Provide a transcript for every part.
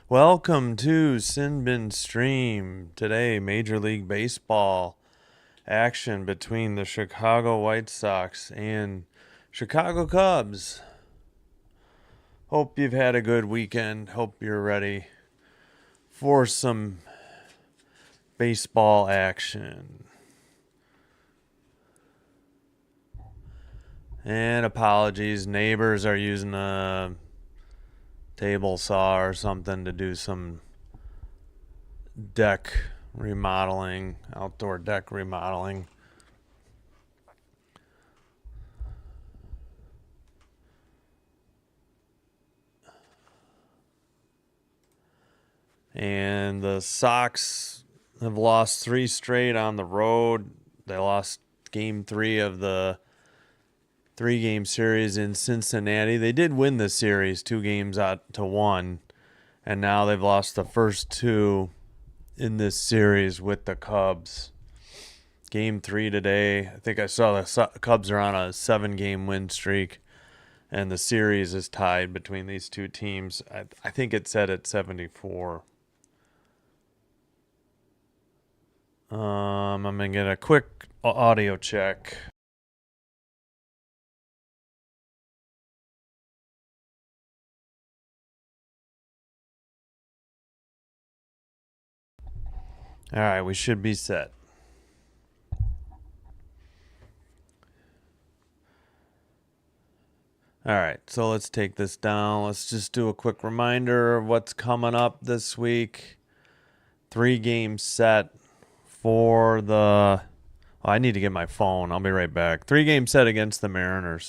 Welcome to Sinbin Stream. Today, Major League Baseball action between the Chicago White Sox and Chicago Cubs. Hope you've had a good weekend. Hope you're ready for some baseball action. And apologies, neighbors are using a table saw or something to do some deck remodeling, outdoor deck remodeling. And the Sox have lost 3 straight on the road. They lost game 3 of the 3-game series in Cincinnati. They did win the series 2 games out to 1. And now they've lost the first 2 in this series with the Cubs. Game 3 today. I think I saw the Cubs are on a 7-game win streak. And the series is tied between these two teams. I think it's set at 74. I'm gonna get a quick audio check. All right, we should be set. All right, so let's take this down. Let's just do a quick reminder of what's coming up this week. 3-game set for the... Oh, I need to get my phone. I'll be right back. 3-game set against the Mariners.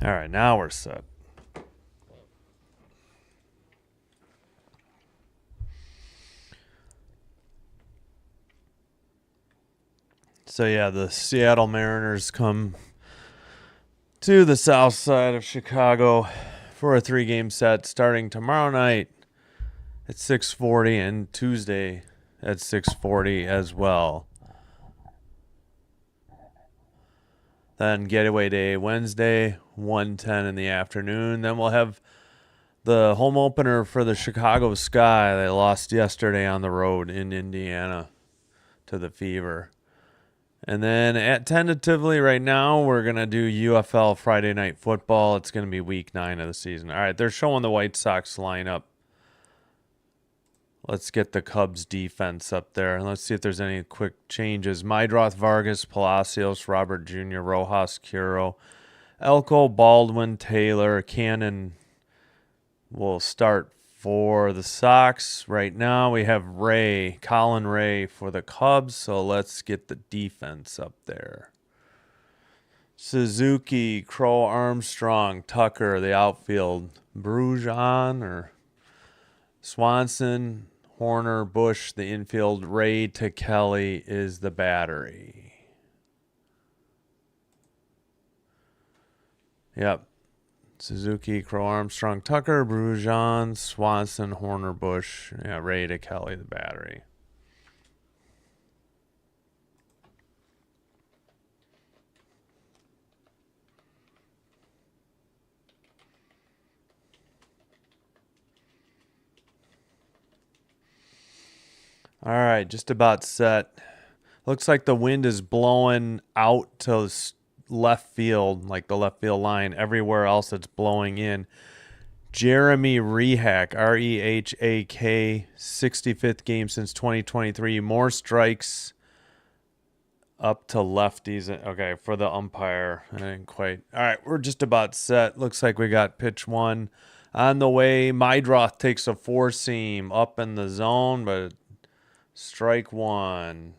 All right, now we're set. So yeah, the Seattle Mariners come to the south side of Chicago for a 3-game set starting tomorrow night at 6:40 and Tuesday at 6:40 as well. Then getaway day Wednesday, 1:10 in the afternoon. Then we'll have the home opener for the Chicago Sky. They lost yesterday on the road in Indiana to the Fever. And then tentatively right now, we're going to do UFL Friday Night Football. It's going to be week 9 of the season. All right, they're showing the White Sox lineup. Let's get the Cubs defense up there. And let's see if there's any quick changes. Mydroth, Vargas, Palacios, Robert Jr., Rojas, Curo, Elko, Baldwin, Taylor, Cannon will start for the Sox. Right now we have Colin Ray for the Cubs. So let's get the defense up there. Suzuki, Crow-Armstrong, Tucker, the outfield. Brujan or Swanson, Horner, Bush, the infield. Ray to Kelly is the battery. Yep. Suzuki, Crow-Armstrong, Tucker, Brujan, Swanson, Horner, Bush. Yeah, Ray to Kelly, the battery. All right, just about set. Looks like the wind is blowing out to left field, like the left field line. Everywhere else it's blowing in. Jeremy Rehak, Rehak, 65th game since 2023. More strikes up to lefties. Okay, for the umpire. I didn't quite. All right, we're just about set. Looks like we got pitch 1 on the way. Mydroth takes a 4-seam up in the zone, but strike 1.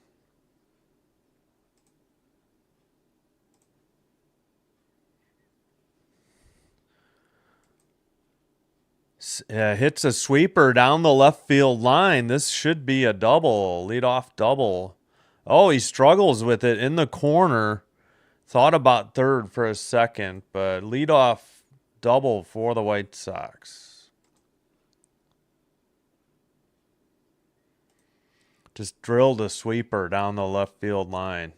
Hits a sweeper down the left field line. This should be a double, leadoff double Oh, he struggles with it in the corner. Thought about third for a second, but leadoff double for the White Sox. Just drilled a sweeper down the left field line.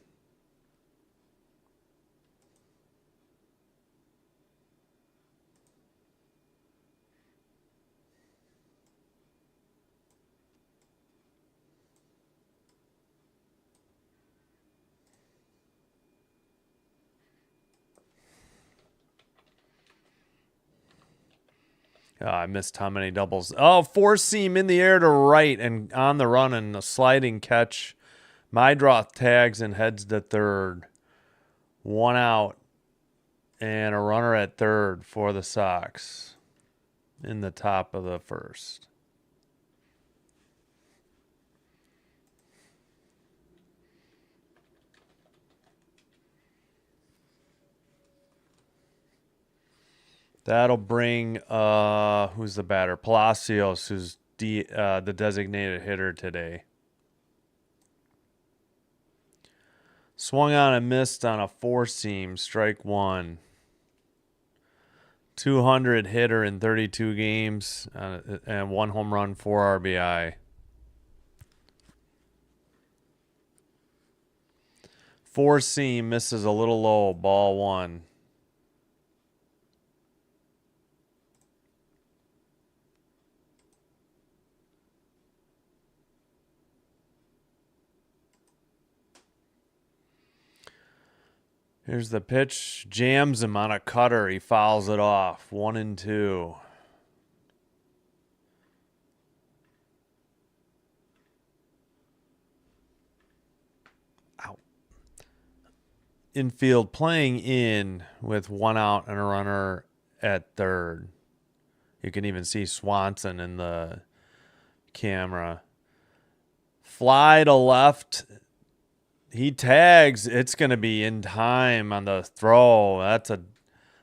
Oh, I missed how many doubles. Oh, four seam in the air to right and on the run and a sliding catch. Mydroth tags and heads to third. One out and a runner at third for the Sox in the top of the first. That'll bring who's the batter? Palacios, who's the designated hitter today. Swung on and missed on a four seam, strike one. 200 hitter in 32 games and one home run, 4 RBI. Four seam misses a little low, ball one. Here's the pitch. Jams him on a cutter. He fouls it off. 1-2. Ow. Infield playing in with one out and a runner at third. You can even see Swanson in the camera. Fly to left. He tags. It's going to be in time on the throw. That's a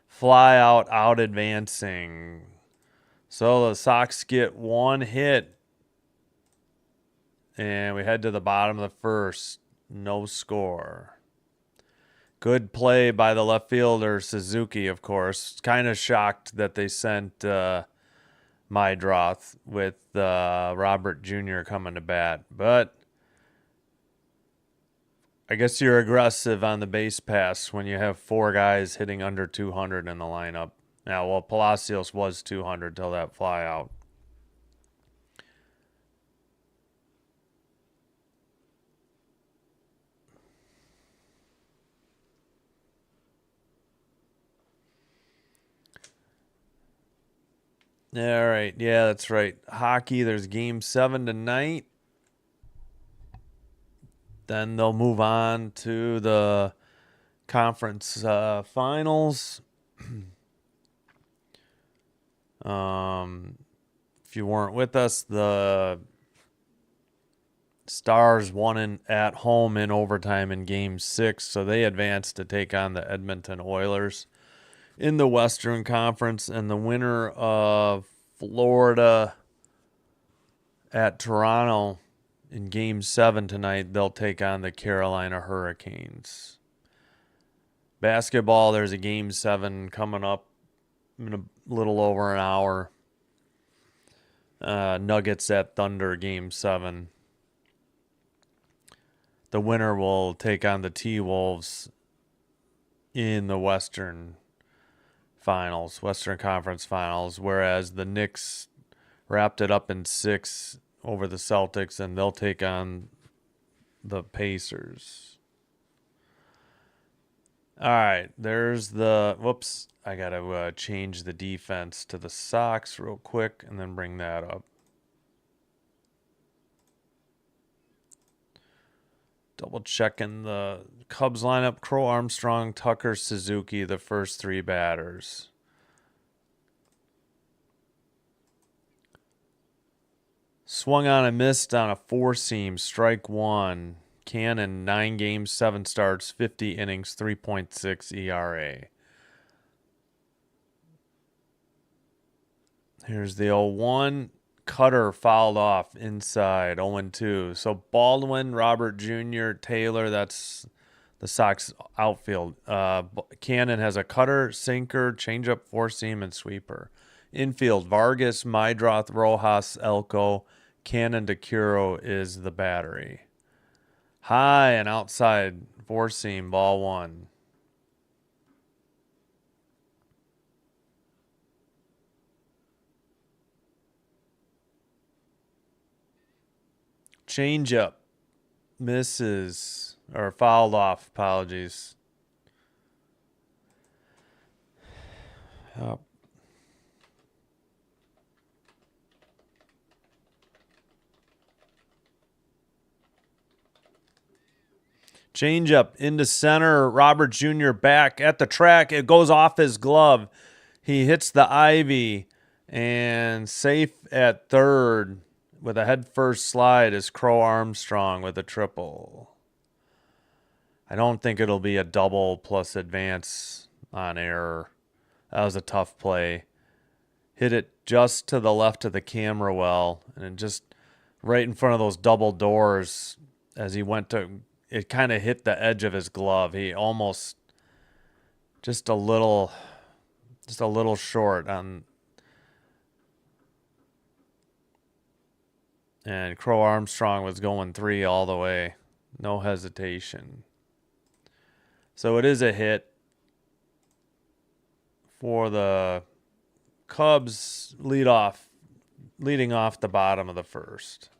fly out advancing. So the Sox get one hit. And we head to the bottom of the first. No score. Good play by the left fielder, Suzuki, of course. Kind of shocked that they sent Mydroth with Robert Jr. coming to bat. But I guess you're aggressive on the base pass when you have four guys hitting under 200 in the lineup. Now, well, Palacios was 200 till that fly out. All right. Yeah, that's right. Hockey, there's game 7 tonight. Then they'll move on to the conference finals. If you weren't with us, the Stars won at home in overtime in game 6, so they advanced to take on the Edmonton Oilers in the Western Conference, and the winner of Florida at Toronto in game 7 tonight, they'll take on the Carolina Hurricanes. Basketball, there's a game 7 coming up in a little over an hour. Nuggets at Thunder, game 7. The winner will take on the T-Wolves in the Western Conference Finals, whereas the Knicks wrapped it up in 6 over the Celtics, and they'll take on the Pacers. All right, there's the... Whoops, I got to change the defense to the Sox real quick and then bring that up. Double checking the Cubs lineup. Crow-Armstrong, Tucker, Suzuki, the first 3 batters. Swung on and missed on a 4-seam, strike 1. Cannon, 9 games, 7 starts, 50 innings, 3.6 ERA. Here's the 0-1. Cutter fouled off inside 0-2. So Baldwin, Robert Jr., Taylor, that's the Sox outfield. Cannon has a cutter, sinker, changeup, four seam, and sweeper. Infield, Vargas, Mydroth, Rojas, Elko. Cannon to Curo is the battery. High and outside, four seam, ball one. Changeup, misses, or fouled off, apologies. Yep. Changeup into center. Robert Jr. back at the track. It goes off his glove. He hits the ivy and safe at third with a head first slide is Crow-Armstrong with a triple. I don't think it'll be a double plus advance on error. That was a tough play. Hit it just to the left of the camera well and just right in front of those double doors as he went to, it kind of hit the edge of his glove. He almost just a little short on, and Crow-Armstrong was going 3 all the way. No hesitation. So it is a hit for the Cubs leading off the bottom of the first.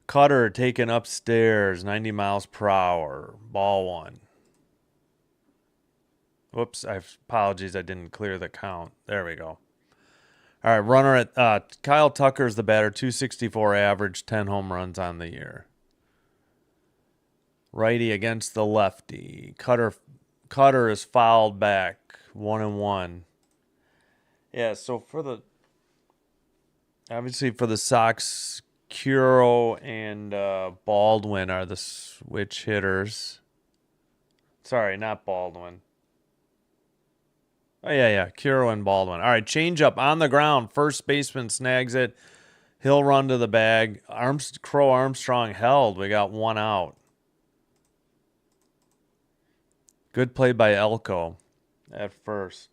Cutter taken upstairs, 90 miles per hour, ball one. Whoops, apologies, I didn't clear the count. There we go. All right, runner at Kyle Tucker's the batter, 264 average, 10 home runs on the year. Righty against the lefty. Cutter is fouled back, 1-1. Yeah, so obviously for the Sox, Curo and Baldwin are the switch hitters. Sorry, not Baldwin. Oh, yeah. Curo and Baldwin. All right, changeup on the ground. First baseman snags it. He'll run to the bag. Crow-Armstrong held. We got one out. Good play by Elko at first.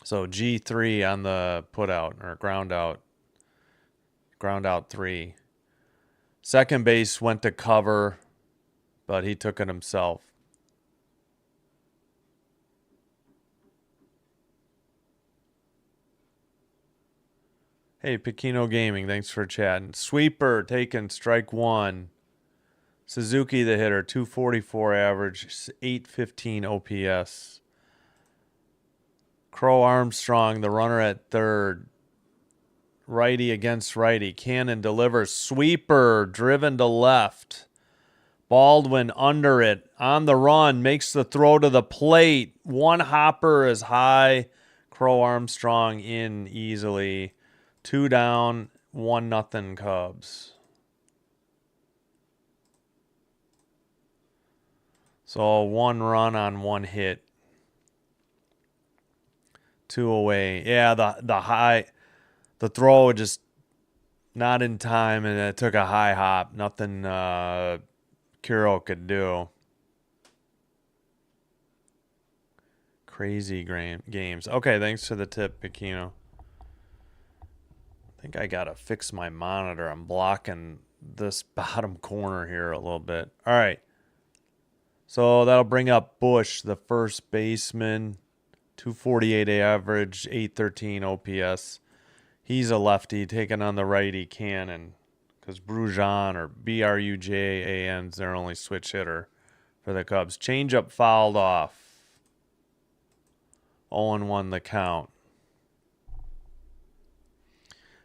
So G3 on the putout or ground out. Ground out 3. Second base went to cover, but he took it himself. Hey, Pekino Gaming, thanks for chatting. Sweeper taken, strike one. Suzuki the hitter, 244 average, 815 OPS. Crow-Armstrong, the runner at third. Righty against righty. Cannon delivers. Sweeper driven to left. Baldwin under it. On the run. Makes the throw to the plate. One hopper is high. Crow-Armstrong in easily. 2 down. 1-0 Cubs. So 1 run on 1 hit. 2 away. Yeah, the throw just not in time, and it took a high hop. Nothing Curo could do. Crazy games. Okay, thanks for the tip, Pekino. I think I got to fix my monitor. I'm blocking this bottom corner here a little bit. All right. So that'll bring up Bush, the first baseman. 248 average, 813 OPS. He's a lefty taking on the righty Cannon because Brujan or Brujan's their only switch hitter for the Cubs. Changeup fouled off. 0-1 the count.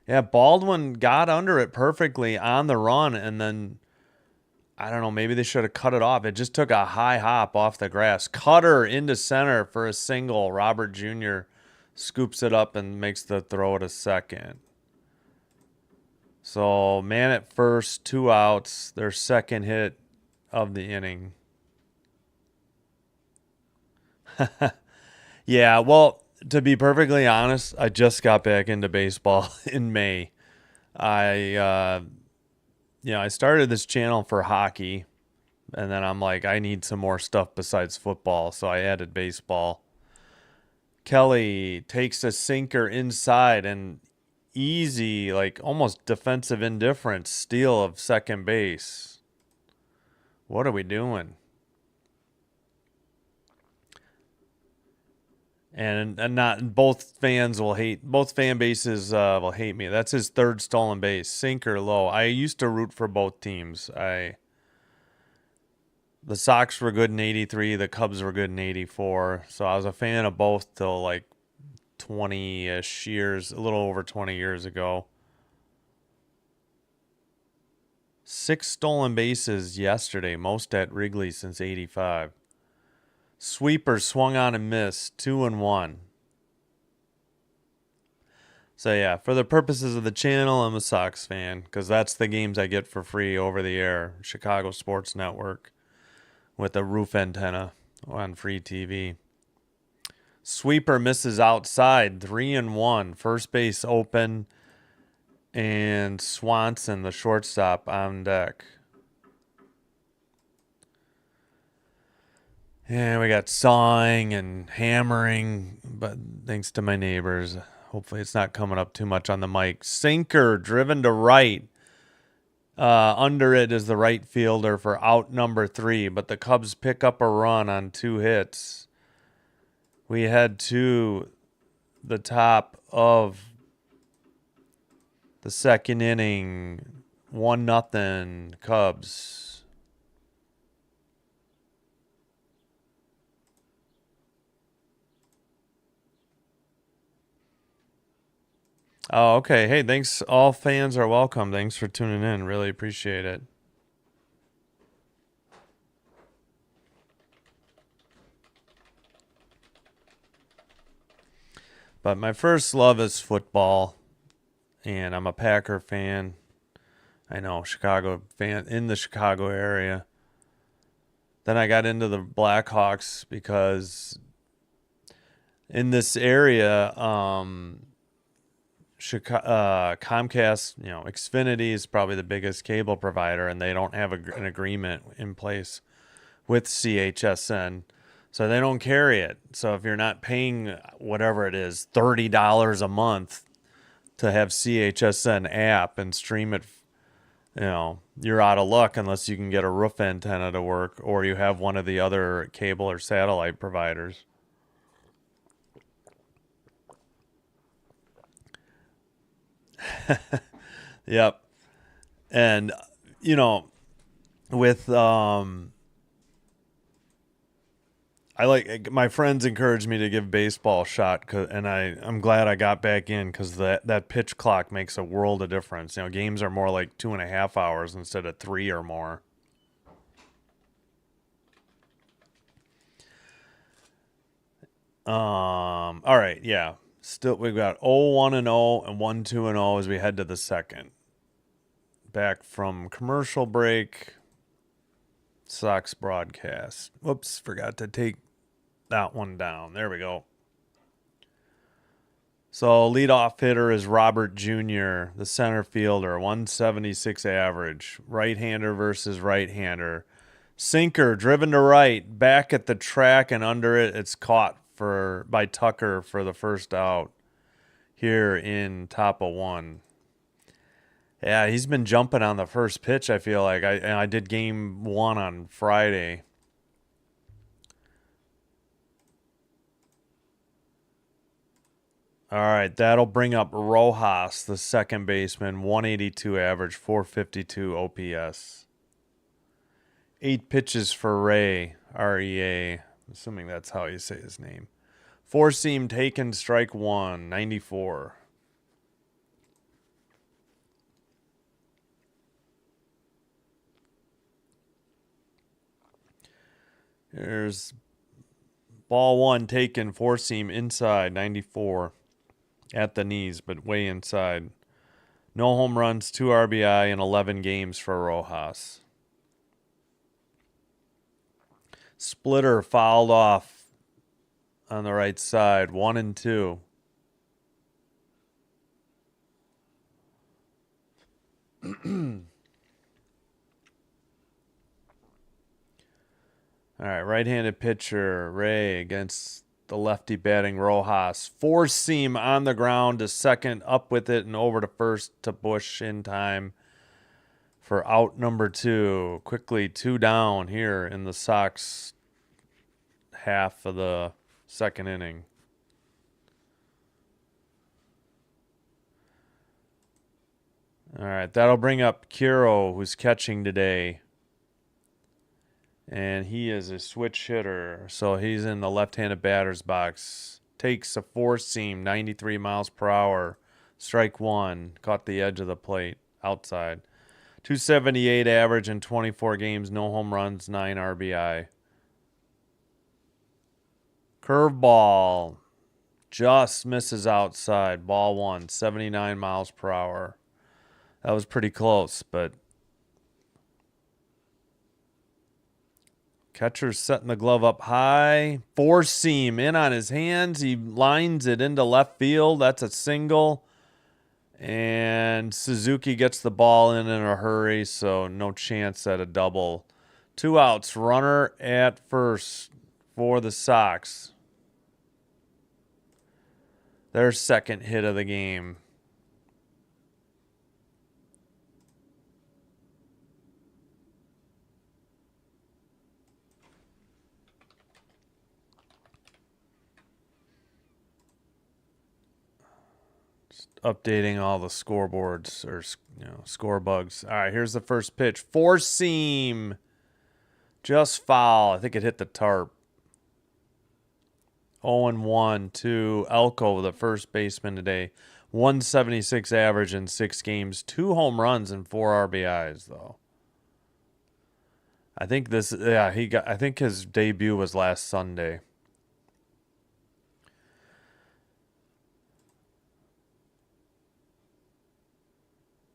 Yeah, Baldwin got under it perfectly on the run, and then, I don't know, maybe they should have cut it off. It just took a high hop off the grass. Cutter into center for a single. Robert Jr. scoops it up and makes the throw to second. So, man at first, 2 outs. Their second hit of the inning. Yeah, well, to be perfectly honest, I just got back into baseball in May. I started this channel for hockey, and then I'm like, I need some more stuff besides football, so I added baseball. Kelly takes a sinker inside and easy, like almost defensive indifference steal of second base. What are we doing? And not both fan bases will hate me. That's his third stolen base, sinker low. I used to root for both teams. The Sox were good in '83, the Cubs were good in '84, so I was a fan of both till like 20-ish years, a little over 20 years ago. 6 stolen bases yesterday, most at Wrigley since '85. Sweeper swung on and missed, 2-1. So yeah, for the purposes of the channel, I'm a Sox fan because that's the games I get for free over the air. Chicago Sports Network with a roof antenna on free TV. Sweeper misses outside, 3-1. First base open, and Swanson, the shortstop, on deck. Yeah, we got sawing and hammering, but thanks to my neighbors. Hopefully, it's not coming up too much on the mic. Sinker driven to right. Under it is the right fielder for out number 3, but the Cubs pick up a run on 2 hits. We head to the top of the second inning, 1-0 Cubs. Oh, okay. Hey, thanks. All fans are welcome. Thanks for tuning in. Really appreciate it. But my first love is football, and I'm a Packer fan. I know, Chicago fan in the Chicago area. Then I got into the Blackhawks because in this area, Comcast, Xfinity is probably the biggest cable provider, and they don't have an agreement in place with CHSN. So they don't carry it. So if you're not paying whatever it is, $30 a month to have CHSN app and stream it, you're out of luck unless you can get a roof antenna to work or you have one of the other cable or satellite providers. Yep. And with I like my friends encouraged me to give baseball a shot, and I'm glad I got back in because that pitch clock makes a world of difference. Games are more like 2.5 hours instead of 3 or more. All right, yeah. Still, we've got 0-1-0 and 1-2-0 as we head to the second. Back from commercial break. Sox broadcast. Whoops, forgot to take that one down. There we go. So leadoff hitter is Robert Jr., the center fielder, 176 average. Right-hander versus right-hander. Sinker driven to right, back at the track and under it. It's caught by Tucker for the first out here in top of 1. Yeah, he's been jumping on the first pitch, I feel like. I did game 1 on Friday. All right, that'll bring up Rojas, the second baseman, 182 average, 452 OPS. 8 pitches for Ray, REA, assuming that's how you say his name. 4-seam taken, strike 1, 94. There's ball 1 taken, 4-seam inside, 94. At the knees, but way inside. No home runs, 2 RBI in 11 games for Rojas. Splitter fouled off on the right side. 1-2. All right, right-handed pitcher Ray against the lefty batting Rojas. Four seam on the ground to second, up with it and over to first to Bush in time for out number 2. Quickly 2 down here in the Sox half of the second inning. All right, that'll bring up Kiro, who's catching today. And he is a switch hitter, so he's in the left-handed batter's box. Takes a four-seam, 93 miles per hour. Strike 1. Caught the edge of the plate, outside. 278 average in 24 games, no home runs, 9 RBI. Curveball. Just misses outside. Ball 1, 79 miles per hour. That was pretty close, but catcher's setting the glove up high. Four seam in on his hands. He lines it into left field. That's a single. And Suzuki gets the ball in a hurry, so no chance at a double. 2 outs. Runner at first for the Sox. Their second hit of the game. Updating all the scoreboards or score bugs. All right, here's the first pitch. Four seam, just foul. I think it hit the tarp. 0-1 to Elko, the first baseman today. 176 average in 6 games, 2 home runs and 4 RBIs though. I think I think his debut was last Sunday.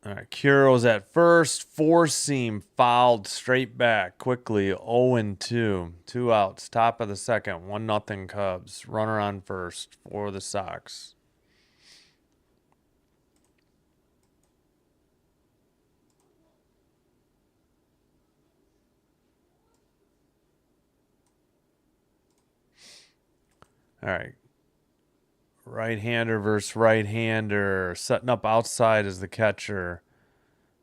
All right, Curo's at first. Four seam fouled straight back quickly. 0-2. 2 outs. Top of the second. 1-0 Cubs. Runner on first for the Sox. All right. Right-hander versus right-hander. Setting up outside as the catcher.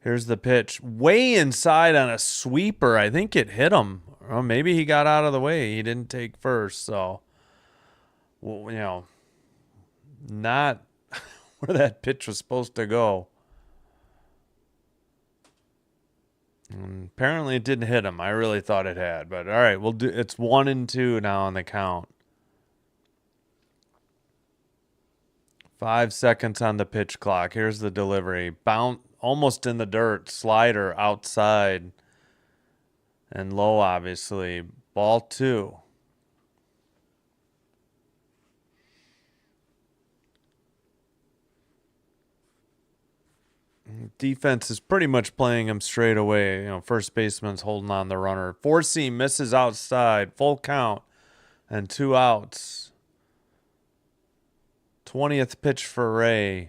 Here's the pitch. Way inside on a sweeper. I think it hit him. Or maybe he got out of the way. He didn't take first. So, well, not where that pitch was supposed to go. And apparently it didn't hit him. I really thought it had. But all right, we'll do. It's 1-2 now on the count. 5 seconds on the pitch clock. Here's the delivery. Bounce almost in the dirt. Slider outside. And low, obviously. Ball 2. Defense is pretty much playing him straight away. First baseman's holding on the runner. Four seam misses outside. Full count. And 2 outs. 20th pitch for Ray.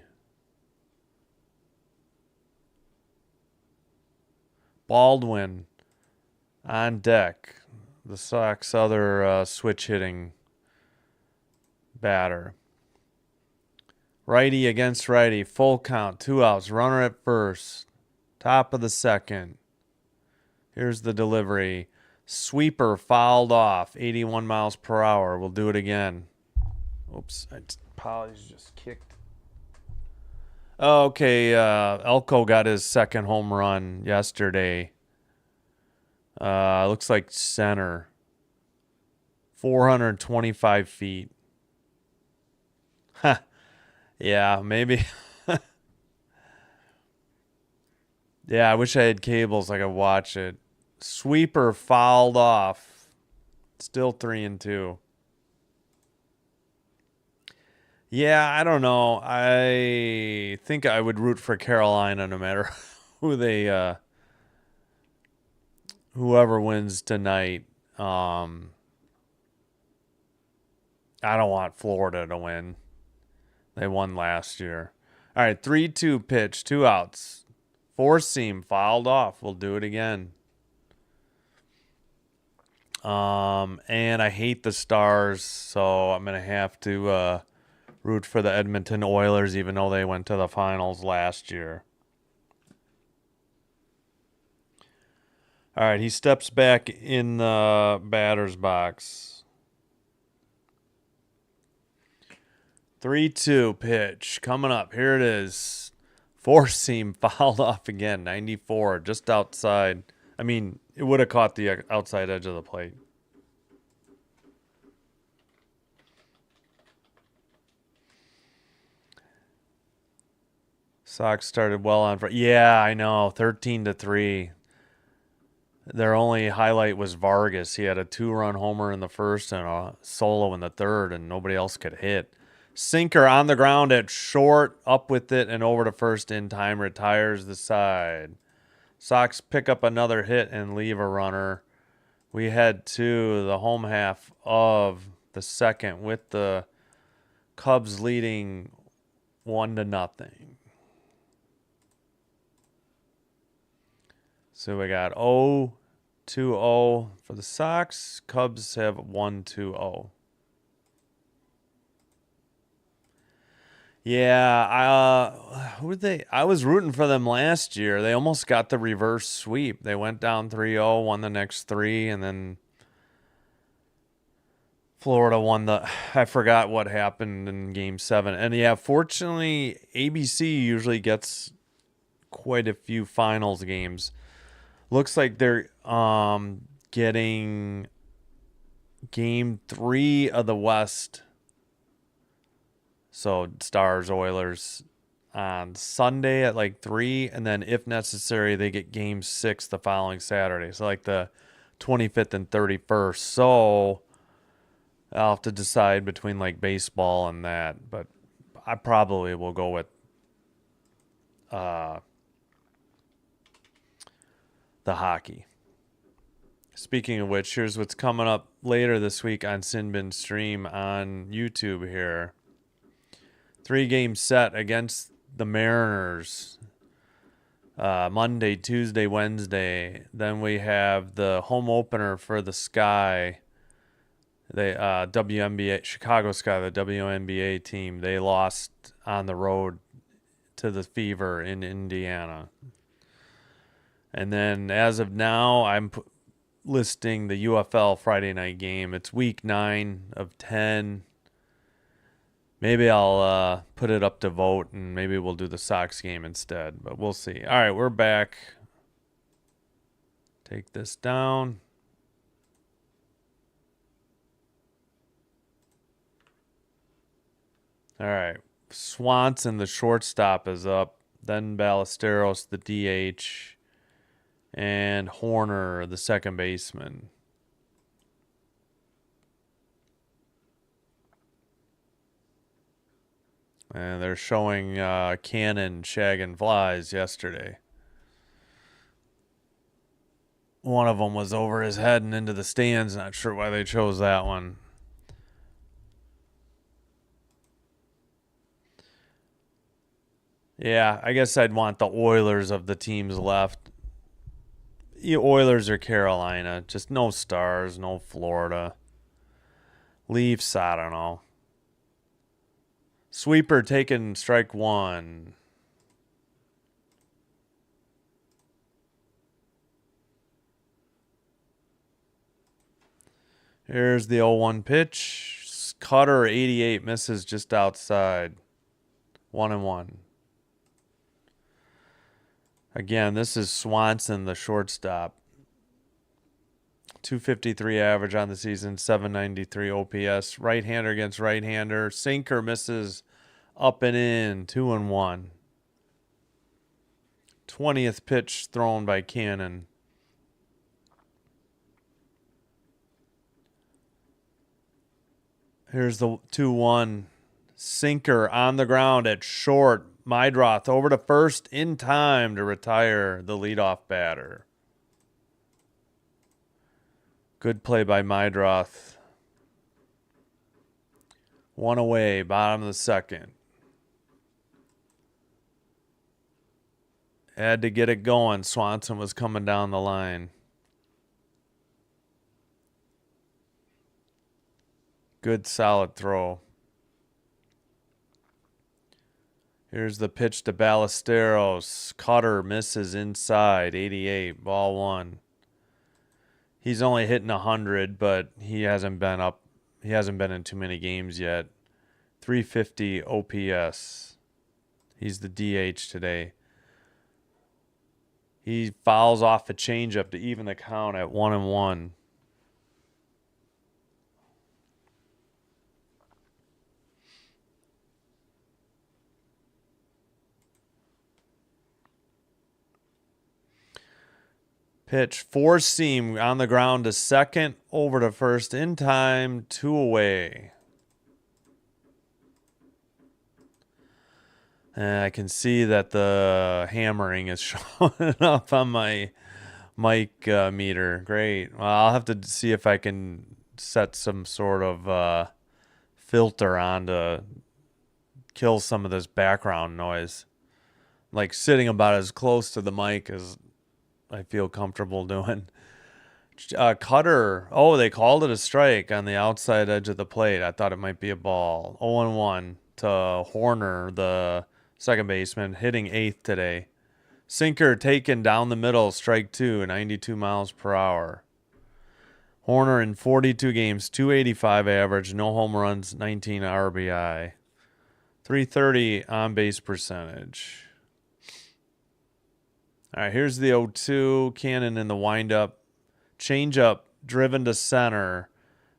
Baldwin on deck. The Sox other switch hitting batter. Righty against righty. Full count. 2 outs. Runner at first. Top of the second. Here's the delivery. Sweeper fouled off. 81 miles per hour. We'll do it again. Oops. Polly's just kicked. Okay, Elko got his second home run yesterday. Looks like center. 425 feet. Huh. Yeah, maybe. Yeah, I wish I had cables so I could watch it. Sweeper fouled off. Still 3-2. Yeah, I don't know. I think I would root for Carolina no matter who they whoever wins tonight. I don't want Florida to win. They won last year. All right, 3-2 pitch, 2 outs. Four seam fouled off. We'll do it again. And I hate the Stars, so I'm gonna have to root for the Edmonton Oilers, even though they went to the finals last year. All right, he steps back in the batter's box. 3-2 pitch coming up. Here it is. Four seam fouled off again. 94, just outside. I mean, it would have caught the outside edge of the plate. Sox started well on Friday. Yeah, I know. 13-3. Their only highlight was Vargas. He had a 2-run homer in the first and a solo in the third, and nobody else could hit. Sinker on the ground at short, up with it and over to first in time, retires the side. Sox pick up another hit and leave a runner. We head to the home half of the second with the Cubs leading 1-0. So we got 0-2-0 for the Sox. Cubs have 1-2-0. Yeah, who did they? I was rooting for them last year. They almost got the reverse sweep. They went down 3-0, won the next three, and then Florida won the. I forgot what happened in Game 7. And yeah, fortunately, ABC usually gets quite a few finals games. Looks like they're getting Game 3 of the West. So Stars, Oilers on Sunday at like 3, and then if necessary, they get Game 6 the following Saturday. So like the 25th and 31st. So I'll have to decide between like baseball and that, but I probably will go with the hockey. Speaking of which, here's what's coming up later this week on Sinbin Stream on YouTube here. 3-game set against the Mariners. Monday, Tuesday, Wednesday. Then we have the home opener for the Sky. The WNBA, Chicago Sky, the WNBA team. They lost on the road to the Fever in Indiana. And then as of now, I'm listing the UFL Friday night game. It's week 9 of 10. Maybe I'll put it up to vote, and maybe we'll do the Sox game instead, but we'll see. All right, we're back. Take this down. All right, Swanson, the shortstop, is up. Then Ballesteros, the DH, and Horner, the second baseman. And they're showing Cannon shagging flies yesterday. One of them was over his head and into the stands. Not sure why they chose that one. Yeah, I guess I'd want the Oilers of the teams left. The Oilers or Carolina. Just no Stars, no Florida. Leafs, I don't know. Sweeper taking strike 1. Here's the 0-1 pitch. Cutter 88 misses just outside. 1-1. Again, this is Swanson, the shortstop. 253 average on the season, 793 OPS. Right-hander against right-hander. Sinker misses up and in, 2-1. 20th pitch thrown by Cannon. Here's the 2-1. Sinker on the ground at short. Mydroth over to first in time to retire the leadoff batter. Good play by Mydroth. One away, bottom of the second. Had to get it going. Swanson was coming down the line. Good, solid throw. Here's the pitch to Ballesteros. Cutter misses inside. 88, ball one. He's only hitting 100, but he hasn't been up. He hasn't been in too many games yet. 350 OPS. He's the DH today. He fouls off a changeup to even the count at 1-1. Pitch, four seam on the ground to second, over to first in time, 2 away. And I can see that the hammering is showing up on my mic meter. Great. Well, I'll have to see if I can set some sort of filter on to kill some of this background noise. Like sitting about as close to the mic as I feel comfortable doing. Cutter. Oh, they called it a strike on the outside edge of the plate. I thought it might be a ball. 0-1 to Horner, the second baseman, hitting eighth today. Sinker taken down the middle, strike two, 92 miles per hour. Horner in 42 games, 285 average, no home runs, 19 RBI. 330 on base percentage. All right, here's the 0-2. Cannon in the windup. Changeup driven to center.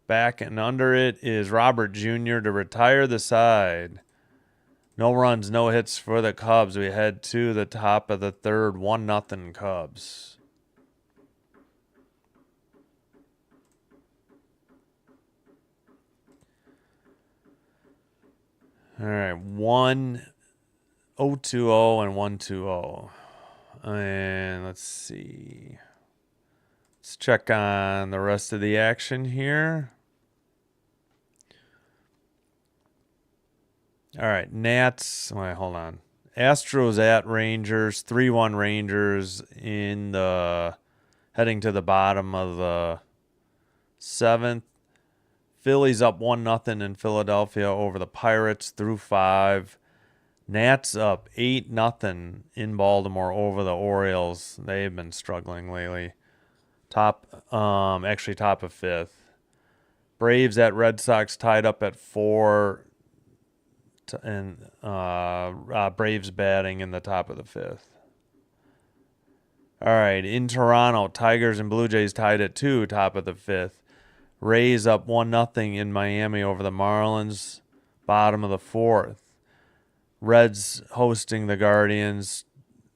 Back and under it is Robert Jr. to retire the side. No runs, no hits for the Cubs. We head to the top of the third, 1-0 Cubs. All right, 1-0-2-0 and 1-2-0. And let's see. Let's check on the rest of the action here. All right, Nats. Wait, hold on. Astros at Rangers, 3-1 Rangers in the heading to the bottom of the seventh. Phillies up 1-0 in Philadelphia over the Pirates through 5. Nats up 8-0 in Baltimore over the Orioles. They've been struggling lately. Top of 5th. Braves at Red Sox tied up at 4. And Braves batting in the top of the 5th. All right, in Toronto, Tigers and Blue Jays tied at 2, top of the 5th. Rays up 1-0 in Miami over the Marlins, bottom of the 4th. Reds hosting the Guardians,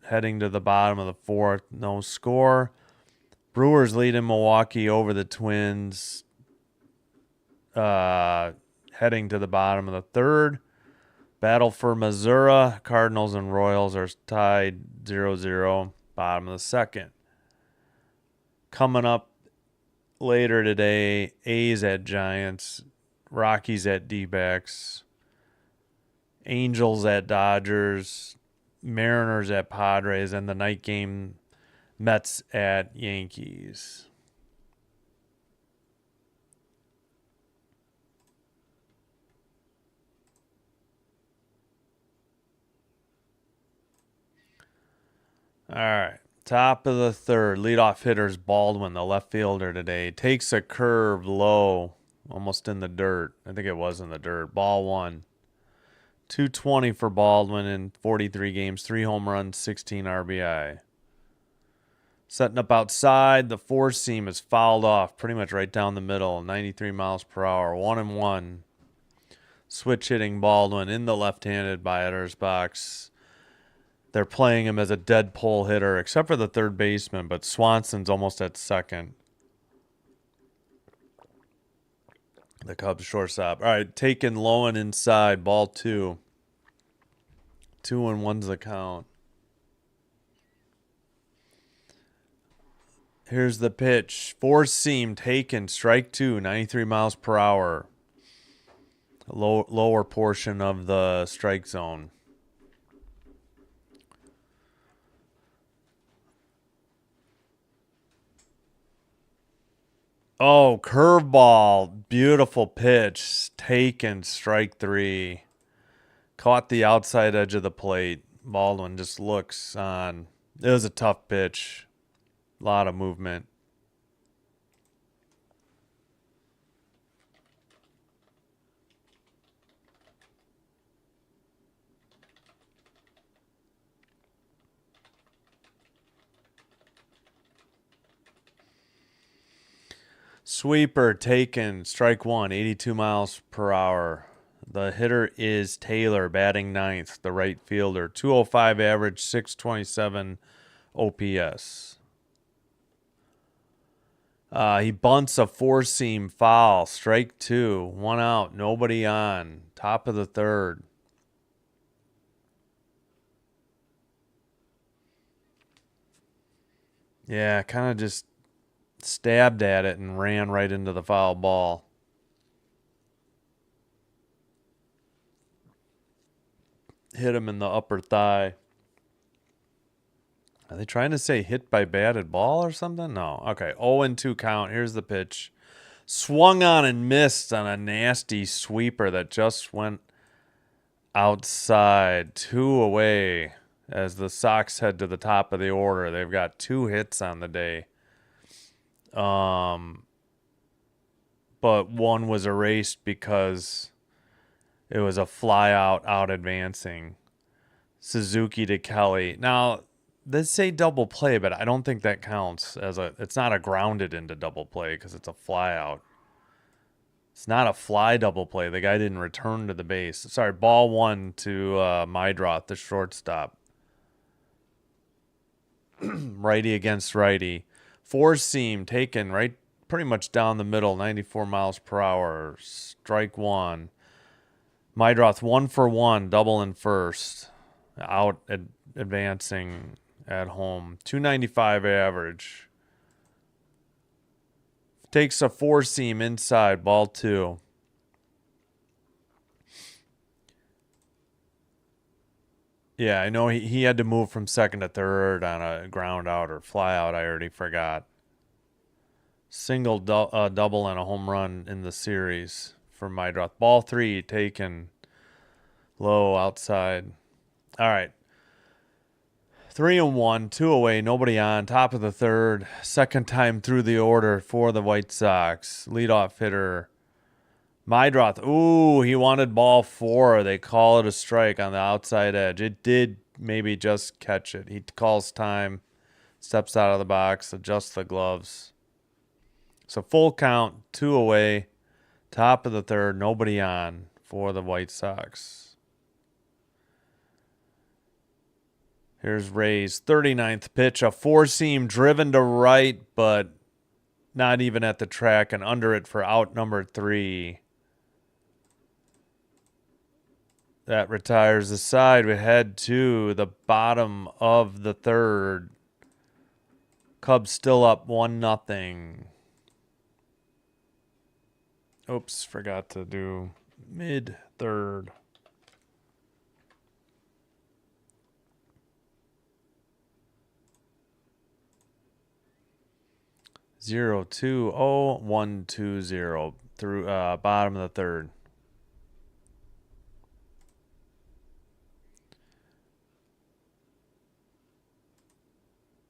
heading to the bottom of the 4th, no score. Brewers lead in Milwaukee over the Twins, heading to the bottom of the 3rd. Battle for Missouri, Cardinals and Royals are tied 0-0, bottom of the 2nd. Coming up later today, A's at Giants, Rockies at D-backs, Angels at Dodgers, Mariners at Padres, and the night game, Mets at Yankees. All right, top of the 3rd, leadoff hitter's Baldwin, the left fielder today, takes a curve low, almost in the dirt. I think it was in the dirt. Ball 1. 220 for Baldwin in 43 games, 3 home runs, 16 RBI. Setting up outside, the 4-seam is fouled off pretty much right down the middle, 93 miles per hour, 1-1. Switch hitting Baldwin in the left-handed batter's box. They're playing him as a dead pull hitter, except for the third baseman, but Swanson's almost at second. The Cubs shortstop. All right, taken low and inside, ball 2. 2-1's the count. Here's the pitch. 4-seam taken, strike 2, 93 miles per hour. Lower portion of the strike zone. Oh, curveball. Beautiful pitch. Taken. Strike three. Caught the outside edge of the plate. Baldwin just looks on. It was a tough pitch. A lot of movement. Sweeper taken. Strike one. 82 miles per hour. The hitter is Taylor, batting ninth. The right fielder. 205 average, 627 OPS. He bunts a four-seam foul. Strike two. One out. Nobody on. Top of the third. Yeah, kind of just stabbed at it and ran right into the foul ball. Hit him in the upper thigh. Are they trying to say hit by batted ball or something? No. Okay. 0-2 count. Here's the pitch. Swung on and missed on a nasty sweeper that just went outside. 2 away as the Sox head to the top of the order. They've got 2 hits on the day. But one was erased because it was a fly out advancing. Suzuki to Kelly. Now, they say double play, but I don't think that counts as it's not a grounded into double play because it's a fly out. It's not a fly double play. The guy didn't return to the base. Sorry, ball one to Mydroth, the shortstop. Righty against righty. Four seam taken right pretty much down the middle, 94 miles per hour. Strike one. Mydroth 1 for 1, double in first. Out advancing at home. 295 average. Takes a four seam inside, ball two. Yeah, I know he had to move from second to third on a ground out or fly out. I already forgot. Single, double, and a home run in the series for Mydroth. Ball three taken low outside. All right. 3-1, 2 away, nobody on. Top of the third. Second time through the order for the White Sox. Leadoff hitter Mydroth. Ooh, he wanted ball four. They call it a strike on the outside edge. It did maybe just catch it. He calls time, steps out of the box, adjusts the gloves. So full count, 2 away. Top of the third, nobody on for the White Sox. Here's Ray's 39th pitch, a four-seam driven to right, but not even at the track and under it for out number 3. That retires the side. We head to the bottom of the third. Cubs still up 1-0. Oops, forgot to do mid-third. 0-2-0-1-2-0 through bottom of the third.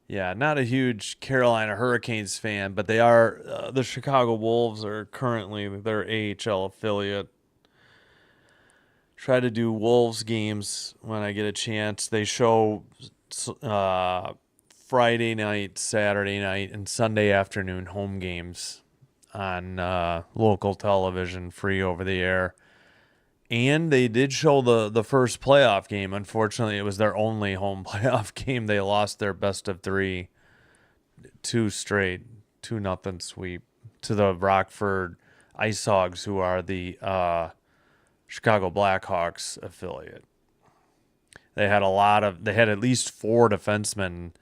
Yeah, not a huge Carolina Hurricanes fan, but they are the Chicago Wolves are currently their AHL affiliate. Try to do Wolves games when I get a chance. They show Friday night, Saturday night, and Sunday afternoon home games on local television, free over the air. And they did show the first playoff game. Unfortunately, it was their only home playoff game. They lost their best of 3, 2 straight, 2-0 sweep to the Rockford Ice Hogs, who are the Chicago Blackhawks affiliate. They had at least 4 defensemen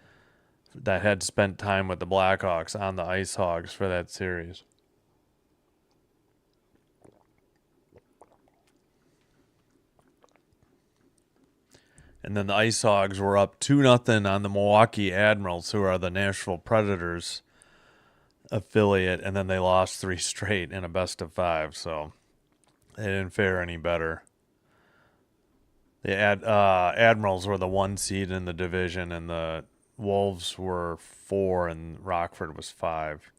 that had spent time with the Blackhawks on the Ice Hogs for that series. And then the Ice Hogs were up 2-0 on the Milwaukee Admirals, who are the Nashville Predators affiliate, and then they lost 3 straight in a best-of-5, so they didn't fare any better. The Admirals were the 1 seed in the division, and the Wolves were 4, and Rockford was 5.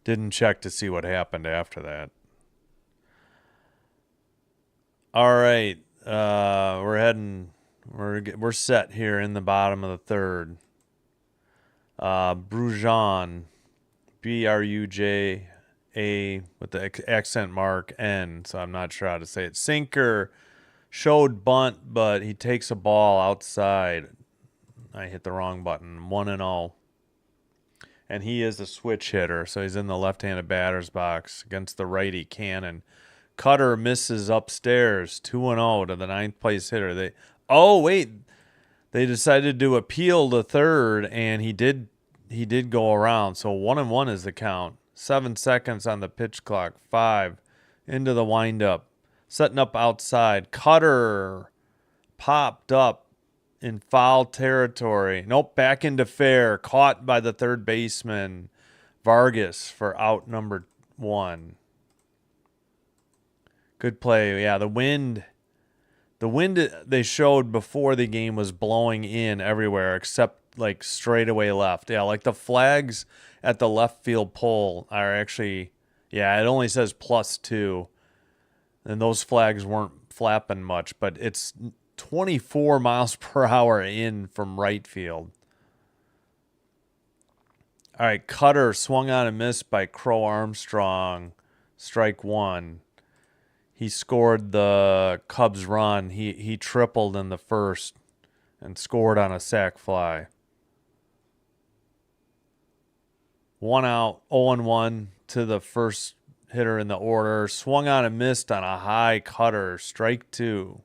Didn't check to see what happened after that. All right, we're set here in the bottom of the third. Brujan, Bruja with the accent mark N, so I'm not sure how to say it. Sinker, showed bunt, but he takes a ball outside. I hit the wrong button. 1-0. And he is a switch hitter, so he's in the left-handed batter's box against the righty Cannon. Cutter misses upstairs, 2-0 to the 9th place hitter. They decided to appeal to third, and he did go around. So 1-1 is the count. 7 seconds on the pitch clock. 5 into the windup. Setting up outside. Cutter popped up in foul territory. Nope, back into fair. Caught by the third baseman, Vargas, for out number 1. Good play. Yeah, the wind they showed before the game was blowing in everywhere except like straightaway left. Yeah, like the flags at the left field pole are actually, yeah, it only says +2. And those flags weren't flapping much, but it's 24 miles per hour in from right field. All right, Cutter swung on and missed by Crow-Armstrong. Strike 1. He scored the Cubs run. He tripled in the first and scored on a sac fly. 1 out, 0-1 to the first hitter in the order. Swung on and missed on a high cutter. Strike 2.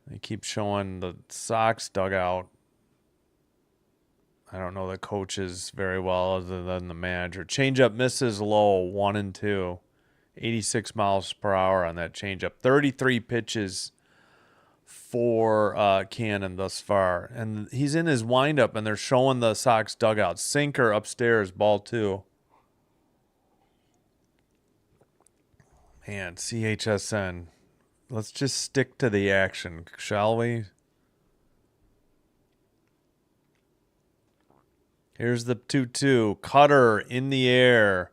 They keep showing the Sox dugout. I don't know the coaches very well other than the manager. Changeup misses low, 1-2. 86 miles per hour on that changeup. 33 pitches for Cannon thus far. And he's in his windup, and they're showing the Sox dugout. Sinker upstairs, ball 2. Man, CHSN. Let's just stick to the action, shall we? Here's the 2-2. Cutter in the air.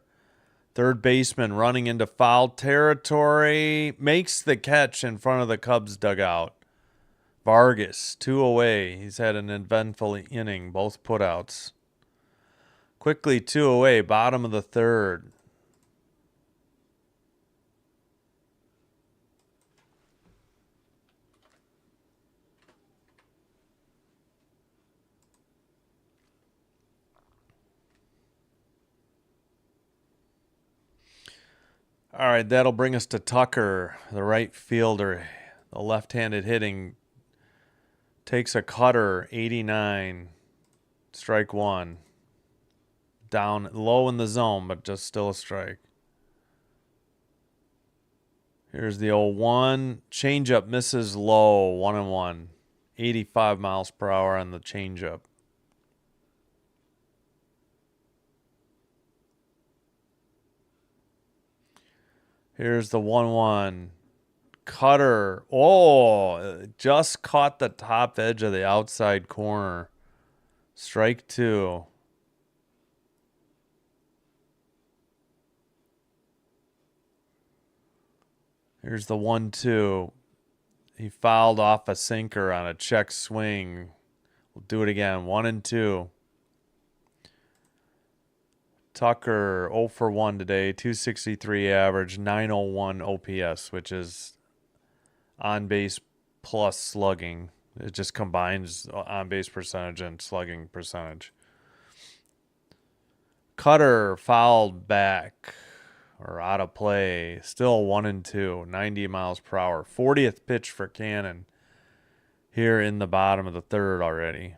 Third baseman running into foul territory. Makes the catch in front of the Cubs dugout. Vargas, 2 away. He's had an eventful inning, both putouts. Quickly 2 away, bottom of the third. All right, that'll bring us to Tucker, the right fielder. The left-handed hitting takes a cutter, 89, strike 1. Down low in the zone, but just still a strike. Here's the 0-1. Changeup misses low, 1-1. 85 miles per hour on the changeup. Here's the 1-1. Cutter. Oh, just caught the top edge of the outside corner. Strike 2. Here's the 1-2. He fouled off a sinker on a check swing. We'll do it again. 1-2. Tucker 0 for 1 today, 263 average, 901 OPS, which is on base plus slugging. It just combines on base percentage and slugging percentage. Cutter fouled back or out of play, still 1-2, 90 miles per hour. 40th pitch for Cannon here in the bottom of the third already.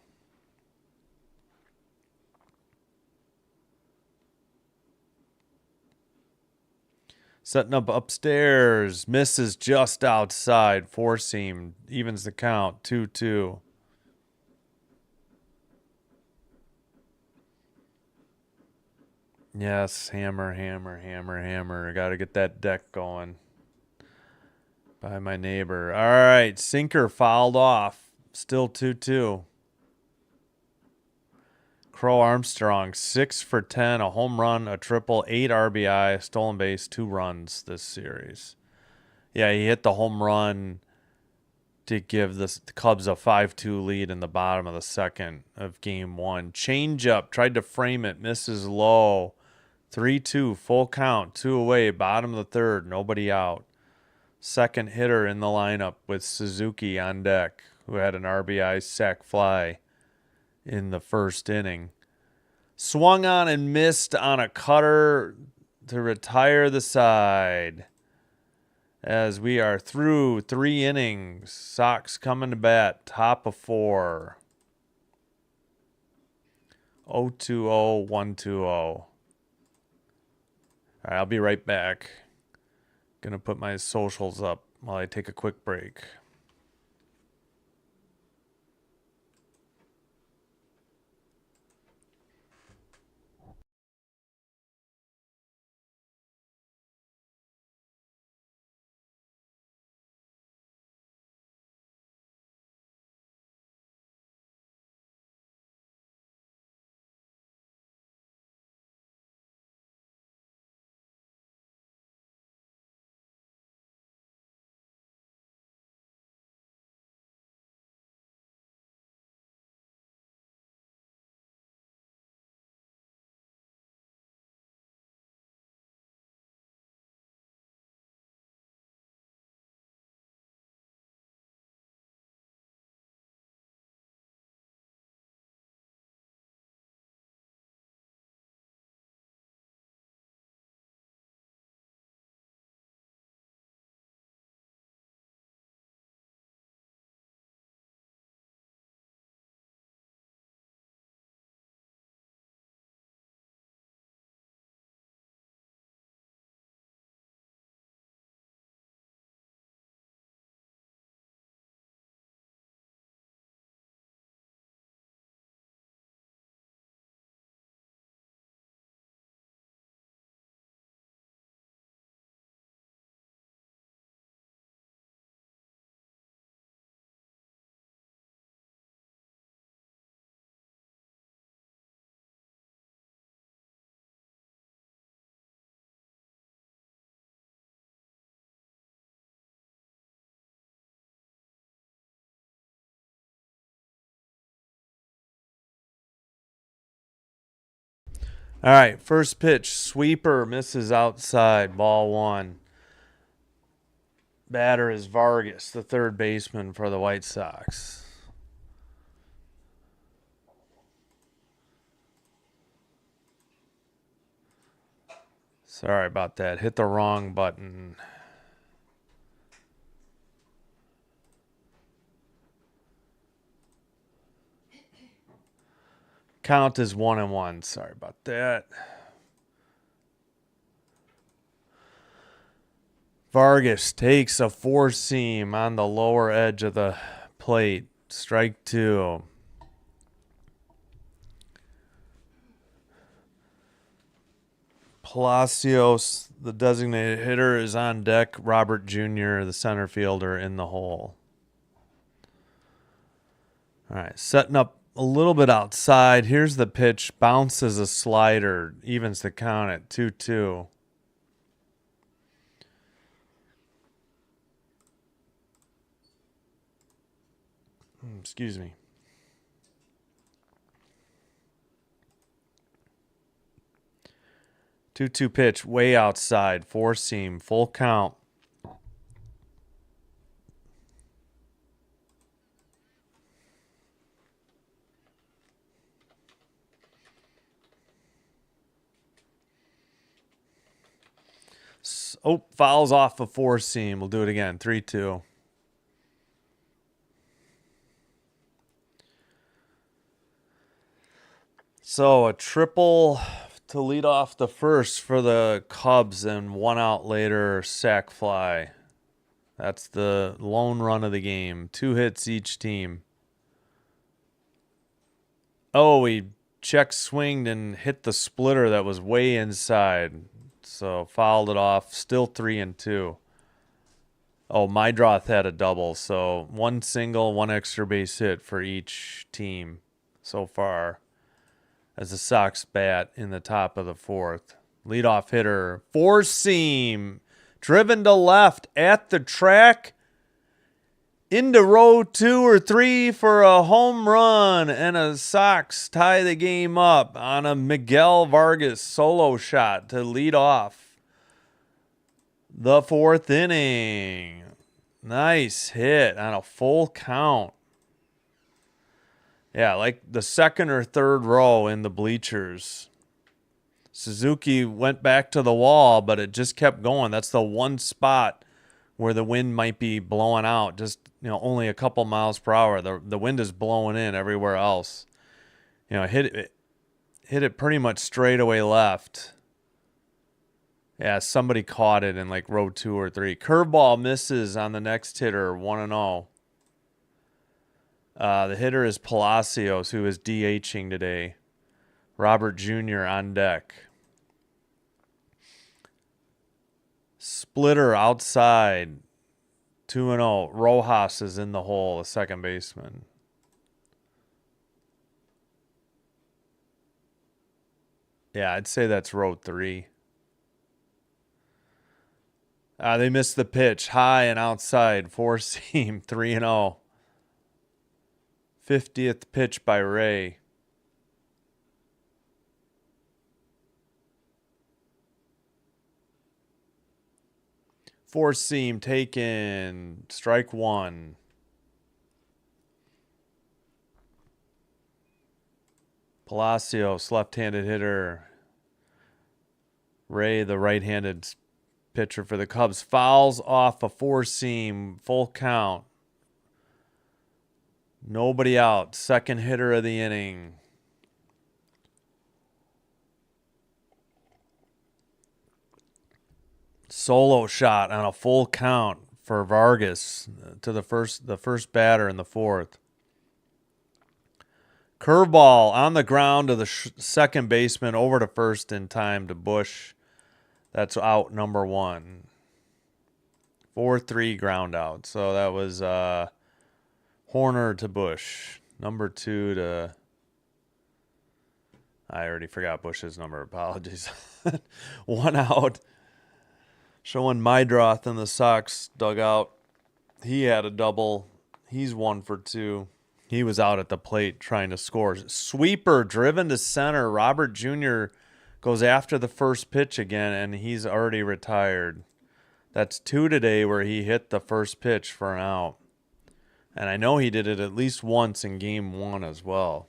Setting up upstairs. Misses just outside. Four seam. Evens the count. 2-2. Yes, hammer, hammer, hammer, hammer. Got to get that deck going by my neighbor. All right, sinker fouled off. Still 2-2. Crow-Armstrong, 6 for 10, a home run, a triple, 8 RBI, stolen base, 2 runs this series. Yeah, he hit the home run to give the Cubs a 5-2 lead in the bottom of the second of game one. Changeup, tried to frame it, misses low. 3-2, full count, 2 away, bottom of the third, nobody out. Second hitter in the lineup with Suzuki on deck, who had an RBI sac fly in the first inning. Swung on and missed on a cutter to retire the side. As we are through 3 innings, Sox coming to bat, top of 4. 0-2-0, 1-2-0. All right, I'll be right back. Gonna put my socials up while I take a quick break. All right, first pitch, sweeper, misses outside, ball 1. Batter is Vargas, the third baseman for the White Sox. Sorry about that. Hit the wrong button. Count is 1-1. Sorry about that. Vargas takes a 4-seam on the lower edge of the plate. Strike 2. Palacios, the designated hitter, is on deck. Robert Jr., the center fielder, in the hole. All right, setting up a little bit outside. Here's the pitch. Bounces a slider. Evens the count at 2-2. Excuse me. 2-2 pitch, way outside, 4-seam, full count. Oh, fouls off a 4-seam. We'll do it again, 3-2. So a triple to lead off the first for the Cubs, and 1 out later, sac fly. That's the lone run of the game. 2 hits each team. Oh, he check swinged and hit the splitter that was way inside. So fouled it off. Still 3-2. Oh, Mydroth had a double. So 1 single, 1 extra base hit for each team so far as the Sox bat in the top of the 4th. Leadoff hitter, 4-seam, driven to left at the track, into row 2 or 3 for a home run, and a Sox tie the game up on a Miguel Vargas solo shot to lead off the 4th inning. Nice hit on a full count. Yeah, like the 2nd or 3rd row in the bleachers. Suzuki went back to the wall, but it just kept going. That's the one spot where the wind might be blowing out, just only a couple miles per hour. The wind is blowing in everywhere else. Hit it pretty much straight away left. Yeah, somebody caught it in like row 2 or 3. Curveball misses on the next hitter, 1-0. The hitter is Palacios, who is DHing today. Robert Jr. on deck. Splitter outside, 2-0. Rojas is in the hole, the second baseman. Yeah, I'd say that's row 3. They missed the pitch. High and outside, 4-seam, 3-0. 50th pitch by Ray. Four-seam taken. Strike 1. Palacios, left-handed hitter. Ray, the right-handed pitcher for the Cubs, fouls off a 4-seam, full count. Nobody out. Second hitter of the inning. Solo shot on a full count for Vargas to the first batter in the 4th. Curveball on the ground to the second baseman, over to first in time to Bush. That's out number 1. 4-3 ground out. So that was Horner to Bush. Number 2 to... I already forgot Bush's number. Apologies. 1 out. Showing Mydroth in the Sox dugout. He had a double. He's 1 for 2. He was out at the plate trying to score. Sweeper driven to center. Robert Jr. goes after the first pitch again, and he's already retired. That's 2 today where he hit the first pitch for an out. And I know he did it at least once in game 1 as well.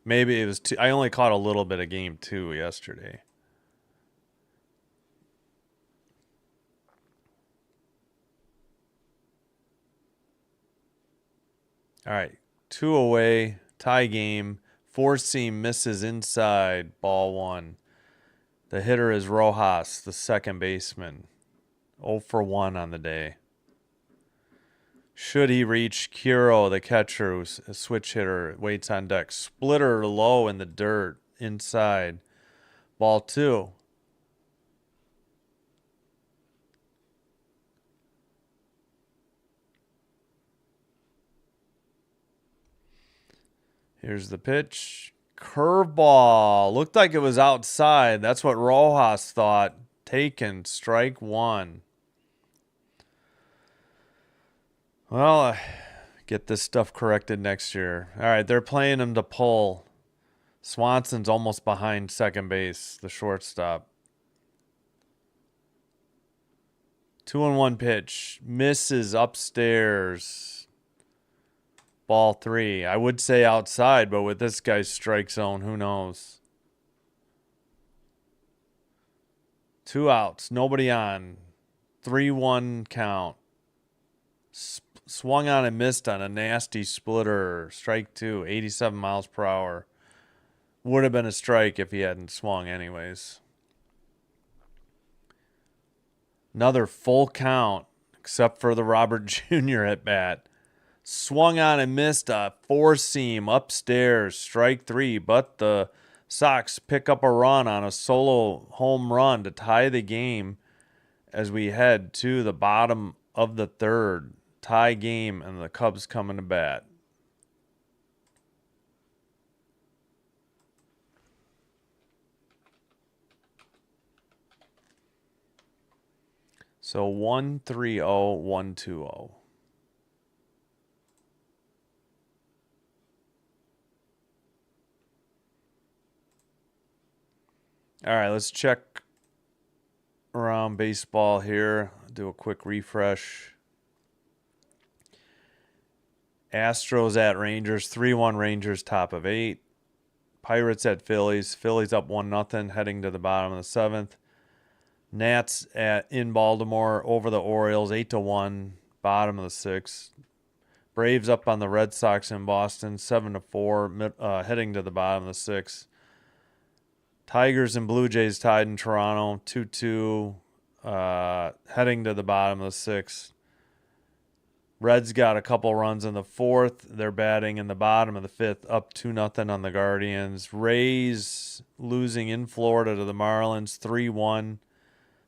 Maybe it was 2. I only caught a little bit of game 2 yesterday. All right, 2 away, tie game. 4-seam misses inside, ball 1. The hitter is Rojas, the second baseman. 0 for 1 on the day. Should he reach Curo, the catcher, who's a switch hitter, waits on deck. Splitter low in the dirt, inside. Ball 2. Here's the pitch. Curveball. Looked like it was outside. That's what Rojas thought. Taken. Strike 1. Well, get this stuff corrected next year. All right, they're playing him to pull. Swanson's almost behind second base, the shortstop. 2-1 pitch. Misses upstairs. Ball 3. I would say outside, but with this guy's strike zone, who knows? 2 outs. Nobody on. 3-1 count. Swung on and missed on a nasty splitter. Strike 2. 87 miles per hour. Would have been a strike if he hadn't swung anyways. Another full count, except for the Robert Jr. at bat. Swung on and missed a four-seam upstairs, strike three, but the Sox pick up a run on a solo home run to tie the game as we head to the bottom of the third. Tie game, and the Cubs coming to bat. So 1-3-0, 1-2-0. All right, let's check around baseball here. Do a quick refresh. Astros at Rangers, 3-1 Rangers, top of 8. Pirates at Phillies. Phillies up 1-0, heading to the bottom of the 7th. Nats in Baltimore over the Orioles, 8-1, bottom of the 6th. Braves up on the Red Sox in Boston, 7-4, heading to the bottom of the 6th. Tigers and Blue Jays tied in Toronto, 2-2, heading to the bottom of the 6th. Reds got a couple runs in the 4th. They're batting in the bottom of the 5th, up 2-0 on the Guardians. Rays losing in Florida to the Marlins, 3-1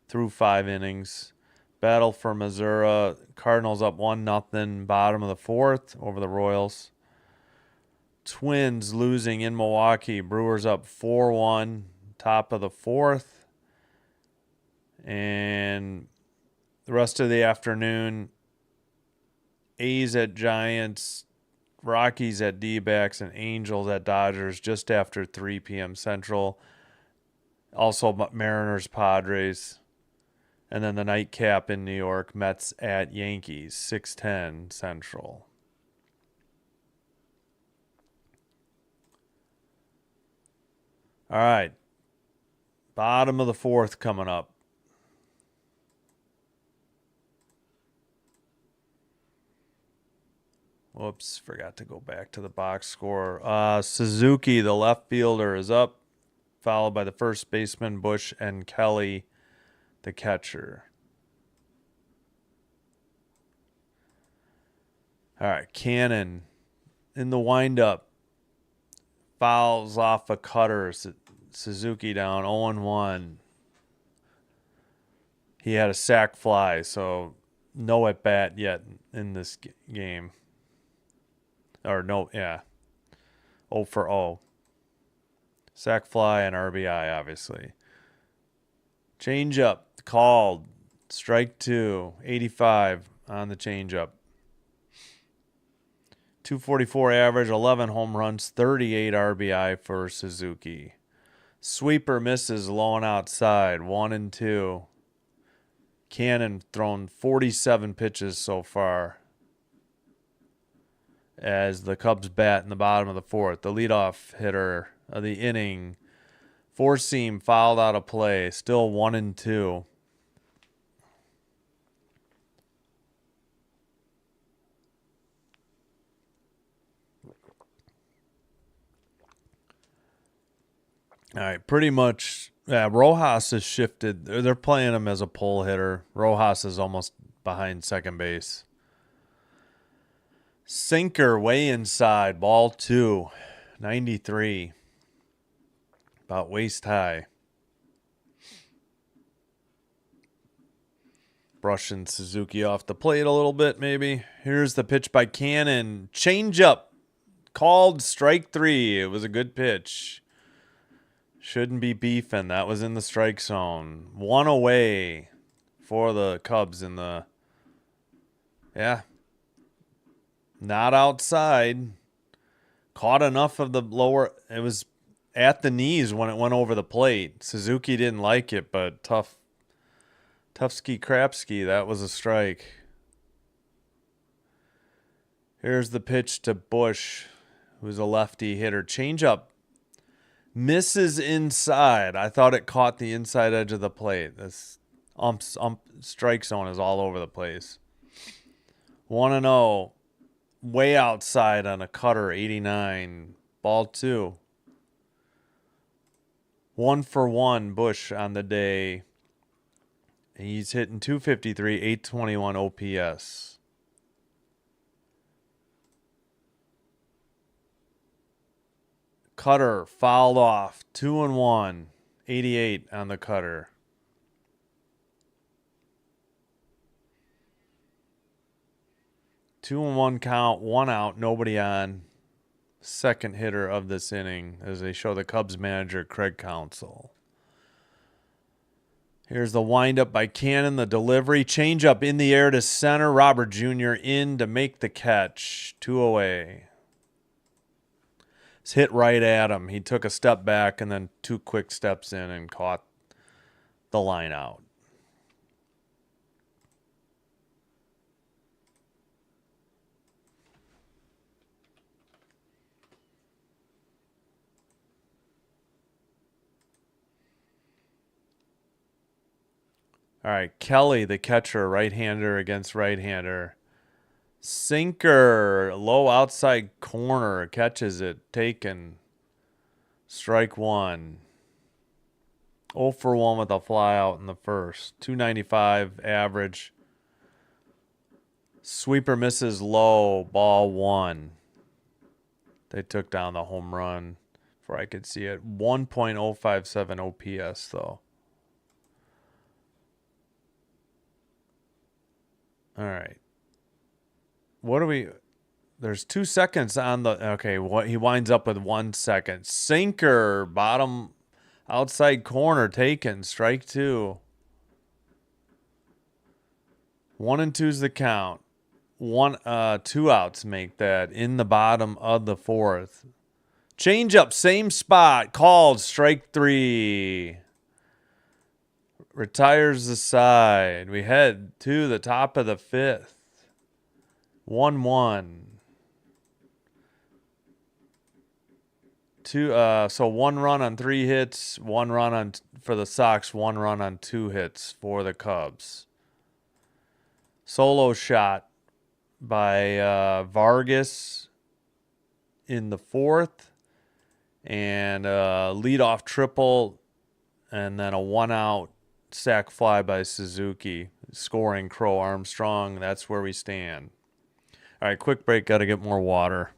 through 5 innings. Battle for Missouri. Cardinals up 1-0, bottom of the 4th over the Royals. Twins losing in Milwaukee. Brewers up 4-1, top of the 4th. And the rest of the afternoon, A's at Giants, Rockies at D-backs, and Angels at Dodgers just after 3 p.m. Central. Also Mariners, Padres. And then the nightcap in New York, Mets at Yankees, 6:10 Central. All right. Bottom of the 4th coming up. Whoops, forgot to go back to the box score. Suzuki, the left fielder, is up, followed by the first baseman, Bush, and Kelly, the catcher. All right, Cannon in the windup. Fouls off a cutter. Suzuki down 0-1. He had a sac fly, so no at bat yet in this game. Or no, yeah. 0 for 0. Sac fly and RBI, obviously. Changeup called. Strike 2. 85 on the changeup. 244 average, 11 home runs, 38 RBI for Suzuki. Sweeper misses low and outside, 1-2. Cannon thrown 47 pitches so far as the Cubs bat in the bottom of the 4th. The leadoff hitter of the inning, four-seam fouled out of play, still 1-2. All right, pretty much. Yeah, Rojas has shifted. They're playing him as a pull hitter. Rojas is almost behind second base. Sinker way inside, ball 2, 93. About waist high. Brushing Suzuki off the plate a little bit, maybe. Here's the pitch by Cannon. Changeup. Called strike 3. It was a good pitch. Shouldn't be beefing. That was in the strike zone. 1 away for the Cubs in the... Yeah. Not outside. Caught enough of the lower... It was at the knees when it went over the plate. Suzuki didn't like it, but tough ski crap ski. That was a strike. Here's the pitch to Bush, who's a lefty hitter. Changeup. Misses inside. I thought it caught the inside edge of the plate. This strike zone is all over the place. 1-0. Way outside on a cutter, 89. Ball 2. 1-for-1 Bush on the day. He's hitting 253, 821 OPS. Cutter fouled off. 2-1. 88 on the cutter. Two and one count, one out, nobody on. Second hitter of this inning as they show the Cubs manager Craig Counsell. Here's the windup by Cannon, the delivery. Change up in the air to center. Robert Jr. in to make the catch. 2 away. It's hit right at him. He took a step back and then 2 quick steps in and caught the line out. All right, Kelly, the catcher, right-hander against right-hander. Sinker, low outside corner, catches it, taken. Strike 1. 0 for 1 with a fly out in the first. 295 average. Sweeper misses low, ball 1. They took down the home run before I could see it. 1.057 OPS, though. All right. What do we... There's 2 seconds on the... Okay, what he winds up with 1 second. Sinker, bottom outside corner, taken. Strike 2. 1 and 2's the count. 2 outs make that in the bottom of the 4th. Change up, same spot. Called. Strike 3. Retires the side. We head to the top of the 5th. 1-1. So 1 run on 3 hits, 1 run on for the Sox, 1 run on 2 hits for the Cubs. Solo shot by Vargas in the 4th, and leadoff triple, and then a 1-out sac fly by Suzuki, scoring Crow-Armstrong. That's where we stand. All right, quick break. Got to get more water.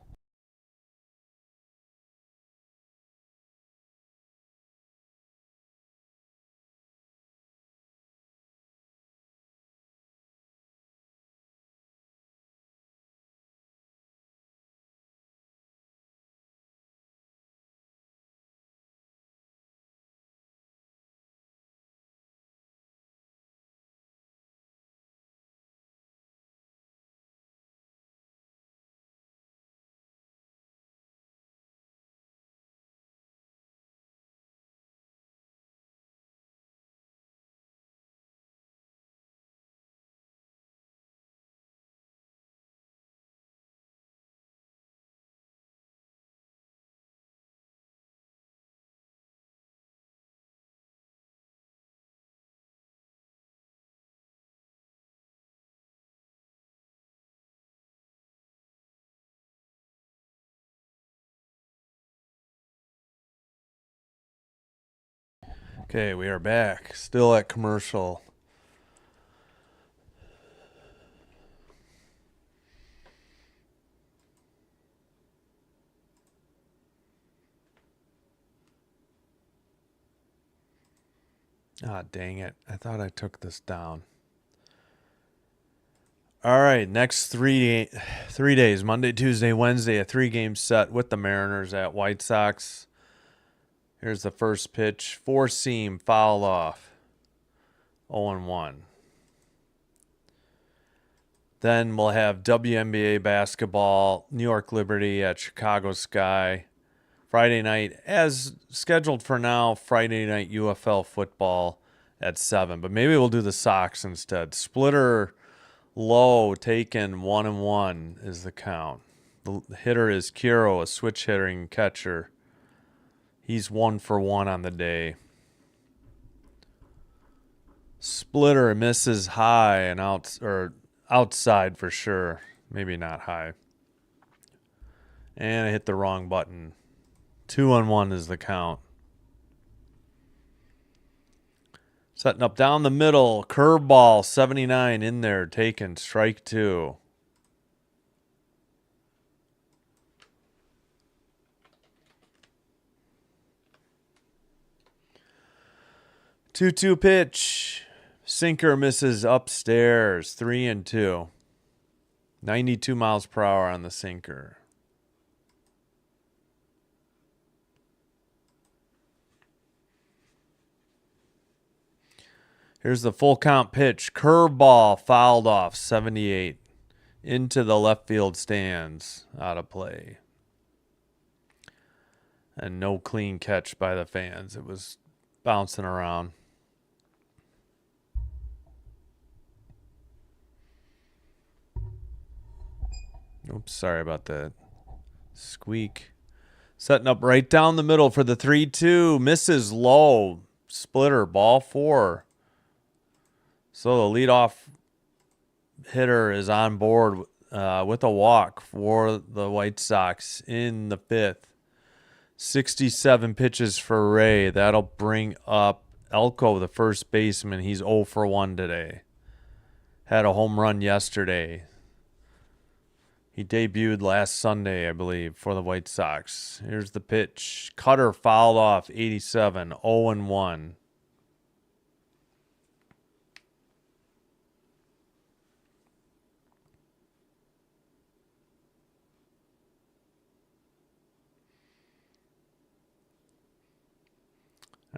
Okay, we are back. Still at commercial. Ah, dang it. I thought I took this down. All right, next three days, Monday, Tuesday, Wednesday, a 3-game set with the Mariners at White Sox. Here's the first pitch. 4-seam, foul off. 0-1. Then we'll have WNBA basketball, New York Liberty at Chicago Sky. Friday night, as scheduled for now, Friday night UFL football at 7. But maybe we'll do the Sox instead. Splitter low, taken 1-1 is the count. The hitter is Kiro, a switch hitting catcher. He's 1 for 1 on the day. Splitter misses high and outside for sure. Maybe not high. And I hit the wrong button. 2-1 is the count. Setting up down the middle. Curveball, 79 in there. Taken. Strike 2. Two-two pitch. Sinker misses upstairs. 3-2. 92 miles per hour on the sinker. Here's the full count pitch. Curveball fouled off. 78. Into the left field stands. Out of play. And no clean catch by the fans. It was bouncing around. Oops, sorry about that. Squeak. Setting up right down the middle for the 3-2. Misses low. Splitter, ball 4. So the leadoff hitter is on board with a walk for the White Sox in the 5th. 67 pitches for Ray. That'll bring up Elko, the first baseman. He's 0 for 1 today. Had a home run yesterday. He debuted last Sunday, I believe, for the White Sox. Here's the pitch. Cutter fouled off, 87, 0-1.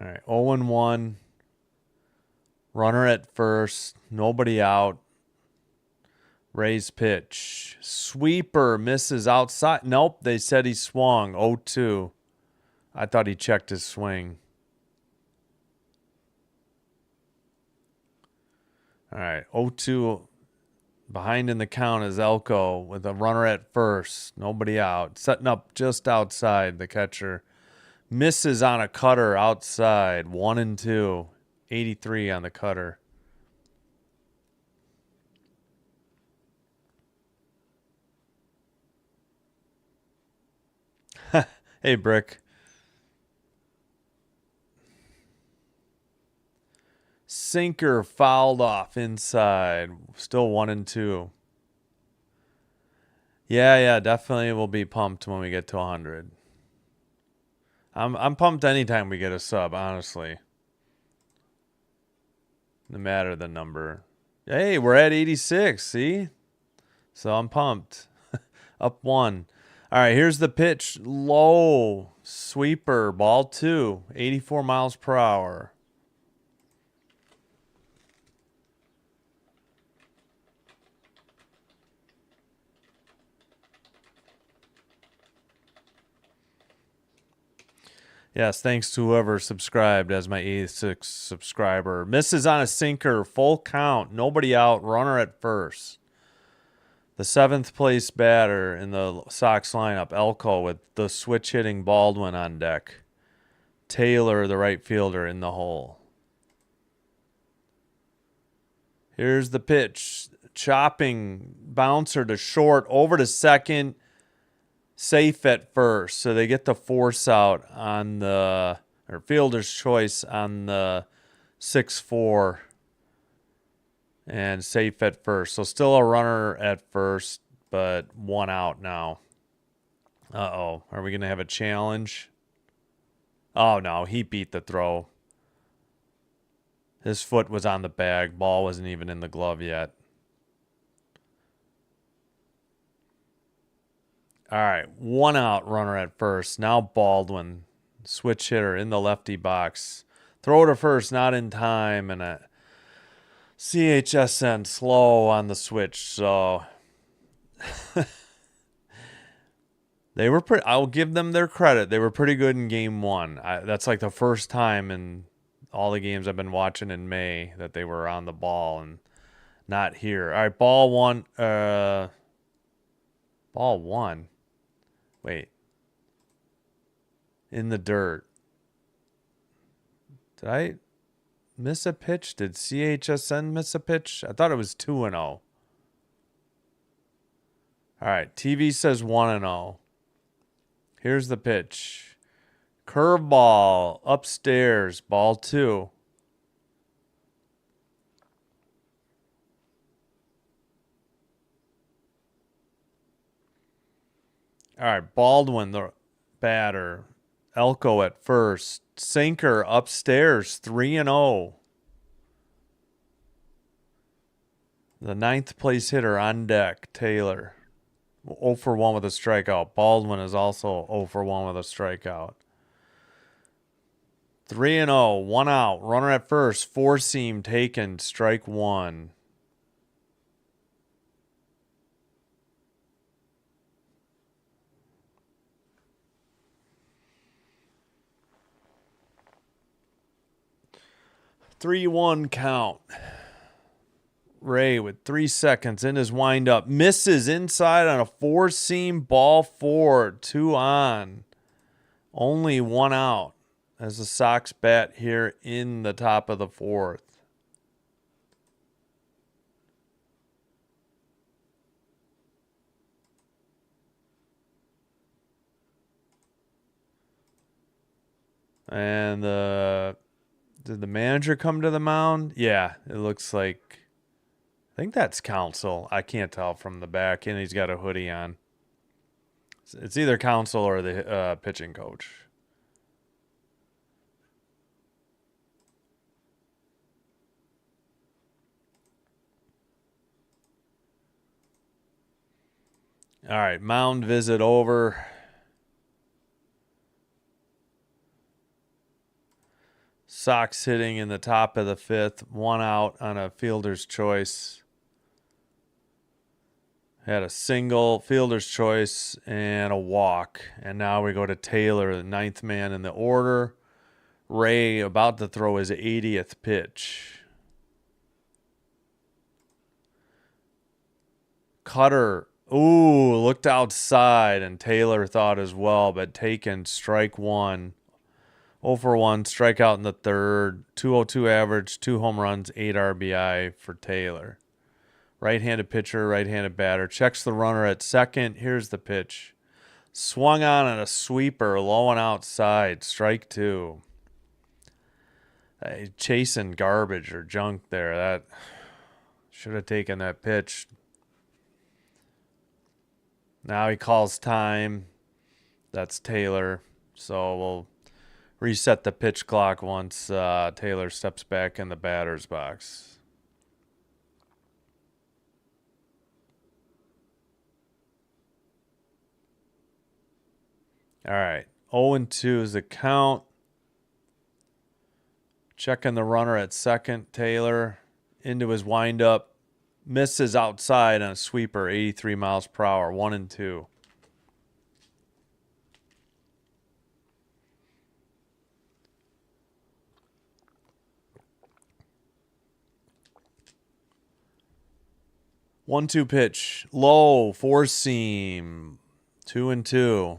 All right, 0-1. Runner at first. Nobody out. Ray's pitch. Sweeper misses outside. Nope, they said he swung. 0-2. I thought he checked his swing. All right, 0-2. Behind in the count is Elko with a runner at first. Nobody out. Setting up just outside the catcher. Misses on a cutter outside. 1-2. 83 on the cutter. Hey, Brick. Sinker fouled off inside. Still 1-2. Yeah, definitely will be pumped when we get to 100. I'm pumped anytime we get a sub, honestly. No matter the number. Hey, we're at 86, see? So I'm pumped. Up 1. All right, here's the pitch. Low. Sweeper. Ball 2. 84 miles per hour. Yes, thanks to whoever subscribed as my 86th subscriber. Misses on a sinker. Full count. Nobody out. Runner at first. The 7th place batter in the Sox lineup, Elko, with the switch hitting Baldwin on deck. Taylor, the right fielder, in the hole. Here's the pitch. Chopping bouncer to short, over to second. Safe at first. So they get the force out on the, or fielder's choice on the 6-4. And safe at first. So still a runner at first, but 1 out now. Uh-oh. Are we going to have a challenge? Oh, no. He beat the throw. His foot was on the bag. Ball wasn't even in the glove yet. All right. 1 out, runner at first. Now Baldwin. Switch hitter in the lefty box. Throw to first, not in time, and a CHSN slow on the switch, so they were pretty. I'll give them their credit. They were pretty good in game 1. That's like the first time in all the games I've been watching in May that they were on the ball and not here. All right, ball 1. Ball 1. Wait. In the dirt. Did I miss a pitch? Did CHSN miss a pitch? I thought it was 2-0. All right, TV says 1-0. Here's the pitch. Curveball upstairs, ball 2. All right, Baldwin, the batter. Elko at first. Sinker upstairs, 3-0. The ninth place hitter on deck, Taylor. 0 for 1 with a strikeout. Baldwin is also 0 for 1 with a strikeout. 3-0, 1 out. Runner at first, four seam taken, strike one. Three-one count. Ray with 3 seconds in his windup. Misses inside on a four-seam ball four. 2 on. Only 1 out as the Sox bat here in the top of the fourth. And did the manager come to the mound? Yeah, it looks like. I think that's Counsell. I can't tell from the back, and he's got a hoodie on. It's either Counsell or the pitching coach. All right, mound visit over. Sox hitting in the top of the fifth. 1 out on a fielder's choice. Had a single, fielder's choice, and a walk. And now we go to Taylor, the ninth man in the order. Ray about to throw his 80th pitch. Cutter, ooh, looked outside, and Taylor thought as well, but taken, strike one. 0 for 1, strikeout in the third. 202 average, 2 home runs, 8 RBI for Taylor. Right-handed pitcher, right-handed batter. Checks the runner at second. Here's the pitch. Swung on a sweeper, low and outside. Strike two. Chasing garbage or junk there. That should have taken that pitch. Now he calls time. That's Taylor. So we'll reset the pitch clock once Taylor steps back in the batter's box. All right, 0-2 is the count. Checking the runner at second. Taylor into his windup. Misses outside on a sweeper, 83 miles per hour, 1-2. One-two pitch, low, four seam, 2-2.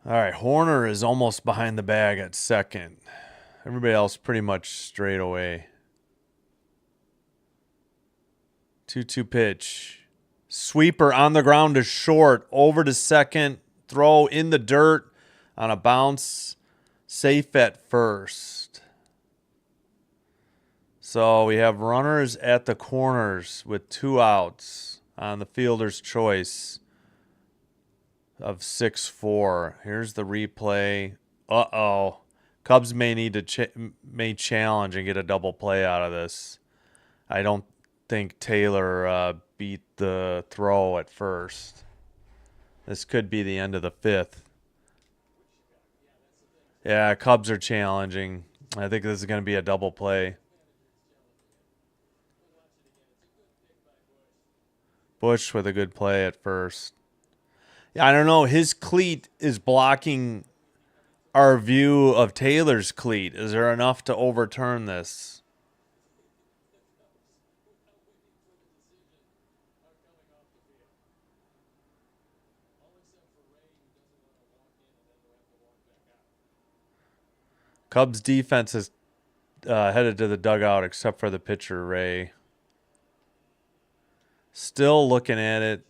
All right, Horner is almost behind the bag at second. Everybody else pretty much straight away. 2-2 pitch. Sweeper on the ground to short. Over to second. Throw in the dirt on a bounce. Safe at first. So we have runners at the corners with 2 outs on the fielder's choice of 6-4. Here's the replay. Uh-oh. Cubs may need to may challenge and get a double play out of this. I don't think Taylor beat the throw at first. This could be the end of the fifth. Yeah, Cubs are challenging. I think this is going to be a double play. Bush with a good play at first. Yeah, I don't know. His cleat is blocking our view of Taylor's cleat. Is there enough to overturn this? Cubs defense is headed to the dugout except for the pitcher, Ray. Still looking at it.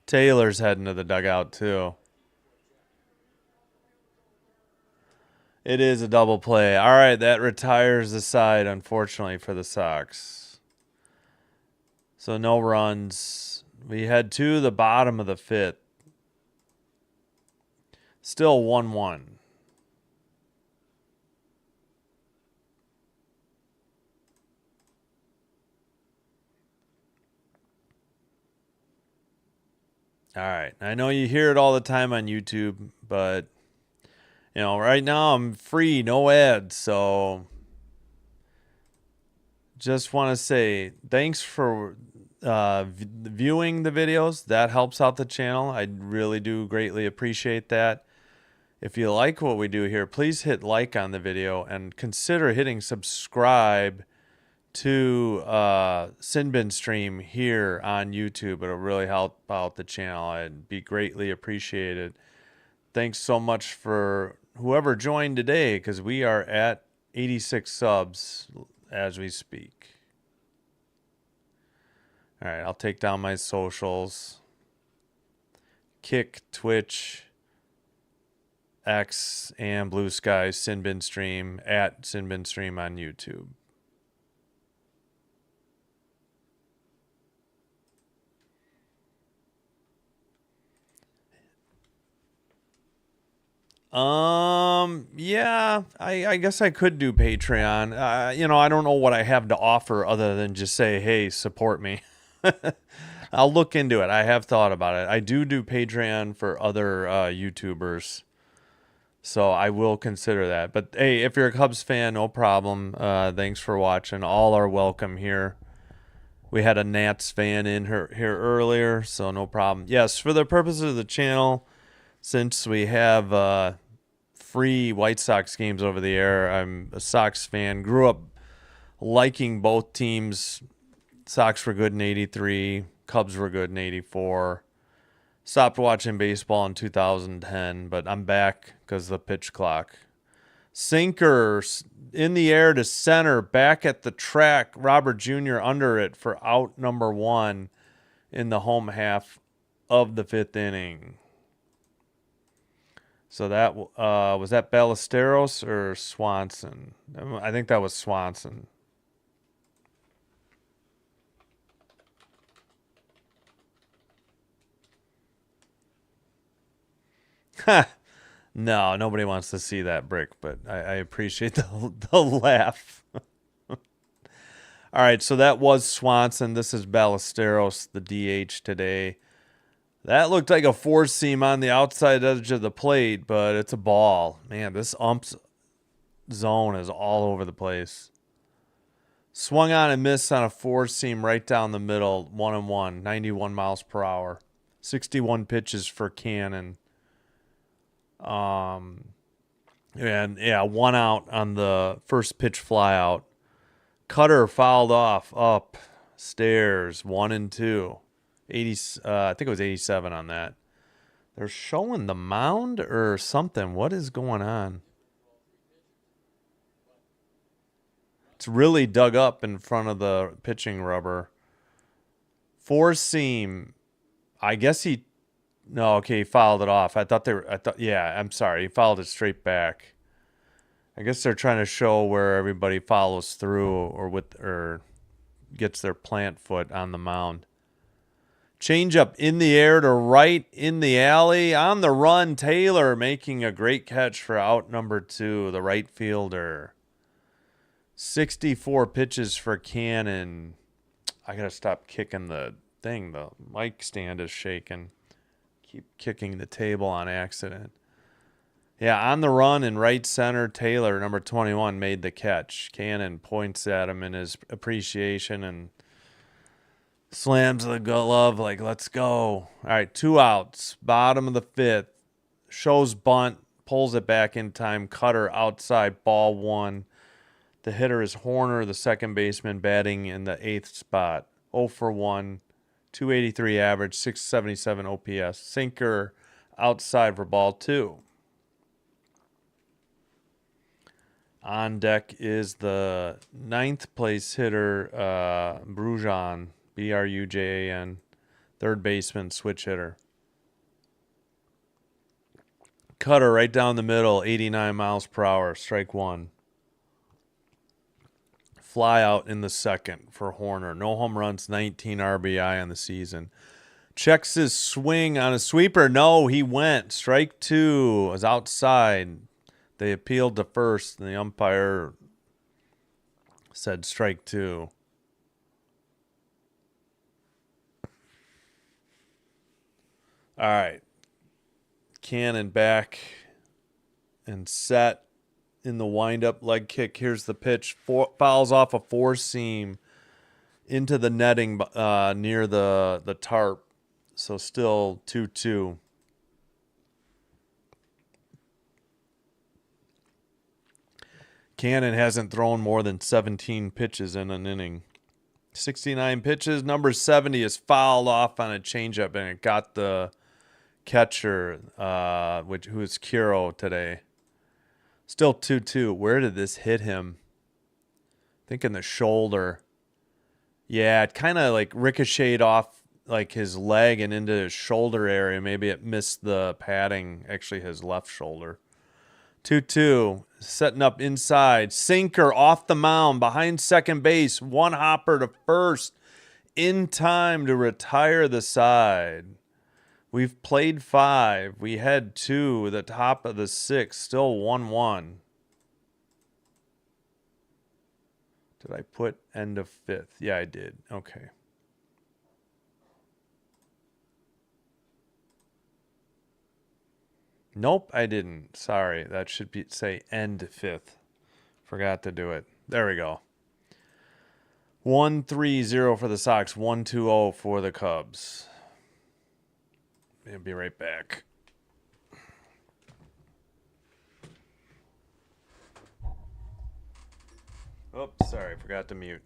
Taylor's heading to the dugout too. It is a double play. All right, that retires the side, unfortunately, for the Sox. So no runs. We head to the bottom of the fifth. Still 1-1. All right. I know you hear it all the time on YouTube, but right now I'm free, no ads, so just want to say thanks for viewing the videos. That helps out the channel. I really do greatly appreciate that. If you like what we do here, please hit like on the video and consider hitting subscribe to Sinbin Stream here on YouTube. It'll really help out the channel. It'd be greatly appreciated. Thanks so much for whoever joined today, because we are at 86 subs as we speak. All right, I'll take down my socials. Kick, Twitch, X, and Blue Sky, Sinbin Stream, at Sinbin Stream on YouTube. Yeah, I guess I could do Patreon. I don't know what I have to offer other than just say, hey, support me. I'll look into it. I have thought about it. I do Patreon for other YouTubers, so I will consider that. But hey, if you're a Cubs fan, no problem. Thanks for watching. All are welcome here. We had a Nats fan in here earlier, so no problem. Yes, for the purposes of the channel, since we have free White Sox games over the air, I'm a Sox fan. Grew up liking both teams. Sox were good in '83. Cubs were good in '84. Stopped watching baseball in 2010, but I'm back because of the pitch clock. Sinker in the air to center, back at the track. Robert Jr. under it for out number 1 in the home half of the 5th inning. So that was that Ballesteros or Swanson? I think that was Swanson. No, nobody wants to see that brick, but I appreciate the laugh. All right, so that was Swanson. This is Ballesteros, the DH today. That looked like a four-seam on the outside edge of the plate, but it's a ball. Man, this ump's zone is all over the place. Swung on and missed on a four-seam right down the middle, 1-1, 91 miles per hour. 61 pitches for Cannon. And yeah, 1 out on the first pitch fly out. Cutter fouled off up stairs, 1-2. 80, I think it was 87 on that. They're showing the mound or something. What is going on? It's really dug up in front of the pitching rubber. Four seam. I guess he. No, okay, he fouled it off. Yeah, I'm sorry. He fouled it straight back. I guess they're trying to show where everybody follows through or gets their plant foot on the mound. Change up in the air to right in the alley. On the run, Taylor making a great catch for out number 2, the right fielder. 64 pitches for Cannon. I got to stop kicking the thing. The mic stand is shaking. Keep kicking the table on accident. Yeah, on the run in right center, Taylor, number 21, made the catch. Cannon points at him in his appreciation and slams the glove like, let's go. All right, 2 outs. Bottom of the 5th. Shows bunt. Pulls it back in time. Cutter outside. Ball 1. The hitter is Horner, the second baseman, batting in the 8th spot. 0 for 1. 283 average. 677 OPS. Sinker outside for ball 2. On deck is the 9th place hitter, Brujan. Brujan, third baseman, switch hitter. Cutter right down the middle, 89 miles per hour, strike one. Fly out in the second for Horner. No home runs, 19 RBI on the season. Checks his swing on a sweeper. No, he went. Strike two. Was outside. They appealed to first, and the umpire said strike two. All right. Cannon back and set in the windup leg kick. Here's the pitch. Fouls off a four seam into the netting near the tarp. So still 2-2. Cannon hasn't thrown more than 17 pitches in an inning. 69 pitches. Number 70 is fouled off on a changeup, and it got the catcher, who is Kuro today. Still 2-2. Where did this hit him? I think in the shoulder. Yeah, it kind of like ricocheted off like his leg and into his shoulder area. Maybe it missed the padding, actually his left shoulder. 2-2. Setting up inside. Sinker off the mound behind second base. One hopper to first. In time to retire the side. We've played 5. We had 2 at the top of the 6th. Still 1-1. Did I put end of 5th? Yeah, I did. Okay. Nope, I didn't. Sorry. That should say end 5th. Forgot to do it. There we go. 1-3-0 for the Sox. 1-2-0 for the Cubs. I'll be right back. Oops, sorry, forgot to mute.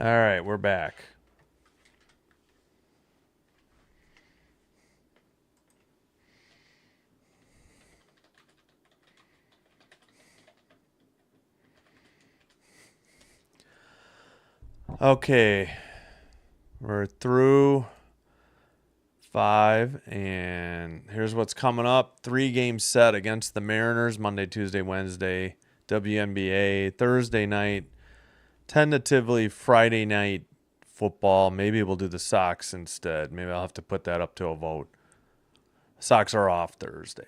All right, we're back. Okay, we're through 5, and here's what's coming up. 3-game set against the Mariners, Monday, Tuesday, Wednesday, WNBA, Thursday night, tentatively Friday night football. Maybe we'll do the Sox instead. Maybe I'll have to put that up to a vote. Sox are off Thursday.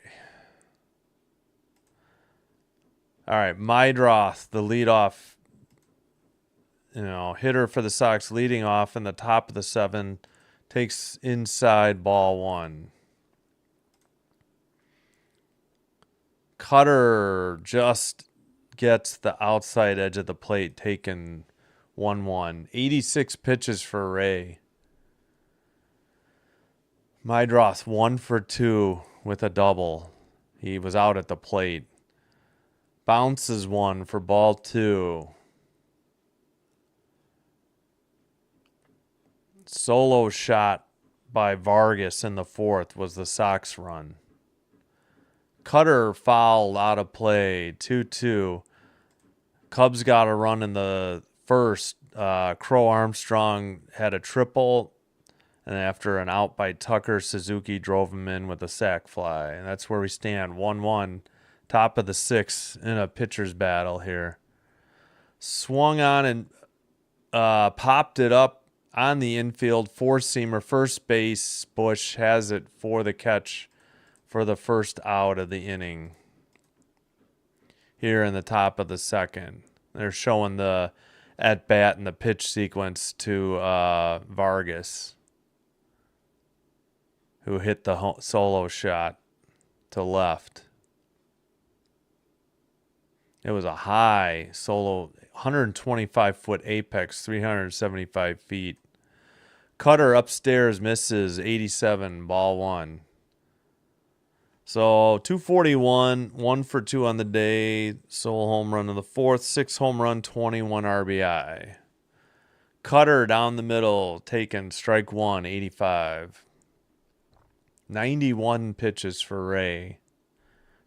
All right, Mydroth, the leadoff, hitter for the Sox, leading off in the top of the 7, takes inside ball 1. Cutter just gets the outside edge of the plate, taken 1-1. 86 pitches for Ray. Mydroth 1 for 2 with a double. He was out at the plate. Bounces 1 for ball 2. Solo shot by Vargas in the 4th was the Sox run. Cutter fouled out of play, 2-2. Cubs got a run in the 1st. Crow-Armstrong had a triple, and after an out by Tucker, Suzuki drove him in with a sac fly. And that's where we stand, 1-1, top of the 6th in a pitcher's battle here. Swung on and popped it up on the infield, four-seamer, first base. Bush has it for the catch for the first out of the inning. here in the top of the second. They're showing the at bat and the pitch sequence to Vargas, who hit the solo shot to left. It was a high solo, 125-foot apex, 375 feet. Cutter upstairs misses, 87, ball one. So 241, 1 for 2 on the day, solo home run in the fourth, 6 home run, 21 RBI. Cutter down the middle, taken, strike one, 85. 91 pitches for Ray.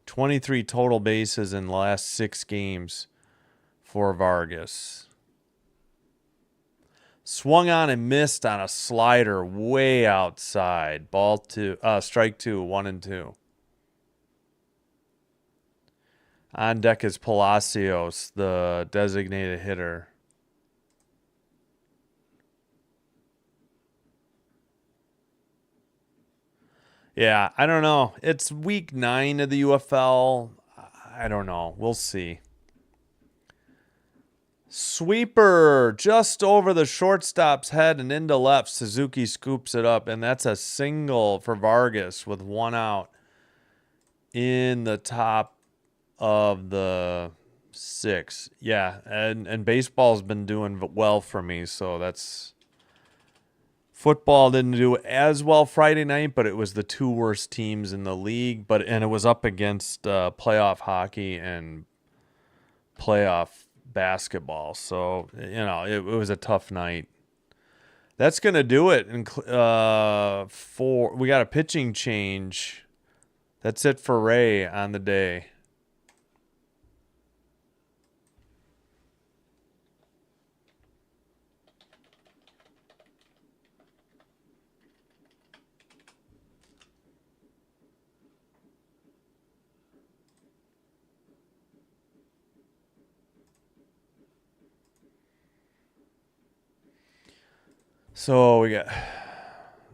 23 total bases in the last 6 games for Vargas. Swung on and missed on a slider way outside. Ball two, strike two, 1 and 2. On deck is Palacios, the designated hitter. Yeah, I don't know. It's week 9 of the UFL. I don't know. We'll see. Sweeper just over the shortstop's head and into left. Suzuki scoops it up, and that's a single for Vargas with 1 out in the top of the 6. Yeah, and baseball's been doing well for me, so that's... Football didn't do as well Friday night, but it was the 2 worst teams in the league. And it was up against playoff hockey and playoff basketball. So, it was a tough night. That's going to do it. We got a pitching change. That's it for Ray on the day. So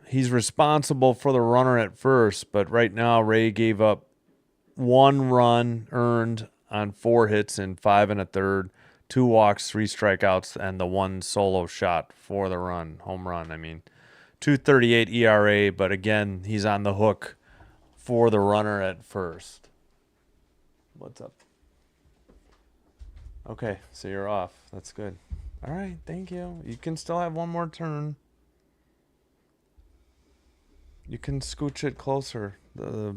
he's responsible for the runner at first, but right now Ray gave up 1 run earned on 4 hits in 5 1/3, 2 walks, 3 strikeouts, and the 1 solo shot for the home run. I mean, 2.38 ERA, but again, he's on the hook for the runner at first. What's up? Okay, so you're off. That's good. All right, thank you. You can still have 1 more turn. You can scooch it closer. The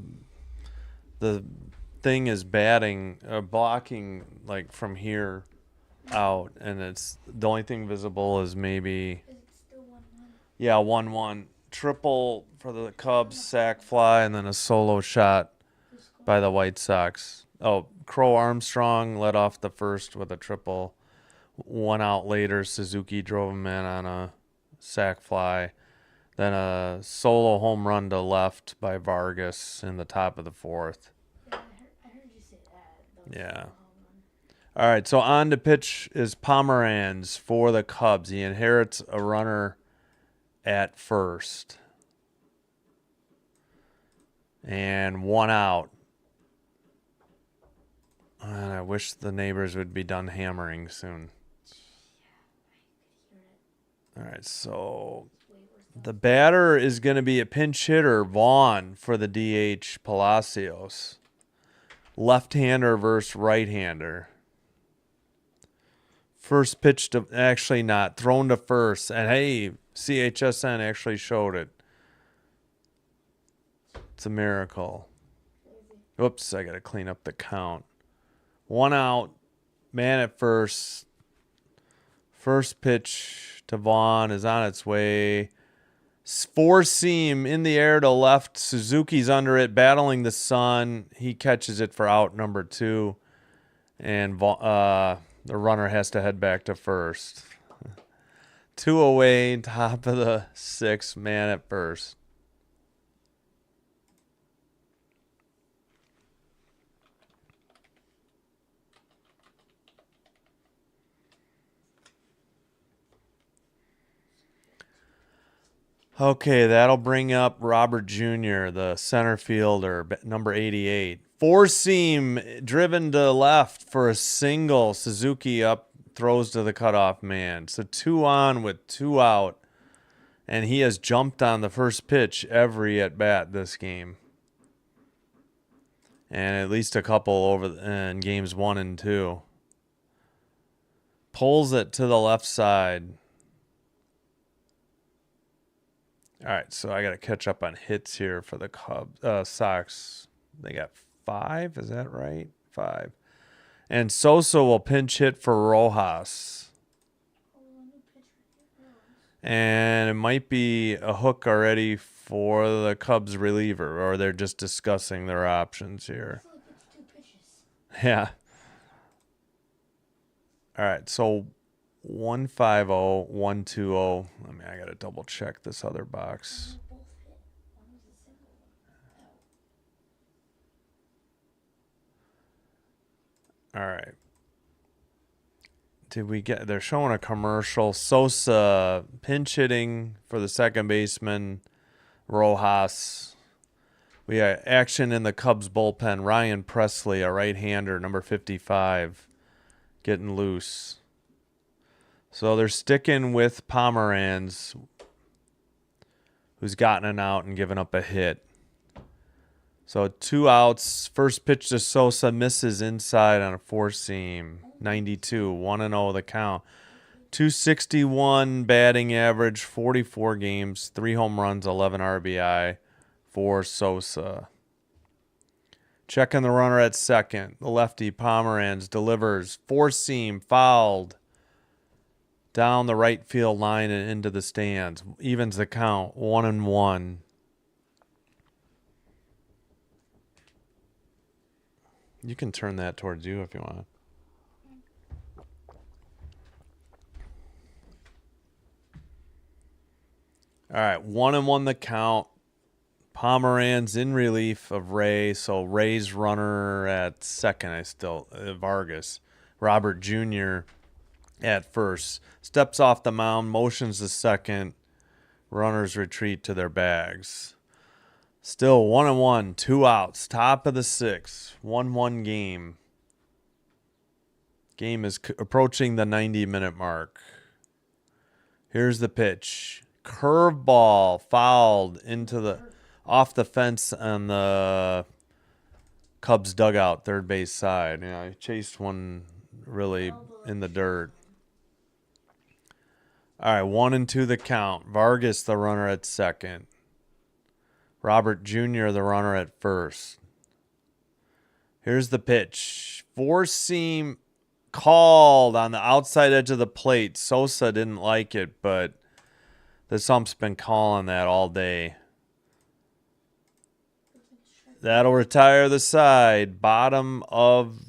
thing is blocking like from here out, and it's the only thing visible is maybe. Is it still 1-1? Yeah, 1-1. Triple for the Cubs, sac fly, and then a solo shot by the White Sox. Oh, Crow-Armstrong led off the first with a triple. 1 out later, Suzuki drove him in on a sac fly. Then a solo home run to left by Vargas in the top of the 4th. Yeah, I heard you say that. Yeah. All right, so on to pitch is Pomeranz for the Cubs. He inherits a runner at first. And 1 out. And I wish the neighbors would be done hammering soon. All right, so the batter is going to be a pinch hitter, Vaughn, for the DH, Palacios. Left-hander versus right-hander. First pitch to, actually not, thrown to first. And hey, CHSN actually showed it. It's a miracle. Oops, I got to clean up the count. 1 out, man at first. First pitch to Vaughn is on its way. 4-seam in the air to left. Suzuki's under it, battling the sun. He catches it for out number 2. And the runner has to head back to first. 2 away, top of the 6th, man at first. Okay, that'll bring up Robert Jr., the center fielder, number 88. Four seam driven to left for a single. Suzuki up, throws to the cutoff man. So 2 on with 2 out. And he has jumped on the first pitch every at bat this game. And at least a couple over in games 1 and 2. Pulls it to the left side. All right, so I got to catch up on hits here for the Cubs, Sox. They got 5, is that right? 5. And Sosa will pinch hit for Rojas. And it might be a hook already for the Cubs reliever, or they're just discussing their options here. Yeah. All right, so 150, 120. I mean, I got to double check this other box. All right. Did we get? They're showing a commercial. Sosa pinch hitting for the second baseman, Rojas. We got action in the Cubs bullpen. Ryan Presley, a right-hander, number 55, getting loose. So they're sticking with Pomeranz, who's gotten an out and given up a hit. So 2 outs. First pitch to Sosa, misses inside on a 4-seam. 92, 1-0 the count. 261 batting average, 44 games, 3 home runs, 11 RBI for Sosa. Checking the runner at second. The lefty Pomeranz delivers. 4-seam, fouled down the right field line and into the stands. Evens the count, 1-1. You can turn that towards you if you want. All right, 1-1 the count. Pomeranz in relief of Ray. So Ray's runner at second. Vargas. Robert Jr. at first. Steps off the mound, motions to second. Runners retreat to their bags. Still 1-1, 2 outs. Top of the 6th. 1-1 game. Game is approaching the 90-minute mark. Here's the pitch. Curveball fouled off the fence on the Cubs dugout, third base side. Yeah, he chased one really in the dirt. All right, 1-2 the count. Vargas, the runner at second. Robert Jr., the runner at first. Here's the pitch. 4-seam called on the outside edge of the plate. Sosa didn't like it, but the ump's been calling that all day. That'll retire the side. Bottom of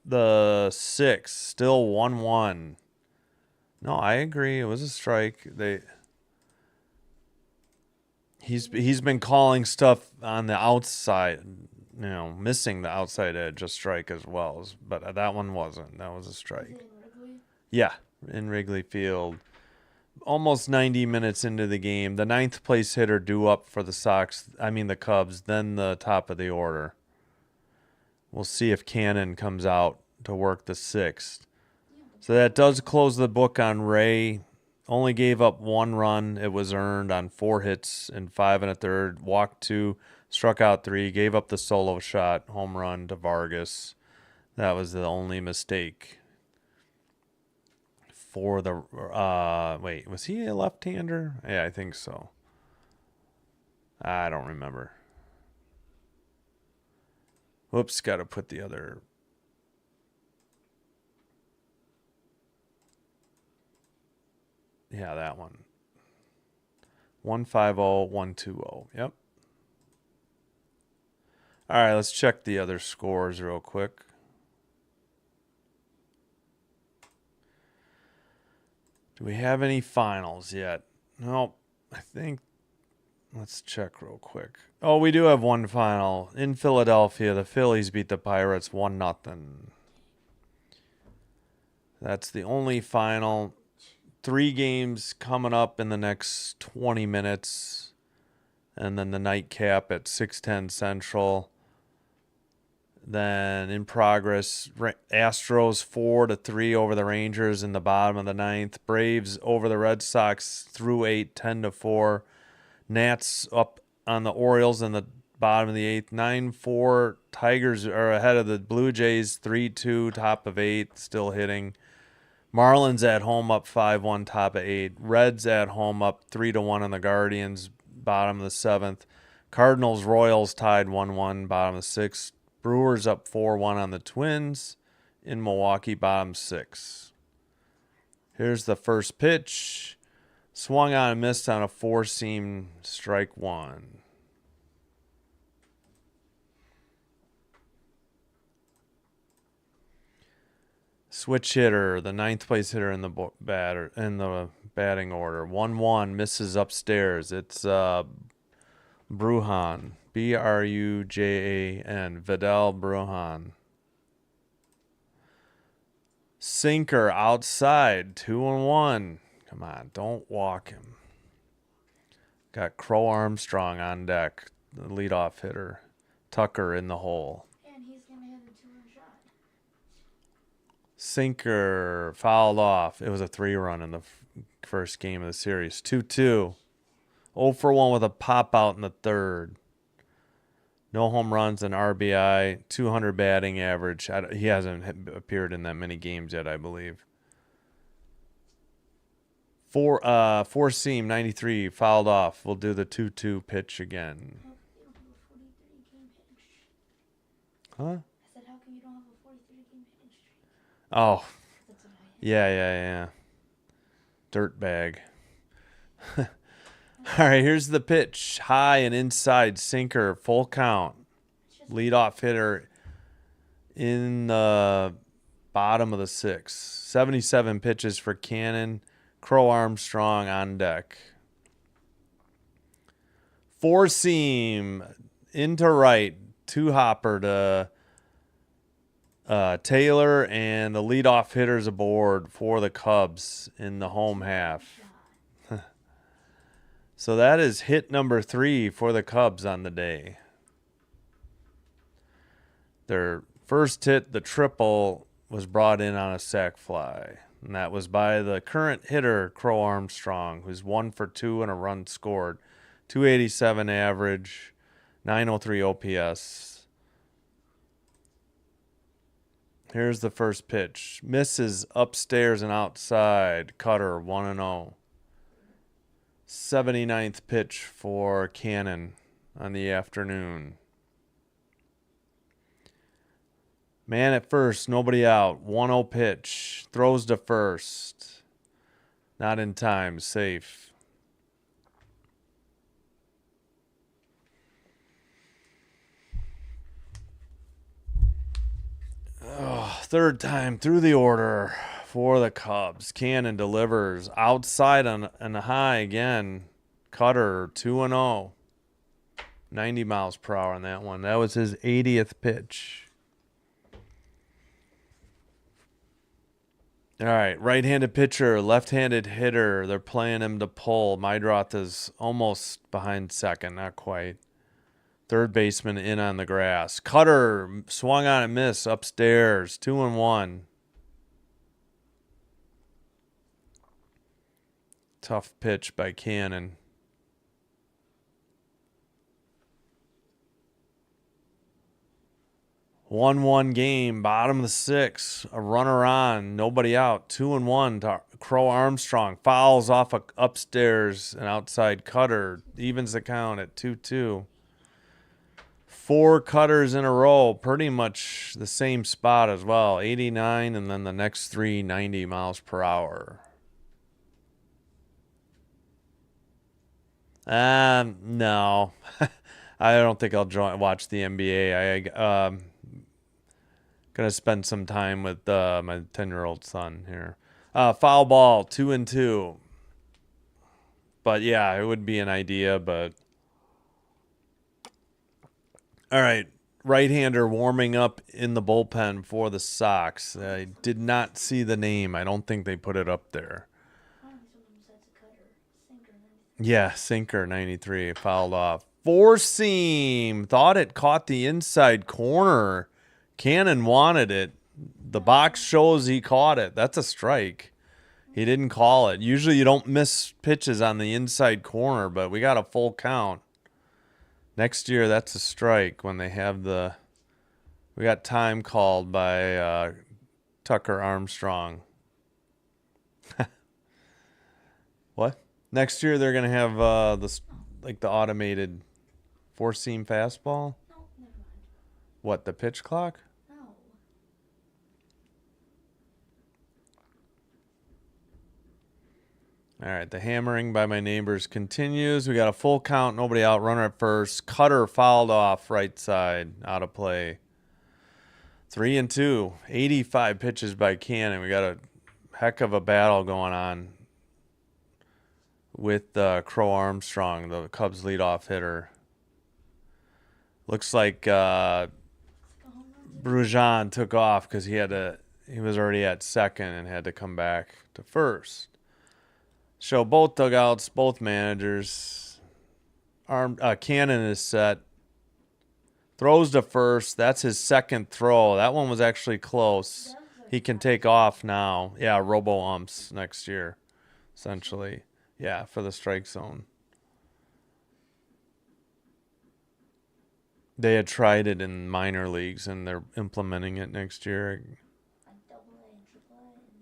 the 6th. Still 1-1. No, I agree. It was a strike. He's been calling stuff on the outside, missing the outside edge, a strike as well. But that one wasn't. That was a strike. Yeah, in Wrigley Field. Almost 90 minutes into the game. The 9th place hitter due up for the Cubs, then the top of the order. We'll see if Cannon comes out to work the 6th. So that does close the book on Ray. Only gave up 1 run. It was earned on 4 hits and 5 1/3. Walked 2, struck out 3, gave up the solo shot, home run to Vargas. That was the only mistake for the was he a left-hander? Yeah, I think so. I don't remember. Whoops, got to put the other. Yeah, that one. 150, 120. Yep. All right, let's check the other scores real quick. Do we have any finals yet? Nope. I think. Let's check real quick. Oh, we do have one final. In Philadelphia, the Phillies beat the Pirates 1-0. That's the only final. 3 games coming up in the next 20 minutes. And then the nightcap at 6:10 Central. Then in progress, Astros 4-3 over the Rangers in the bottom of the ninth. Braves over the Red Sox through 8, 10-4. Nats up on the Orioles in the bottom of the eighth. 9-4. Tigers are ahead of the Blue Jays 3-2, top of 8, still hitting. Marlins at home up 5-1, top of 8. Reds at home up 3-1 on the Guardians, bottom of the 7th. Cardinals Royals tied 1-1, bottom of the 6th. Brewers up 4-1 on the Twins in Milwaukee, bottom 6. Here's the first pitch. Swung on and missed on a four-seam, strike one. Switch hitter, the ninth place hitter in the batting order. 1-1 misses upstairs. It's Brujan. Brujan. Vidal Brujan. Sinker outside. 2-1. Come on, don't walk him. Got Crow-Armstrong on deck, the leadoff hitter. Tucker in the hole. And he's going to hit a 2-run shot. Sinker fouled off. It was a 3-run in the first game of the series. 2-2. 0-for-1 with a pop out in the third. No home runs and RBI. 200 batting average. He hasn't appeared in that many games yet, I believe. Four seam 93 fouled off. We'll do the 2-2 pitch again. Huh? I said, how come you don't have a 43-game hitting streak? Oh, That's what I yeah. Dirtbag. All right, here's the pitch. High and inside sinker, full count. Leadoff hitter in the bottom of the 6th. 77 pitches for Cannon. Crow-Armstrong on deck. Four seam into right. Two hopper to Taylor, and the leadoff hitters aboard for the Cubs in the home half. So that is hit number 3 for the Cubs on the day. Their first hit, the triple, was brought in on a sac fly. And that was by the current hitter, Crow-Armstrong, who's 1 for 2 and a run scored. 287 average, 903 OPS. Here's the first pitch. Misses upstairs and outside. Cutter, 1-0. 79th pitch for Cannon on the afternoon. Man at first, nobody out. 1-0 pitch. Throws to first. Not in time. Safe. Third time through the order for the Cubs. Cannon delivers outside on the high again. Cutter 2-0. 90 miles per hour on that one. That was his 80th pitch. All right, right-handed pitcher, left-handed hitter. They're playing him to pull. Meidroth is almost behind second, not quite. Third baseman in on the grass. Cutter swung on and missed upstairs. 2-1. Tough pitch by Cannon. 1-1 game, bottom of the 6th. A runner on, nobody out. 2-1 to Crow-Armstrong. Fouls off upstairs and outside Cutter. Evens the count at 2-2. 4 cutters in a row, pretty much the same spot as well. 89, and then the next 3, 90 miles per hour. No. I don't think I'll watch the NBA. Gonna spend some time with my 10-year-old son here. Foul ball, 2-2. But yeah, it would be an idea. But all right, right-hander warming up in the bullpen for the Sox. I did not see the name. I don't think they put it up there. Yeah, sinker 93, fouled off. Four seam, thought it caught the inside corner. Cannon wanted it. The box shows he caught it. That's a strike. He didn't call it. Usually you don't miss pitches on the inside corner, but we got a full count. Next year, that's a strike when they have the... We got time called by Tucker-Armstrong. What? Next year, they're going to have the automated four-seam fastball? No, never mind. What, the pitch clock? No. All right, the hammering by my neighbors continues. We got a full count, nobody out, runner at first. Cutter fouled off right side, out of play. 3-2, 85 pitches by Cannon. We got a heck of a battle going on with Crow-Armstrong, the Cubs leadoff hitter. Looks like Brujan took off because he was already at second and had to come back to first. Show both dugouts, both managers. Cannon is set. Throws to first. That's his second throw. That one was actually close. He can take off now. Yeah, robo-umps next year, essentially. Yeah, for the strike zone. They had tried it in minor leagues, and they're implementing it next year.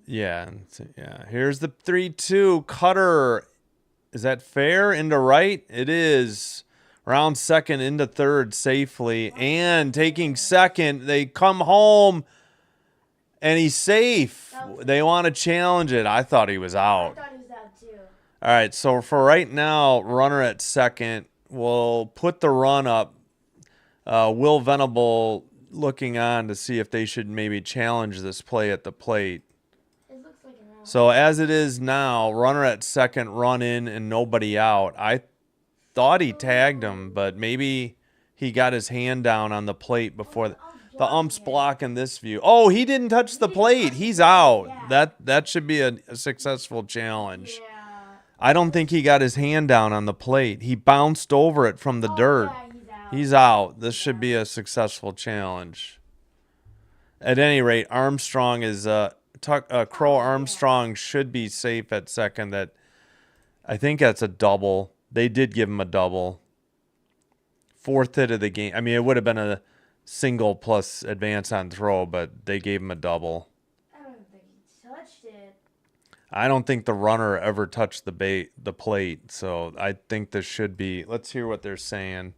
Yeah, yeah. Here's the 3-2. Cutter. Is that fair? Into right? It is. Round second into third safely. And taking second. They come home. And he's safe. They want to challenge it. I thought he was out. I thought he was out too. All right, so for right now, runner at second. We'll put the run up. Will Venable looking on to see if they should maybe challenge this play at the plate. So as it is now, runner at second, run in, and nobody out. I thought he tagged him, but maybe he got his hand down on the plate before the ump's blocking this view. Oh, he didn't touch the plate. He's out. That should be a successful challenge. I don't think he got his hand down on the plate. He bounced over it from the dirt. He's out. This should be a successful challenge. At any rate, Armstrong is... Crow-Armstrong should be safe at second. I think that's a double. They did give him a double. Fourth hit of the game. I mean, it would have been a single plus advance on throw, but they gave him a double. I don't think he touched it. I don't think the runner ever touched the plate, so I think this should be. Let's hear what they're saying.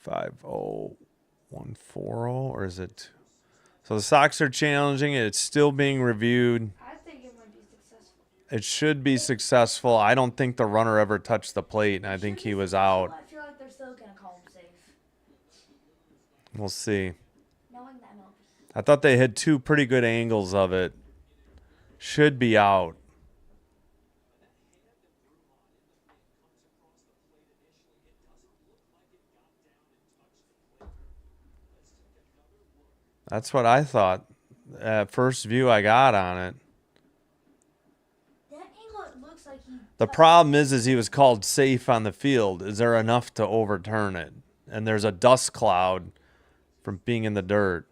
250-140, or is it? So the Sox are challenging it. It's still being reviewed. I think it might be successful. It should be successful. I don't think the runner ever touched the plate, and I think he was out. I feel like they're still going to call him safe. We'll see. Knowing that MLB. I thought they had two pretty good angles of it. Should be out. That's what I thought. At first view I got on it. That angle, it looks like he... The problem is he was called safe on the field. Is there enough to overturn it? And there's a dust cloud from being in the dirt.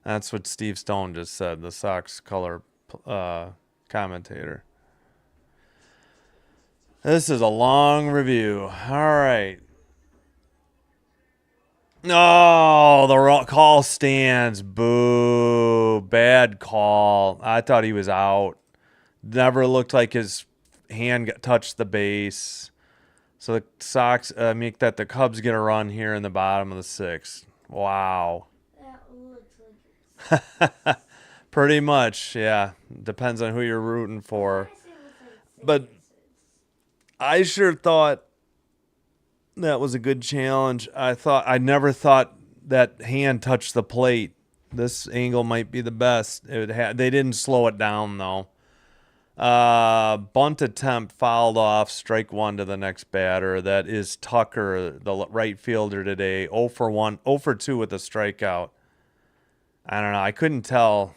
That's what Steve Stone just said, the Sox color commentator. This is a long review. All right. No, the call stands. Boo. Bad call. I thought he was out. Never looked like his hand touched the base. So the Sox make that the Cubs get a run here in the bottom of the sixth. Wow. That looks like... Pretty much, yeah. Depends on who you're rooting for. But I sure thought that was a good challenge. I never thought that hand touched the plate. This angle might be the best. They didn't slow it down though. Bunt attempt fouled off. Strike one to the next batter. That is Tucker, the right fielder today. 0 for 1, 0 for 2 with a strikeout. I don't know. I couldn't tell.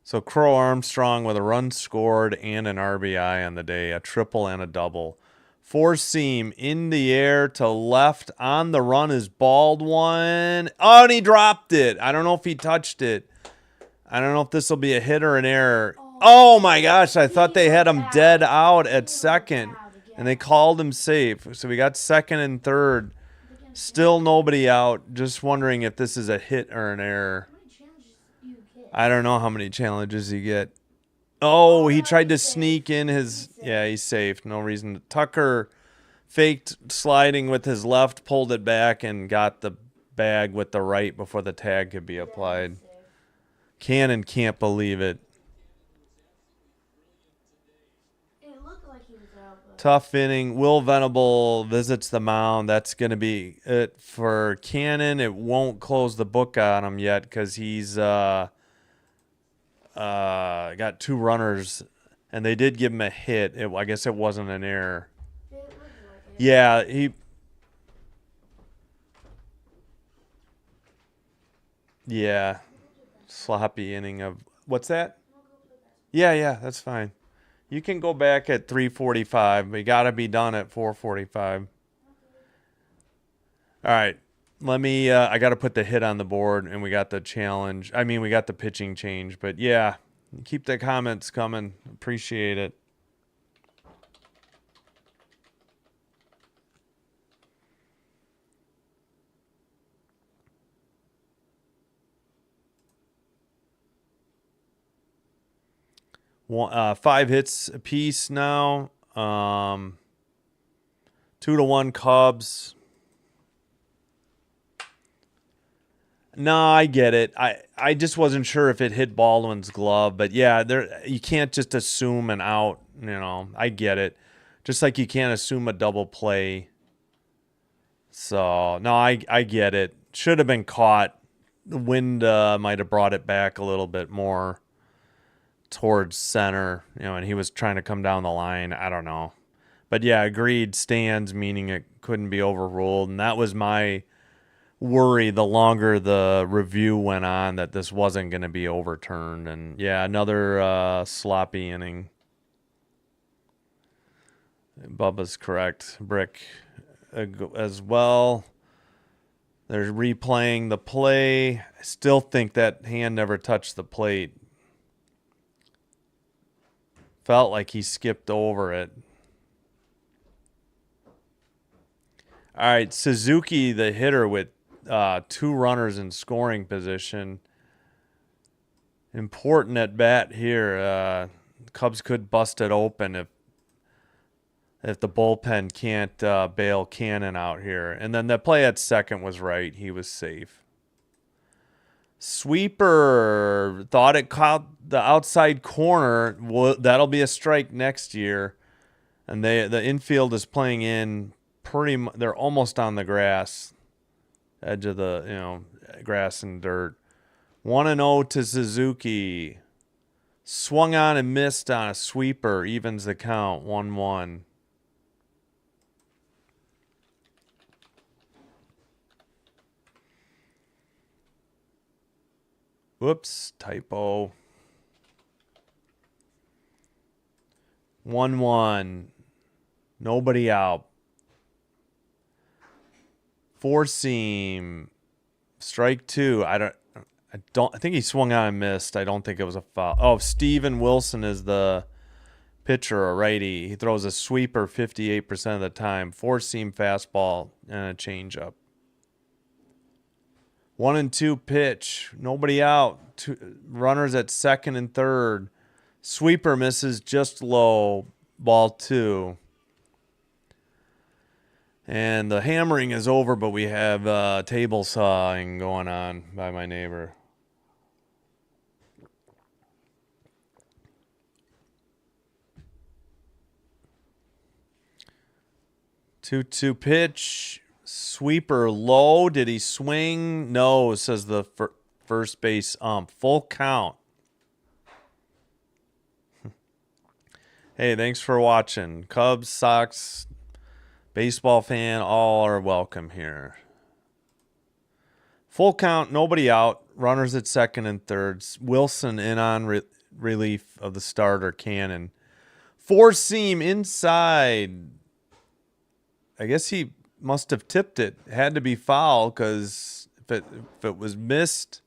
So Crow-Armstrong with a run scored and an RBI on the day, a triple and a double. Four seam in the air to left on the run is balled one. Oh, and he dropped it. I don't know if he touched it. I don't know if this will be a hit or an error. Oh my gosh, I thought they had him dead out at second, and they called him safe. So we got second and third. Still nobody out. Just wondering if this is a hit or an error. I don't know how many challenges you get. Oh, he tried to sneak in his... Yeah, he's safe. No reason. Tucker faked sliding with his left, pulled it back, and got the bag with the right before the tag could be applied. Cannon can't believe it. It looked like he was out. Tough inning. Will Venable visits the mound. That's going to be it for Cannon. It won't close the book on him yet because he's... got two runners, and they did give him a hit. I guess it wasn't an error. It looked like it. Yeah, he... Yeah. Sloppy inning of... What's that? Yeah, that's fine. You can go back at 3:45. We got to be done at 4:45. All right. Let me... I got to put the hit on the board, and we got the challenge. I mean, we got the pitching change. But, yeah, keep the comments coming. Appreciate it. Five hits apiece now. 2-1 Cubs. No, I get it. I just wasn't sure if it hit Baldwin's glove, but yeah, you can't just assume an out. I get it. Just like you can't assume a double play. So no, I get it. Should have been caught. The wind might have brought it back a little bit more towards center, and he was trying to come down the line. I don't know. But yeah, agreed, stands, meaning it couldn't be overruled. And that was my worry the longer the review went on, that this wasn't going to be overturned. And yeah, another sloppy inning. Bubba's correct. Brick as well. They're replaying the play. I still think that hand never touched the plate. Felt like he skipped over it. All right, Suzuki, the hitter, with two runners in scoring position. Important at bat here. Cubs could bust it open if the bullpen can't bail Cannon out here. And then the play at second was right. He was safe. Sweeper thought it caught the outside corner. That'll be a strike next year. And the infield is playing in pretty much. They're almost on the grass, edge of the grass and dirt. 1-0 to Suzuki. Swung on and missed on a sweeper. Evens the count. 1-1. Whoops, typo. 1-1. Nobody out. Four seam. Strike two. I think he swung on and missed. I don't think it was a foul. Oh, Steven Wilson is the pitcher, a righty. He throws a sweeper 58% of the time. Four seam fastball and a changeup. 1-2 pitch. Nobody out. Two runners at second and third. Sweeper misses just low. Ball two. And the hammering is over, but we have table sawing going on by my neighbor. Two pitch. Sweeper low. Did he swing? No, says the first base ump. Full count. Hey, thanks for watching. Cubs, Sox, baseball fan, all are welcome here. Full count, nobody out. Runners at second and third. Wilson in on relief of the starter Cannon. Four seam inside. I guess he must have tipped it. It had to be foul because if it was missed,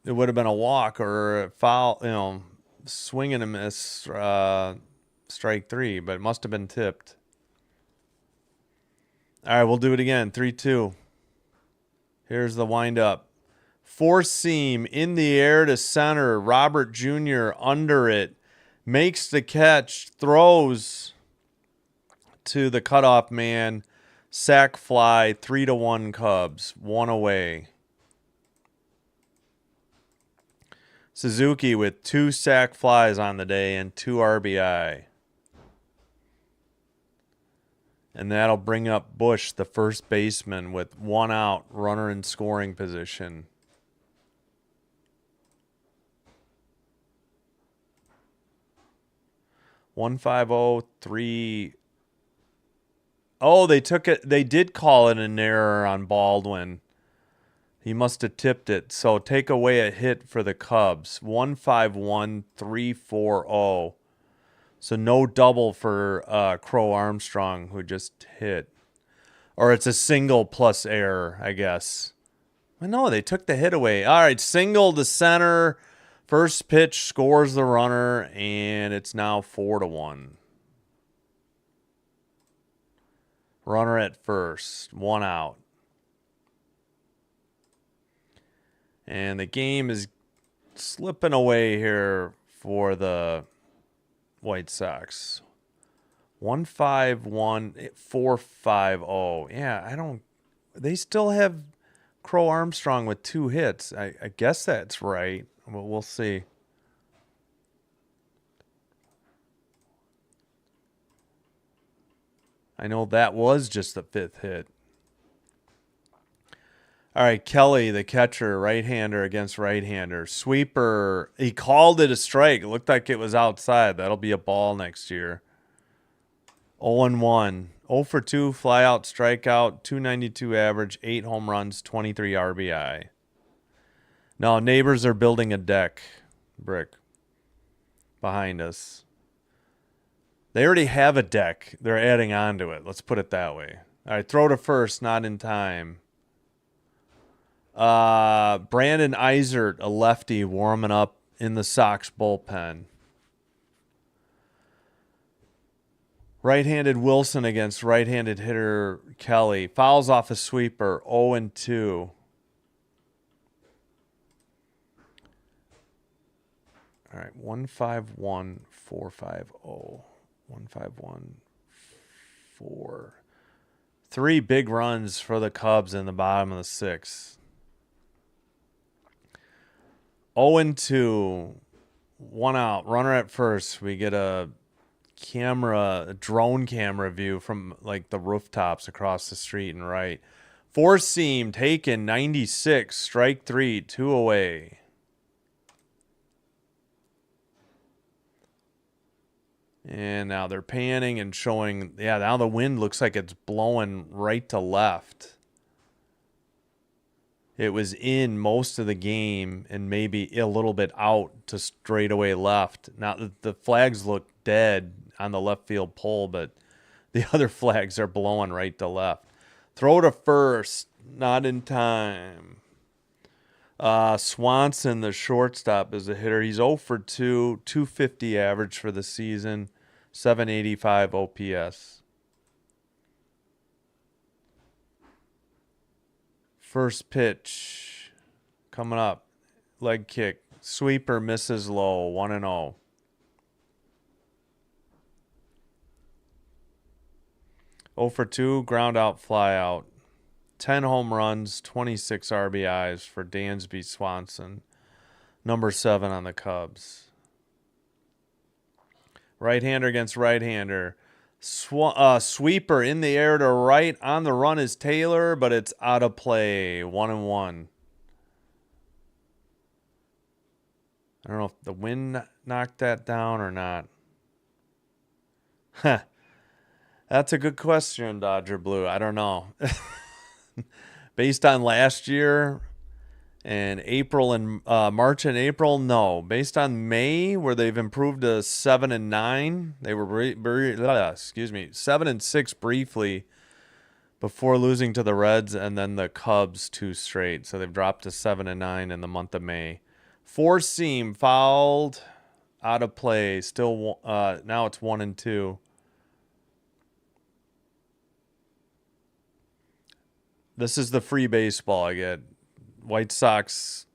it would have been a walk or a foul. Swing and a miss, strike three. But it must have been tipped. All right, we'll do it again. 3-2. Here's the windup. Four seam in the air to center. Robert Jr. under it. Makes the catch. Throws to the cutoff man. Sack fly. 3-1 Cubs. One away. Suzuki with 2 sack flies on the day and 2 RBI. And that'll bring up Bush, the first baseman, with 1 out, runner in scoring position. (150-3). Oh, they took it. They did call it an error on Baldwin. He must have tipped it. So take away a hit for the Cubs. 151-340. So no double for Crow-Armstrong, who just hit. Or it's a single plus error, I guess. Well, no, they took the hit away. All right, single to center. First pitch scores the runner, and it's now 4-1. Runner at first. 1 out. And the game is slipping away here for the White Sox. 151-450. Yeah, they still have Crow-Armstrong with 2 hits. I guess that's right. But we'll see. I know that was just the 5th hit. All right, Kelly, the catcher, right-hander against right-hander. Sweeper, he called it a strike. It looked like it was outside. That'll be a ball next year. 0-1. 0 for 2, fly out, strikeout, 292 average, 8 home runs, 23 RBI. No, neighbors are building a deck, brick, behind us. They already have a deck. They're adding on to it. Let's put it that way. All right, throw to first, not in time. Brandon Eisert, a lefty, warming up in the Sox bullpen. Right-handed Wilson against right-handed hitter Kelly. Fouls off a sweeper, 0-2. All right, 151-450. 151-4. 3 big runs for the Cubs in the bottom of the 6th. 0-2. 1 out. Runner at first. We get a drone camera view from like the rooftops across the street and right. 4 seam taken, 96. Strike 3. 2 away. And now they're panning and showing, now the wind looks like it's blowing right to left. It was in most of the game and maybe a little bit out to straightaway left. Now the flags look dead on the left field pole, but the other flags are blowing right to left. Throw to first, not in time. Swanson, the shortstop, is a hitter. He's 0 for 2, 250 average for the season, 785 OPS. First pitch coming up. Leg kick. Sweeper misses low, 1-0. Oh for 2, ground out, fly out. 10 home runs, 26 RBIs for Dansby Swanson, number 7 on the Cubs. Right-hander against right-hander. Sweeper in the air to right. On the run is Taylor, but it's out of play. 1-1. I don't know if the wind knocked that down or not. Huh. That's a good question, Dodger Blue. I don't know. Based on last year, And April and March and April, no. Based on May, where they've improved to 7-9, they were 7-6 briefly before losing to the Reds and then the Cubs 2 straight. So they've dropped to 7-9 in the month of May. Four seam fouled, out of play. Still, now it's 1-2. This is the free baseball I get. White Sox,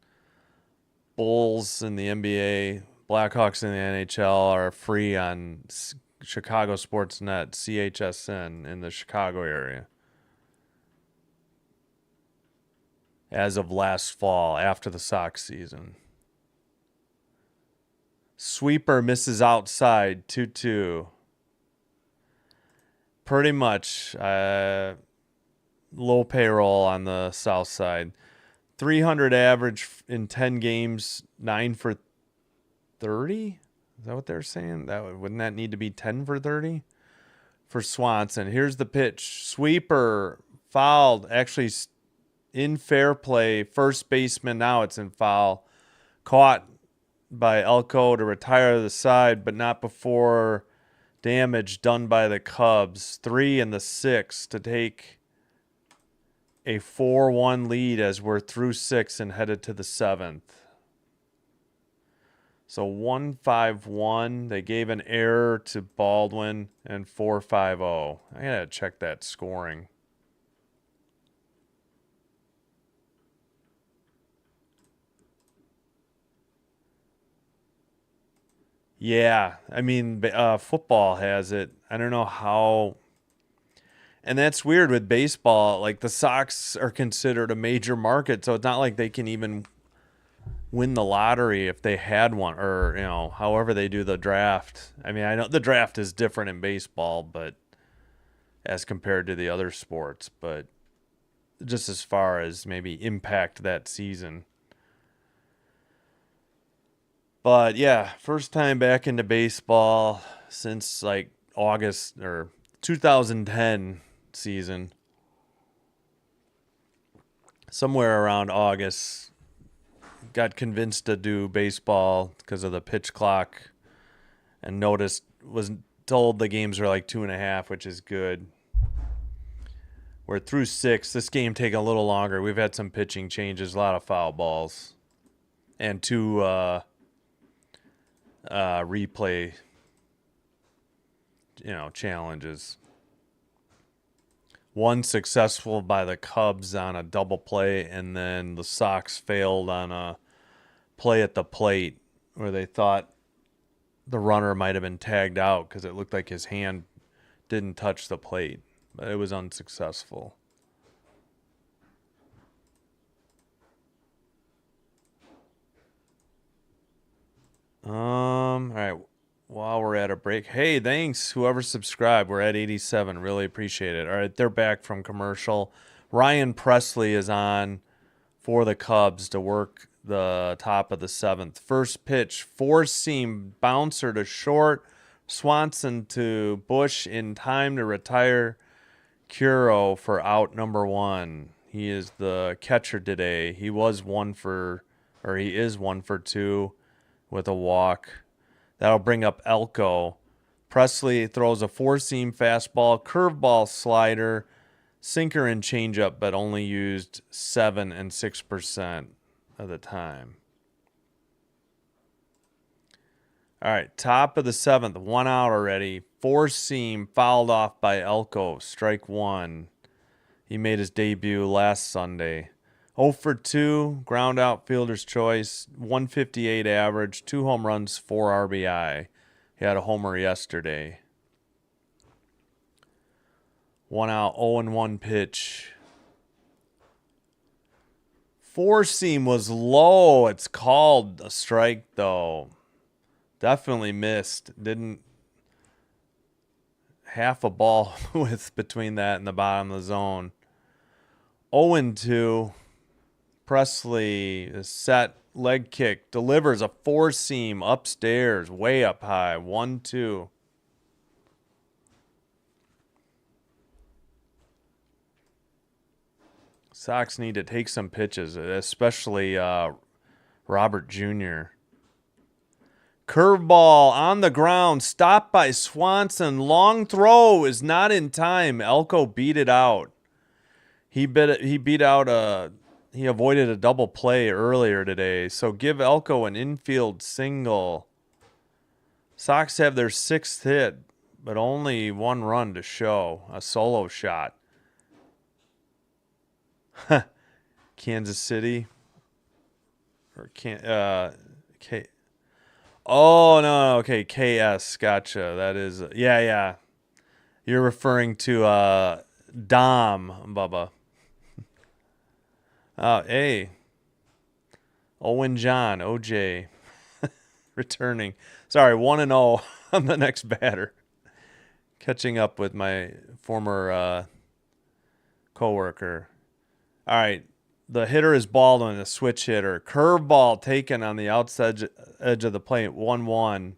Bulls in the NBA, Blackhawks in the NHL are free on Chicago Sports Net, CHSN, in the Chicago area. As of last fall, after the Sox season. Sweeper misses outside, 2-2. Pretty much low payroll on the south side. 300 average in 10 games, 9 for 30? Is that what they're saying? Wouldn't that need to be 10 for 30? For Swanson. Here's the pitch. Sweeper fouled. Actually in fair play. First baseman, now it's in foul. Caught by Elko to retire the side, but not before damage done by the Cubs. 3 in the 6th to take a 4-1 lead as we're through 6 and headed to the 7th. So 1-5-1. They gave an error to Baldwin and 4-5-0. I gotta check that scoring. Yeah, I mean, football has it. I don't know how. And that's weird with baseball. Like, the Sox are considered a major market, so it's not like they can even win the lottery if they had one, or, you know, however they do the draft. I mean, I know the draft is different in baseball, but as compared to the other sports, but just as far as maybe impact that season. But yeah, first time back into baseball since like August or 2010 season. Somewhere around August, got convinced to do baseball because of the pitch clock, and was told the games are like 2.5, which is good. We're through 6. This game taking a little longer. We've had some pitching changes, a lot of foul balls, and 2 replay, challenges. One successful by the Cubs on a double play, and then the Sox failed on a play at the plate where they thought the runner might have been tagged out because it looked like his hand didn't touch the plate, but it was unsuccessful. All right. While we're at a break, hey, thanks whoever subscribed. We're at 87. Really appreciate it. All right, they're back from commercial. Ryan Presley is on for the Cubs to work the top of the 7th. First pitch, 4-seam bouncer to short. Swanson to Bush in time to retire Curo for out number 1. He is the catcher today. He is 1 for 2 with a walk. That'll bring up Elko. Presley throws a 4-seam fastball, curveball, slider, sinker, and changeup, but only used 7 and 6% of the time. All right, top of the 7th, 1 out already. 4-seam fouled off by Elko, strike 1. He made his debut last Sunday. 0 for 2, ground out, fielder's choice, 158 average, 2 home runs, 4 RBI. He had a homer yesterday. 1 out, 0-1 pitch. 4-seam was low. It's called a strike, though. Definitely missed. Didn't half a ball with between that and the bottom of the zone. 0-2. Presley is set, leg kick, delivers a 4-seam upstairs, way up high, 1-2. Sox need to take some pitches, especially Robert Jr. Curveball on the ground, stopped by Swanson. Long throw is not in time. Elko beat it out. He avoided a double play earlier today. So give Elko an infield single. Sox have their 6th hit, but only 1 run to show. A solo shot. Kansas City. Or K. Oh no, okay, KS. Gotcha. That is yeah. You're referring to Dom, Bubba. Hey. Owen John, OJ. Returning. Sorry, 1-0 on the next batter. Catching up with my former coworker. All right. The hitter is Baldwin, a switch hitter. Curveball taken on the outside edge of the plate, 1-1.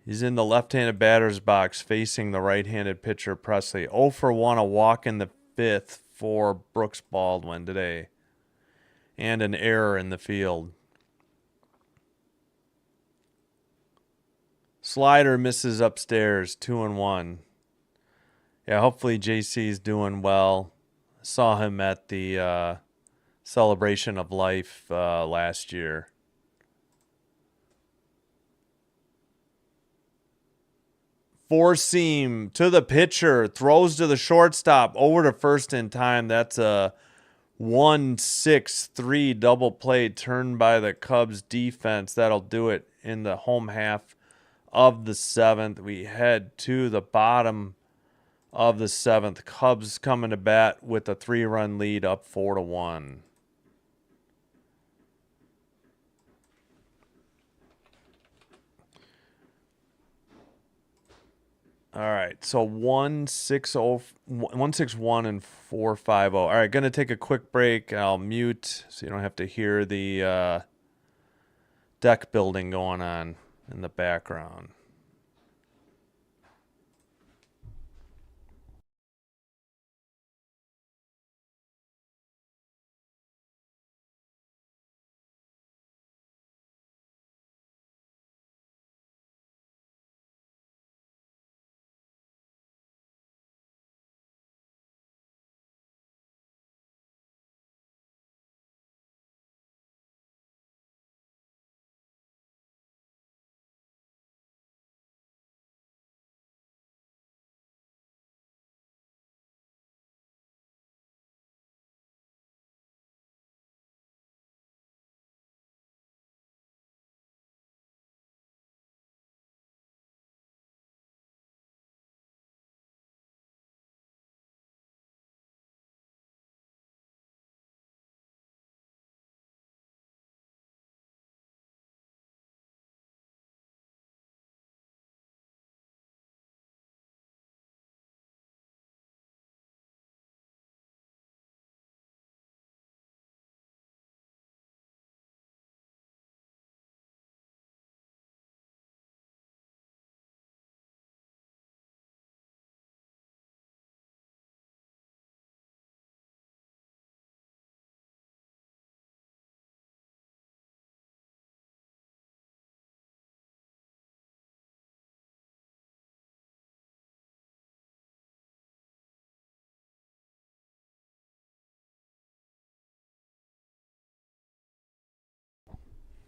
He's in the left-handed batter's box facing the right-handed pitcher, Presley. 0 for 1, a walk in the 5th for Brooks Baldwin today. And an error in the field. Slider misses upstairs, 2-1. Yeah, hopefully JC's doing well. Saw him at the celebration of life last year. Four seam to the pitcher, throws to the shortstop, over to first in time. That's a 1-6-3 double play turned by the Cubs defense. That'll do it in the home half of the 7th. We head to the bottom of the 7th. Cubs coming to bat with a 3-run lead, up 4-1. All right, so 161 and 450. All right, gonna take a quick break. I'll mute so you don't have to hear the deck building going on in the background.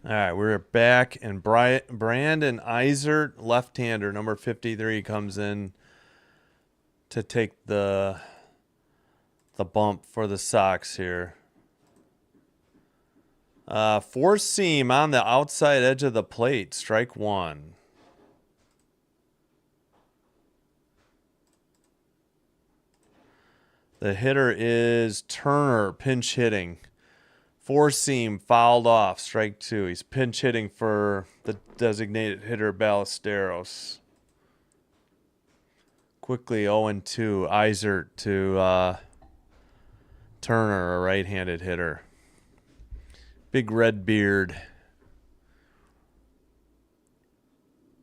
All right, we're back, and Brandon Eisert, left-hander, number 53, comes in to take the bump for the Sox here. Four seam on the outside edge of the plate, strike 1. The hitter is Turner, pinch hitting. Four seam fouled off, strike 2. He's pinch hitting for the designated hitter Ballesteros. Quickly 0-2. Eisert to Turner, a right-handed hitter. Big red beard.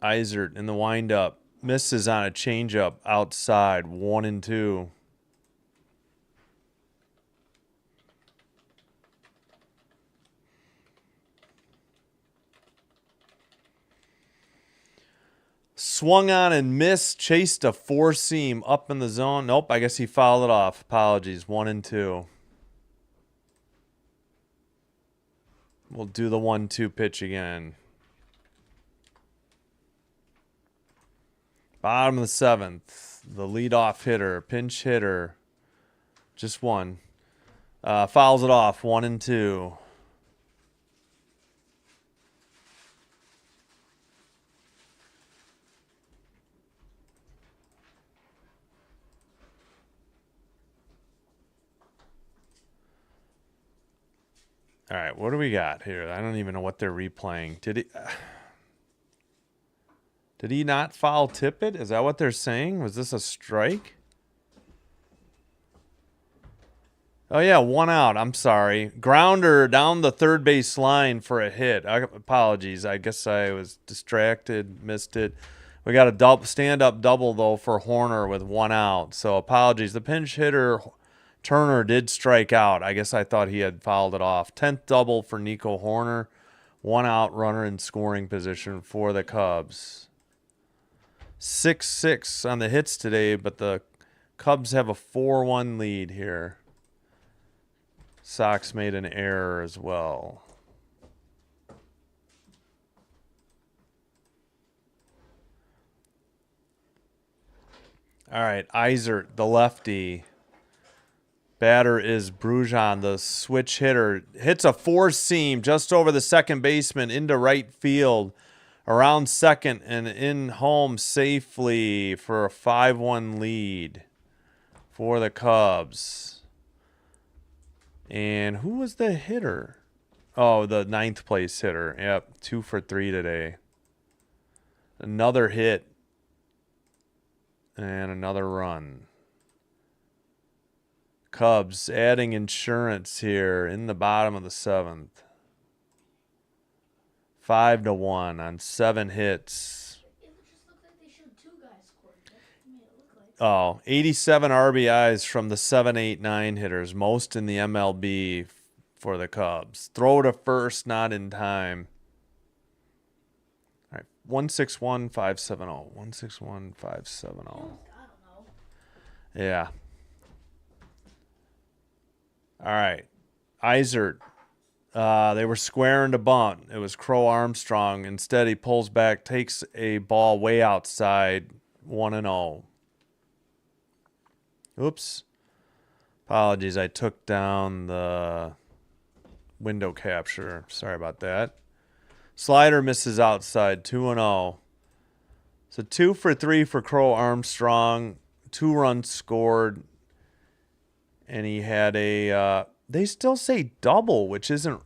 Eisert in the windup. Misses on a changeup outside, 1-2. Swung on and missed. Chased a four-seam up in the zone. Nope, I guess he fouled it off. Apologies. 1-2. We'll do the 1-2 pitch again. Bottom of the seventh. The leadoff hitter. Pinch hitter. Just one. Fouls it off. 1-2. All right, what do we got here? I don't even know what they're replaying. Did he not foul tip it? Is that what they're saying? Was this a strike? Oh, yeah, 1 out. I'm sorry. Grounder down the third base line for a hit. Apologies. I guess I was distracted, missed it. We got a stand-up double, though, for Horner with 1 out. So apologies. The pinch hitter, Turner, did strike out. I guess I thought he had fouled it off. 10th double for Nico Horner. 1 out, runner in scoring position for the Cubs. 6-6 on the hits today, but the Cubs have a 4-1 lead here. Sox made an error as well. All right, Eisert, the lefty. Batter is Brujan, the switch hitter. Hits a four-seam just over the second baseman into right field. Around second and in home safely for a 5-1 lead for the Cubs. And who was the hitter? Oh, the 9th place hitter. Yep, 2 for 3 today. Another hit. And another run. Cubs adding insurance here in the bottom of the 7th. 5-1 on 7 hits. It just looked like they showed 2 guys scored. That's what made it look like. 87 RBIs from the 7, 8, 9 hitters, most in the MLB for the Cubs. Throw to first, not in time. All right, 161-570. 161-570. I don't know. Yeah. All right, Eisert. They were squaring to bunt. It was Crow-Armstrong. Instead, he pulls back, takes a ball way outside, 1-0. Oops. Apologies, I took down the window capture. Sorry about that. Slider misses outside, 2-0. So 2 for 3 for Crow-Armstrong. 2 runs scored. And he had a... they still say double, which isn't...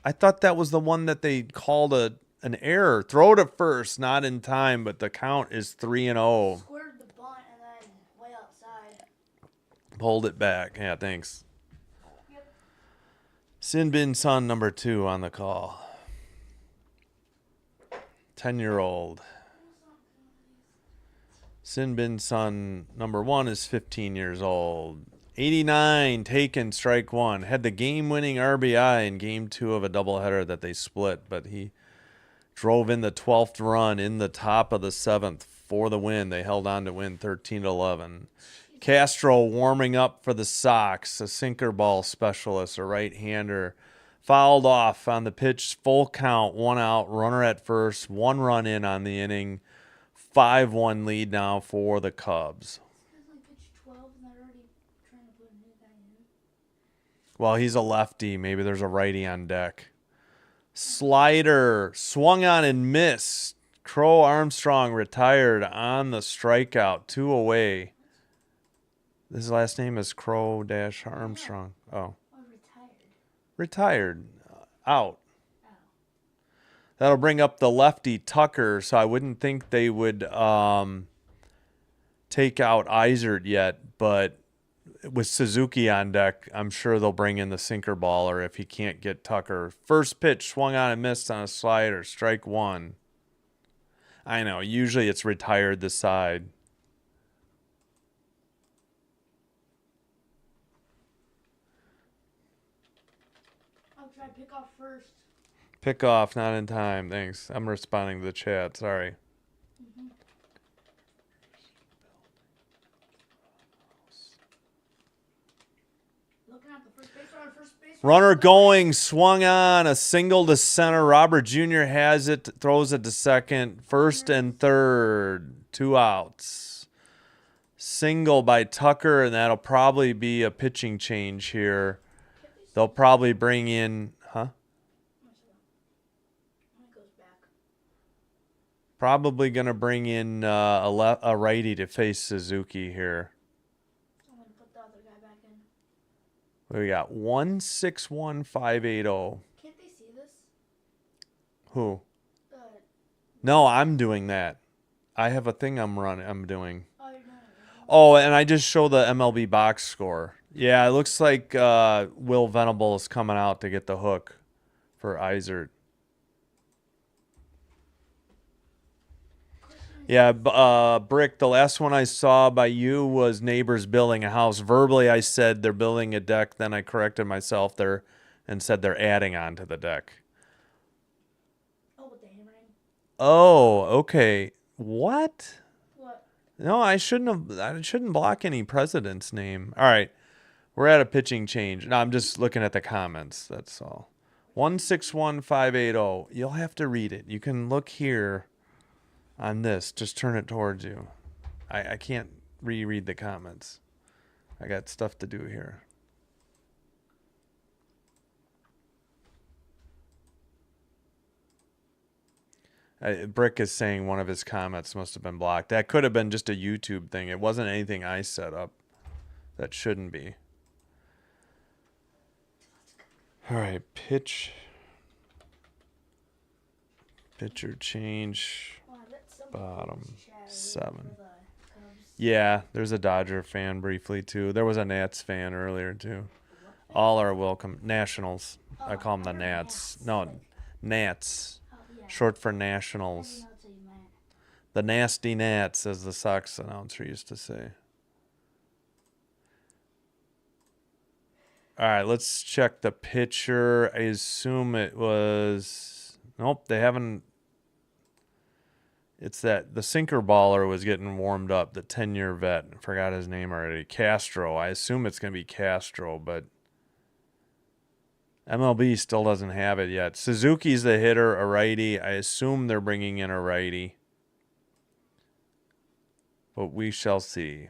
I thought that was the one that they called an error. Throw to first, not in time, but the count is 3-0. Squared the bunt and then way outside. Pulled it back. Yeah, thanks. Yep. Sin Bin Sun number 2 on the call. 10-year-old. Sin Bin Sun number 1 is 15 years old. 89 taken, strike 1. Had the game-winning RBI in game 2 of a doubleheader that they split, but he drove in the 12th run in the top of the 7th for the win. They held on to win 13-11. Castro warming up for the Sox, a sinker ball specialist, a right-hander. Fouled off on the pitch, full count, 1 out, runner at first, 1 run in on the inning. 5-1 lead now for the Cubs. Well, he's a lefty. Maybe there's a righty on deck. Slider swung on and missed. Crow-Armstrong retired on the strikeout. 2 away. His last name is Crow-Armstrong. Oh. Retired. Out. That'll bring up the lefty Tucker, so I wouldn't think they would take out Eisert yet, but with Suzuki on deck, I'm sure they'll bring in the sinker baller if he can't get Tucker. First pitch, swung on and missed on a slider. Strike 1. I know, usually it's retired the side. I'll try pick off first. Pick off, not in time. Thanks. I'm responding to the chat. Sorry. Runner going, swung on, a single to center. Robert Jr. has it, throws it to second. First and third, 2 outs. Single by Tucker, and that'll probably be a pitching change here. They'll probably bring in, probably going to bring in a righty to face Suzuki here. I'm gonna put the other guy back in. We got 161580. Can't they see this? Who? Uh, No, I'm doing that. I have a thing I'm doing. oh, you're not. Oh, and I just show the MLB box score. Yeah, it looks like Will Venable is coming out to get the hook for Izert. Yeah, Brick, the last one I saw by you was neighbors building a house. Verbally, I said they're building a deck. Then I corrected myself there and said they're adding on to the deck. Oh, with the hammering. Oh, okay. What? What? No, I shouldn't block any president's name. All right. We're at a pitching change. No, I'm just looking at the comments. That's all. 161580. You'll have to read it. You can look here on this. Just turn it towards you. I can't reread the comments. I got stuff to do here. Brick is saying one of his comments must have been blocked. That could have been just a YouTube thing. It wasn't anything I set up. That shouldn't be. All right, pitcher change, Oh, I bet somebody bottom was chatting 7. for the Cubs. Yeah, there's a Dodger fan briefly too. There was a Nats fan earlier too. All are welcome. Nationals. I call them the Nats. No, Nats. Oh, yeah. Short for I didn't Nationals. know what you meant. The nasty Nats, as the Sox announcer used to say. All right, let's check the pitcher. I assume it was... Nope, they haven't... It's that the sinker baller was getting warmed up, the 10-year vet. I forgot his name already. Castro. I assume it's going to be Castro, but MLB still doesn't have it yet. Suzuki's the hitter, a righty. I assume they're bringing in a righty. But we shall see.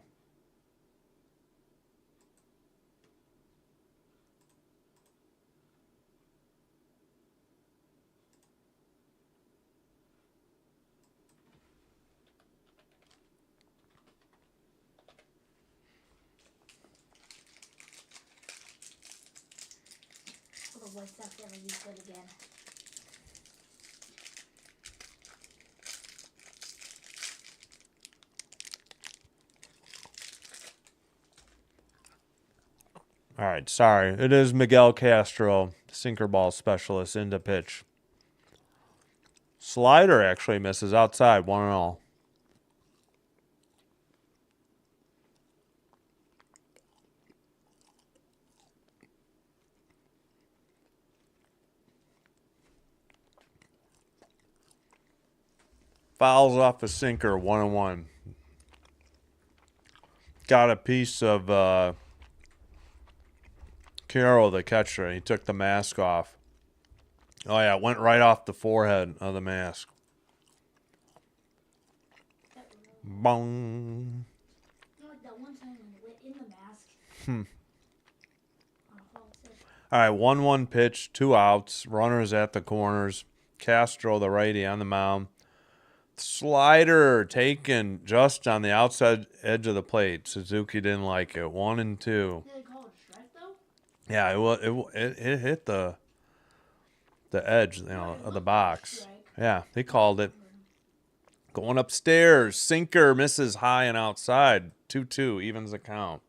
Will the White Sox ever be good again? All right, sorry. It is Miguel Castro, sinker ball specialist, into pitch. Slider actually misses outside, 1-0. Fouls off a sinker, 1-1. Got a piece of Carroll, the catcher. He took the mask off. Oh, yeah, it went right off the forehead of the mask. Bong. You know, like that one time when it went in the mask. All right, 1-1 pitch, 2 outs. Runners at the corners. Castro, the righty, on the mound. Slider taken just on the outside edge of the plate. Suzuki didn't like it. 1-2. Did they call it a strike though? Yeah, it hit the edge, of the box. Yeah, they called it. Going upstairs, sinker misses high and outside. 2-2 evens the count.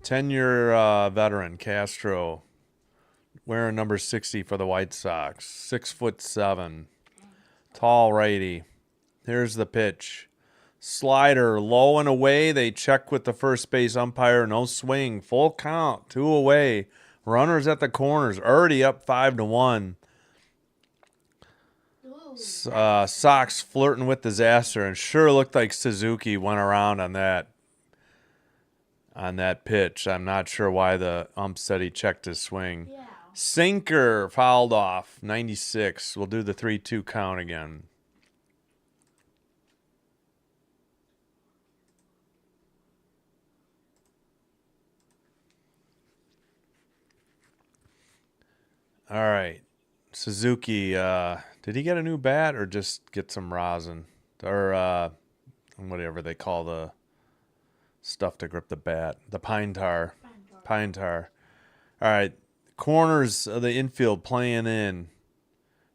10-year veteran Castro, wearing number 60 for the White Sox. 6'7", tall righty. Here's the pitch. Slider low and away. They check with the first base umpire. No swing. Full count. 2 away. Runners at the corners. Already up 5-1. Sox flirting with disaster, and sure looked like Suzuki went around on that. on that pitch. I'm not sure why the ump said he checked his swing. Yeah. Sinker fouled off. 96. We'll do the 3-2 count again. All right. Suzuki, did he get a new bat or just get some rosin? Or whatever they call the stuff to grip the bat. The pine tar. Pine tar. All right. Corners of the infield playing in.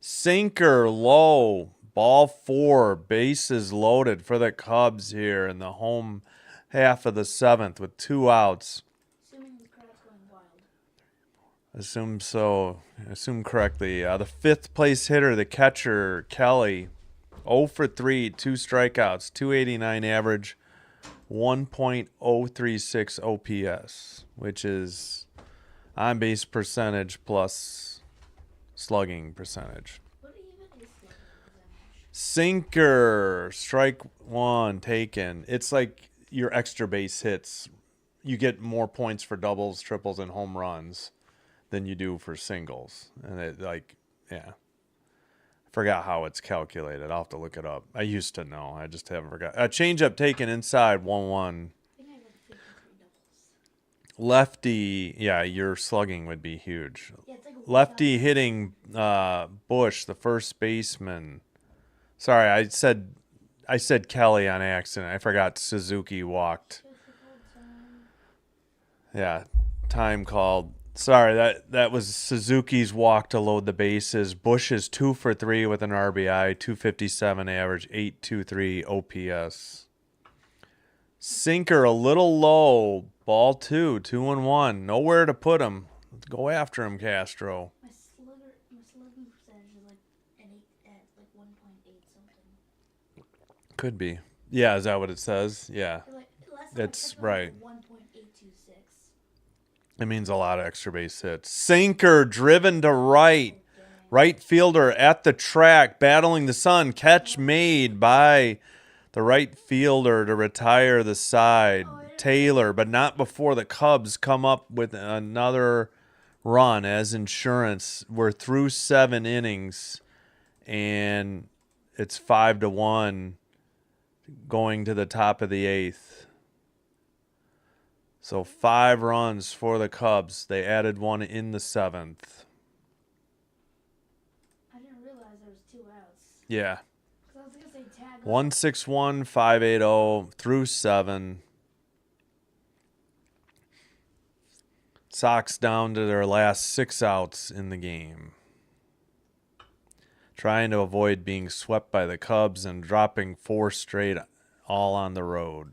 Sinker low. Ball 4. Bases loaded for the Cubs here in the home half of the 7th with 2 outs. Assuming the crowd's going wild. Assume so. Assume correctly. The 5th place hitter, the catcher, Kelly. 0 for 3, 2 strikeouts, 289 average, 1.036 OPS, which is on base percentage plus slugging percentage. What even is slugging percentage? Sinker, strike 1 taken. It's like your extra base hits. You get more points for doubles, triples, and home runs than you do for singles. And it, like, yeah. Forgot how it's calculated. I'll have to look it up. I used to know. I just haven't forgot. A changeup taken inside 1-1. I think I got 53 doubles. Lefty, yeah, your slugging would be huge. Yeah, it's like a Lefty hitting Bush, the first baseman. Sorry, I said Kelly on accident. I forgot Suzuki walked. Yeah, time called. Sorry, that was Suzuki's walk to load the bases. Bush is 2 for 3 with an RBI, 257 average, 823 OPS. Sinker a little low. Ball 2, 2-1. Nowhere to put him. Let's go after him, Castro. My slugging percentage is like an 8 at like 1.8 something. Could be. Yeah, is that what it says? Yeah. Like, last time It's I checked, right. 1.826. It means a lot of extra base hits. Sinker driven to right. Right fielder at the track, battling the sun. Catch made by the right fielder to retire the side. Taylor, but not before the Cubs come up with another run as insurance. We're through 7 innings, and it's 5-1 going to the top of the 8th. So 5 runs for the Cubs. They added 1 in the 7th. I didn't realize there was 2 outs. Yeah. I was gonna say tag. 161, 580 through 7. Sox down to their last 6 outs in the game. Trying to avoid being swept by the Cubs and dropping 4 straight all on the road.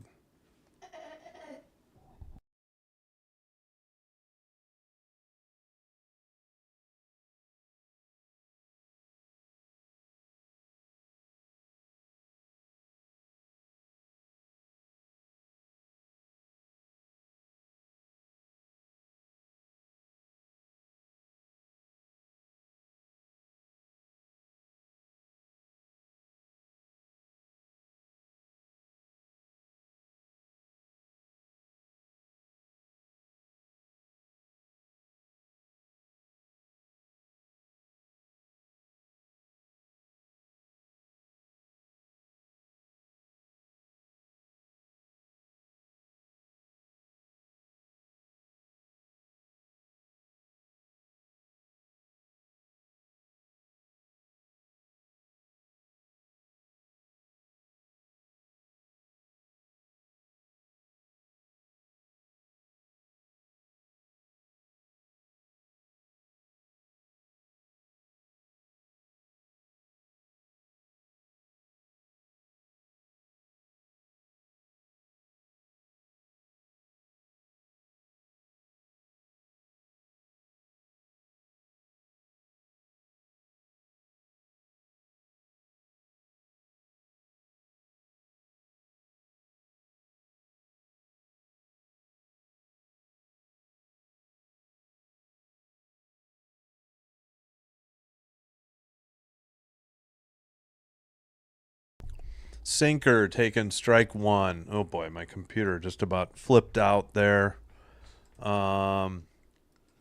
Sinker taking strike one. Oh boy, my computer just about flipped out there.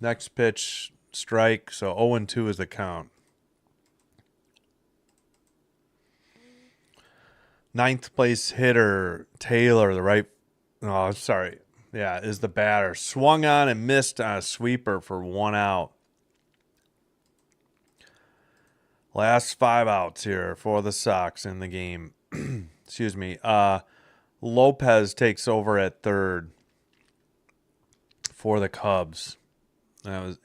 Next pitch, strike. So 0-2 is the count. Ninth place hitter, Taylor, the right. Oh, sorry. Yeah, is the batter. Swung on and missed on a sweeper for 1 out. Last 5 outs here for the Sox in the game. Excuse me. Lopez takes over at third for the Cubs. Turner's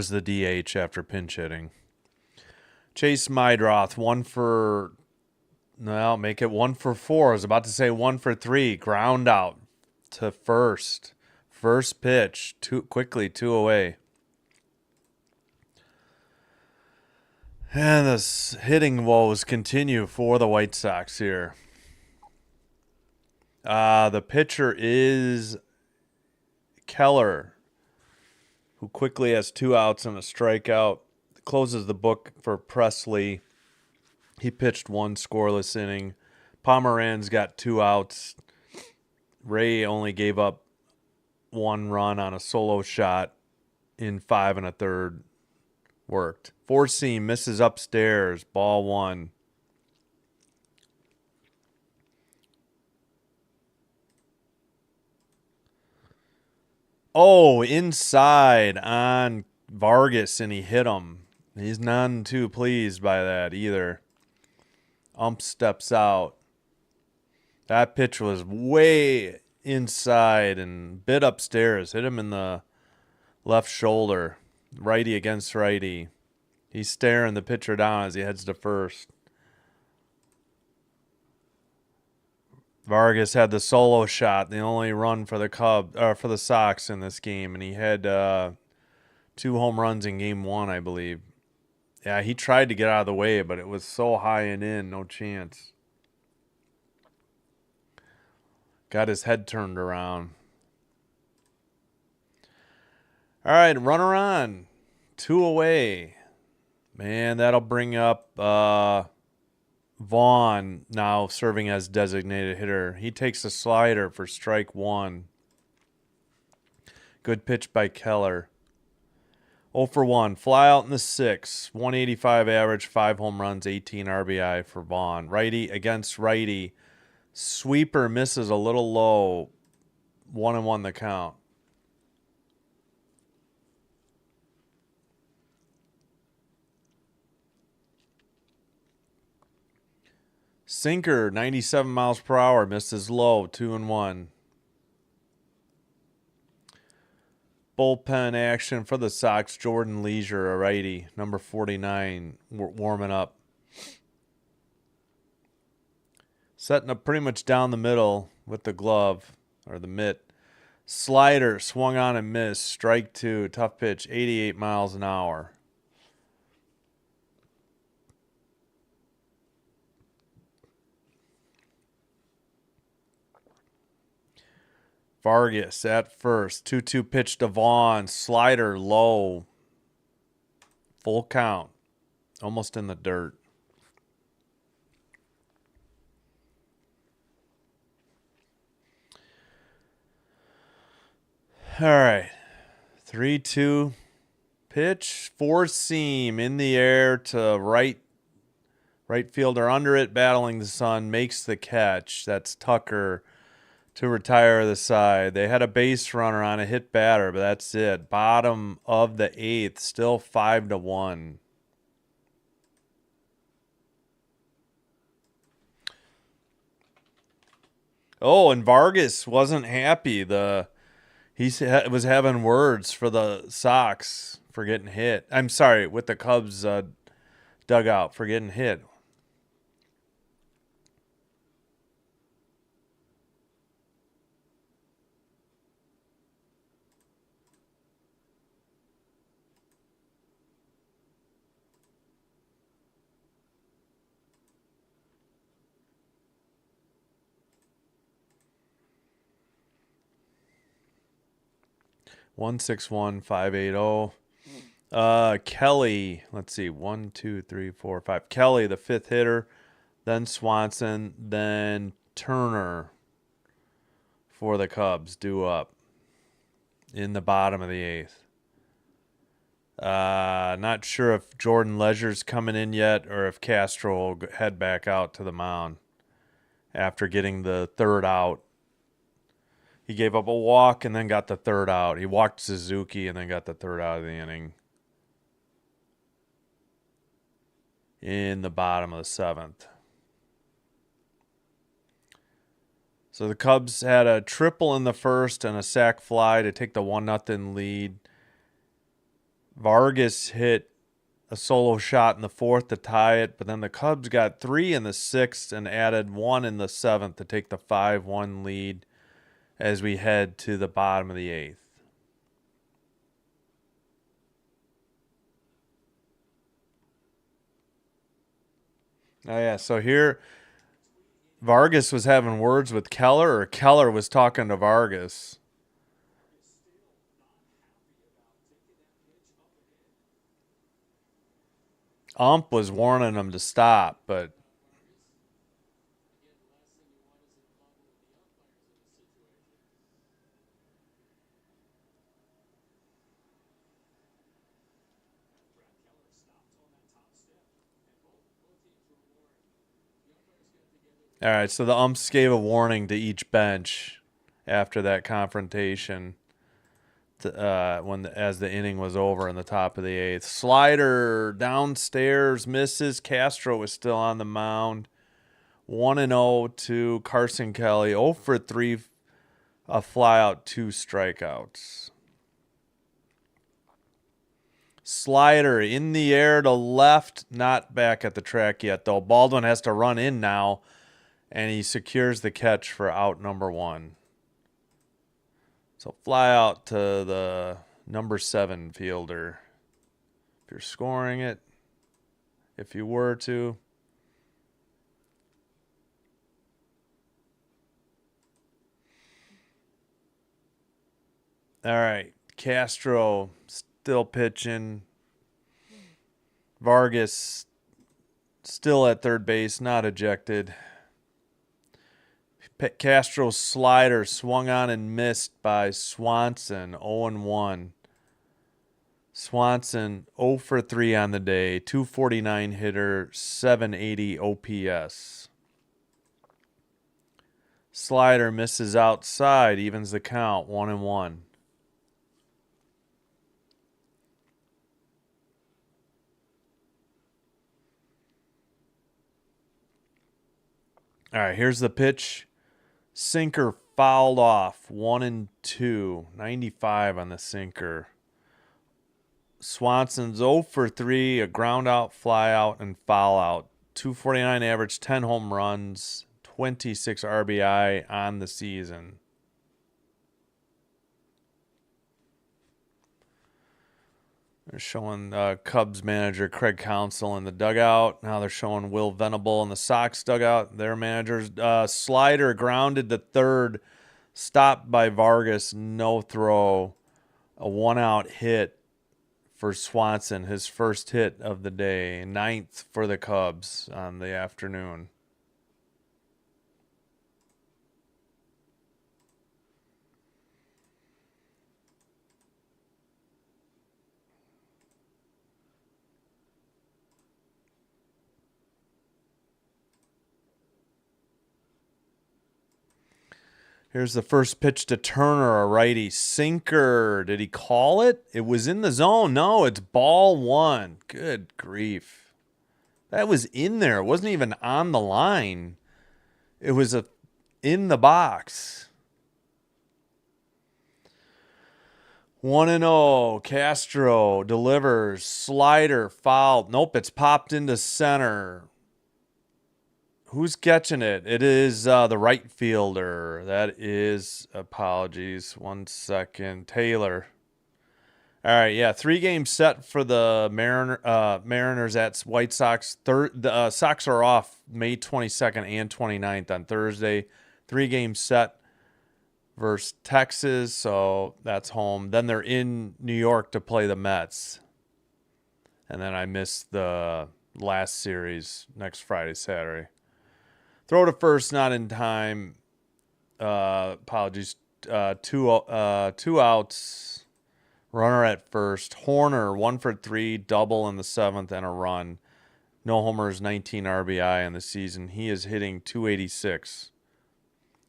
the DH after pinch hitting. Chase Mydroth, make it 1 for 4. I was about to say 1 for 3. Ground out to first. First pitch, quickly 2 away. And the hitting woes continue for the White Sox here. The pitcher is Keller, who quickly has 2 outs and a strikeout. Closes the book for Presley. He pitched 1 scoreless inning. Pomeranz got 2 outs. Ray only gave up 1 run on a solo shot in 5 1/3. Worked. 4-seam misses upstairs. Ball 1. Oh, inside on Vargas, and he hit him. He's none too pleased by that either. Ump steps out. That pitch was way inside and bit upstairs. Hit him in the left shoulder. Righty against righty. He's staring the pitcher down as he heads to first. Vargas had the solo shot, the only run for the Sox in this game, and he had 2 home runs in game 1, I believe. Yeah, he tried to get out of the way, but it was so high and in, no chance. Got his head turned around. All right, runner on. 2 away. Man, that'll bring up Vaughn now serving as designated hitter. He takes a slider for strike 1. Good pitch by Keller. 0 for 1. Fly out in the 6th. 185 average, 5 home runs, 18 RBI for Vaughn. Righty against righty. Sweeper misses a little low. 1-1 the count. Sinker, 97 miles per hour, misses low, 2-1. Bullpen action for the Sox. Jordan Leisure, a righty, number 49, warming up. Setting up pretty much down the middle with the glove, or the mitt. Slider, swung on and missed. Strike 2, tough pitch, 88 miles an hour. Vargas at first. 2-2 pitch to Vaughn. Slider low. Full count. Almost in the dirt. All right. 3-2 pitch. 4-seam in the air to right fielder under it, battling the sun. Makes the catch. That's Tucker to retire the side. They had a base runner on a hit batter, but that's it. Bottom of the 8th, still 5-1. Oh, and Vargas wasn't happy. He was having words for the Sox for getting hit. I'm sorry, with the Cubs dugout for getting hit. One 61580. Kelly, let's see, 1, 2, 3, 4, 5. Kelly, the 5th hitter, then Swanson, then Turner for the Cubs due up in the bottom of the eighth. Not sure if Jordan Leisure's coming in yet or if Castro will head back out to the mound after getting the third out. He gave up a walk and then got the third out. He walked Suzuki and then got the third out of the inning in the bottom of the seventh. So the Cubs had a triple in the first and a sac fly to take the 1-0 lead. Vargas hit a solo shot in the fourth to tie it, but then the Cubs got 3 in the sixth and added 1 in the seventh to take the 5-1 lead as we head to the bottom of the eighth. Oh, yeah, so here Vargas was having words with Keller, or Keller was talking to Vargas. Ump was warning him to stop, but all right, so the umps gave a warning to each bench after that confrontation as the inning was over in the top of the eighth. Slider downstairs misses. Castro was still on the mound. 1-0 to Carson Kelly. 0 for 3, a flyout, 2 strikeouts. Slider in the air to left, not back at the track yet, though. Baldwin has to run in now, and he secures the catch for out number 1. So fly out to the number 7 fielder. If you're scoring it, if you were to. All right, Castro still pitching. Vargas still at third base, not ejected. Castro's slider swung on and missed by Swanson, 0-1. Swanson 0 for 3 on the day, 249 hitter, 780 OPS. Slider misses outside, evens the count, 1-1. All right, here's the pitch. Sinker fouled off, 1-2, 95 on the sinker. Swanson's 0 for 3, a ground out, fly out, and foul out. 249 average, 10 home runs, 26 RBI on the season. They're showing Cubs manager Craig Counsell in the dugout. Now they're showing Will Venable in the Sox dugout. Their managers. Slider grounded to third, stopped by Vargas, no throw. A 1-out hit for Swanson, his first hit of the day. 9th for the Cubs on the afternoon. Here's the first pitch to Turner, a righty sinker. Did he call it? It was in the zone. No, it's ball 1. Good grief. That was in there. It wasn't even on the line. It was in the box. 1-0. Castro delivers. Slider fouled. Nope, it's popped into center. Who's catching it? It is the right fielder. That is, apologies, 1 second, Taylor. All right, yeah, 3-game set for the Mariners at White Sox. The Sox are off May 22nd and 29th on Thursday. 3-game set versus Texas, so that's home. Then they're in New York to play the Mets. And then I missed the last series next Friday, Saturday. Throw to first, not in time. Apologies. Two outs. Runner at first. Horner 1 for 3, double in the seventh, and a run. No homers, 19 RBI in the season. He is hitting 286.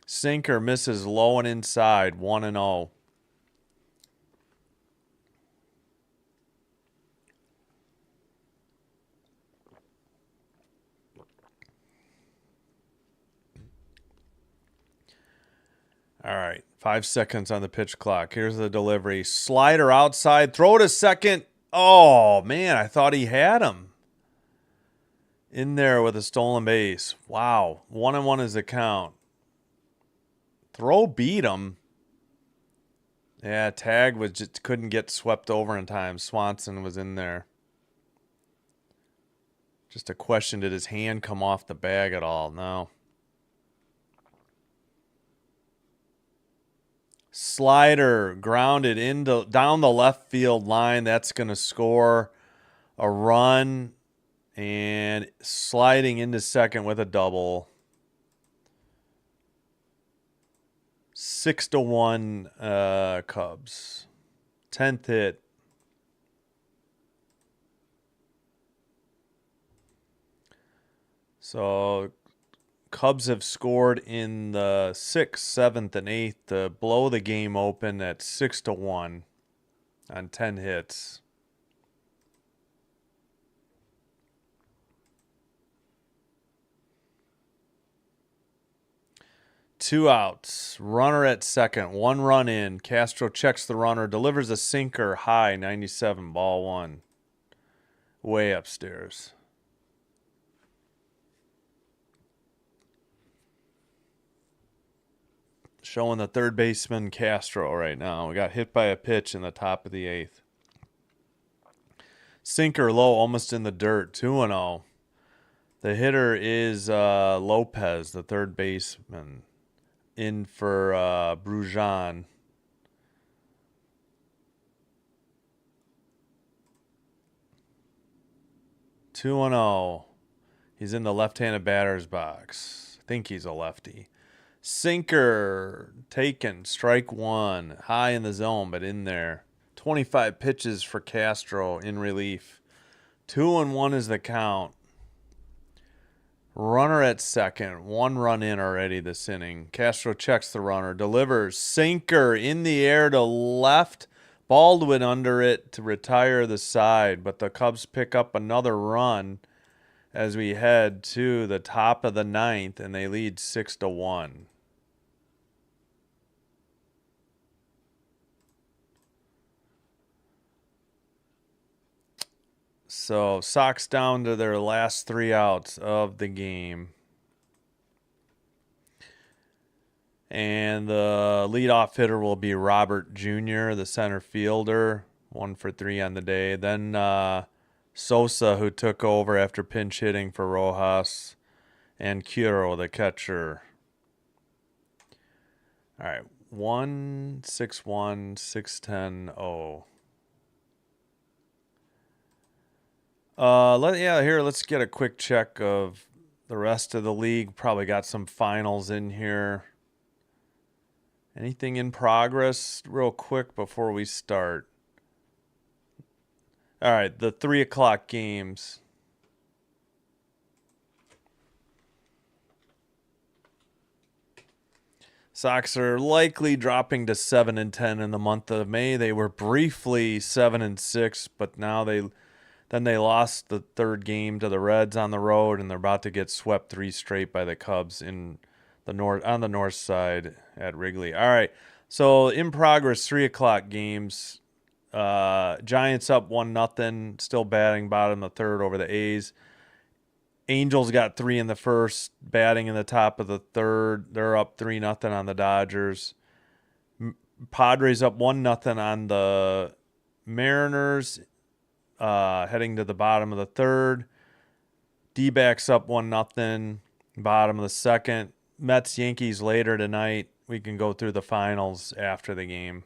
Sinker misses low and inside, 1-0. All right, 5 seconds on the pitch clock. Here's the delivery. Slider outside, throw to second. Oh, man, I thought he had him. In there with a stolen base. Wow, 1-1 is the count. Throw beat him. Yeah, tag was just couldn't get swept over in time. Swanson was in there. Just a question, did his hand come off the bag at all? No. Slider grounded into down the left field line. That's going to score a run, and sliding into second with a double. 6-1 Cubs. 10th hit. So Cubs have scored in the 6th, 7th, and 8th to blow the game open at 6-1 on 10 hits. Two outs. Runner at second. 1 run in. Castro checks the runner. Delivers a sinker high. 97. Ball 1. Way upstairs. Showing the third baseman Castro right now. We got hit by a pitch in the top of the 8th. Sinker low, almost in the dirt. 2-0. The hitter is Lopez, the third baseman. In for Brujan. Two 2-0. He's in the left-handed batter's box. I think he's a lefty. Sinker taken. Strike 1. High in the zone, but in there. 25 pitches for Castro in relief. 2-1 is the count. Runner at second. 1 run in already this inning. Castro checks the runner. Delivers. Sinker in the air to left. Baldwin under it to retire the side. But the Cubs pick up another run as we head to the top of the 9th, and they lead 6-1. So Sox down to their last 3 outs of the game. And the leadoff hitter will be Robert Jr., the center fielder, 1 for 3 on the day. Then Sosa, who took over after pinch hitting for Rojas, and Curo, the catcher. All right, 1-6-1, 6-10-0. Let's get a quick check of the rest of the league. Probably got some finals in here. Anything in progress real quick before we start? All right, the 3 o'clock games. Sox are likely dropping to 7-10 in the month of May. They were briefly 7-6, but now they lost the third game to the Reds on the road, and they're about to get swept 3 straight by the Cubs in the north side at Wrigley. All right, so in progress, 3 o'clock games. Giants up 1-0, still batting bottom of the 3rd over the A's. Angels got 3 in the 1st, batting in the top of the 3rd. They're up 3-0 on the Dodgers. Padres up 1-0 on the Mariners. Heading to the bottom of the 3rd. D-backs up 1-0, bottom of the 2nd. Mets, Yankees later tonight. We can go through the finals after the game.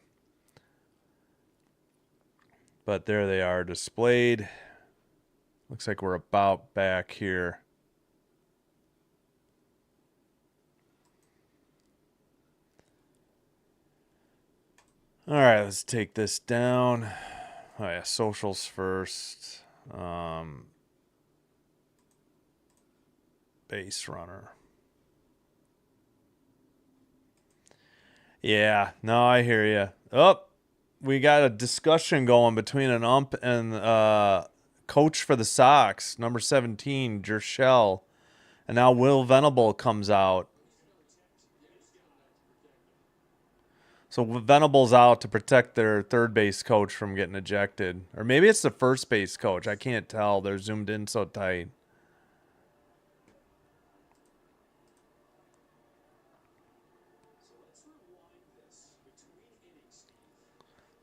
But there they are displayed. Looks like we're about back here. All right, let's take this down. Oh yeah, socials first. Base runner. Yeah, no, I hear you. Oh, we got a discussion going between an ump and coach for the Sox, number 17, Jershell. And now Will Venable comes out. So Venable's out to protect their third base coach from getting ejected. Or maybe it's the first base coach. I can't tell. They're zoomed in so tight.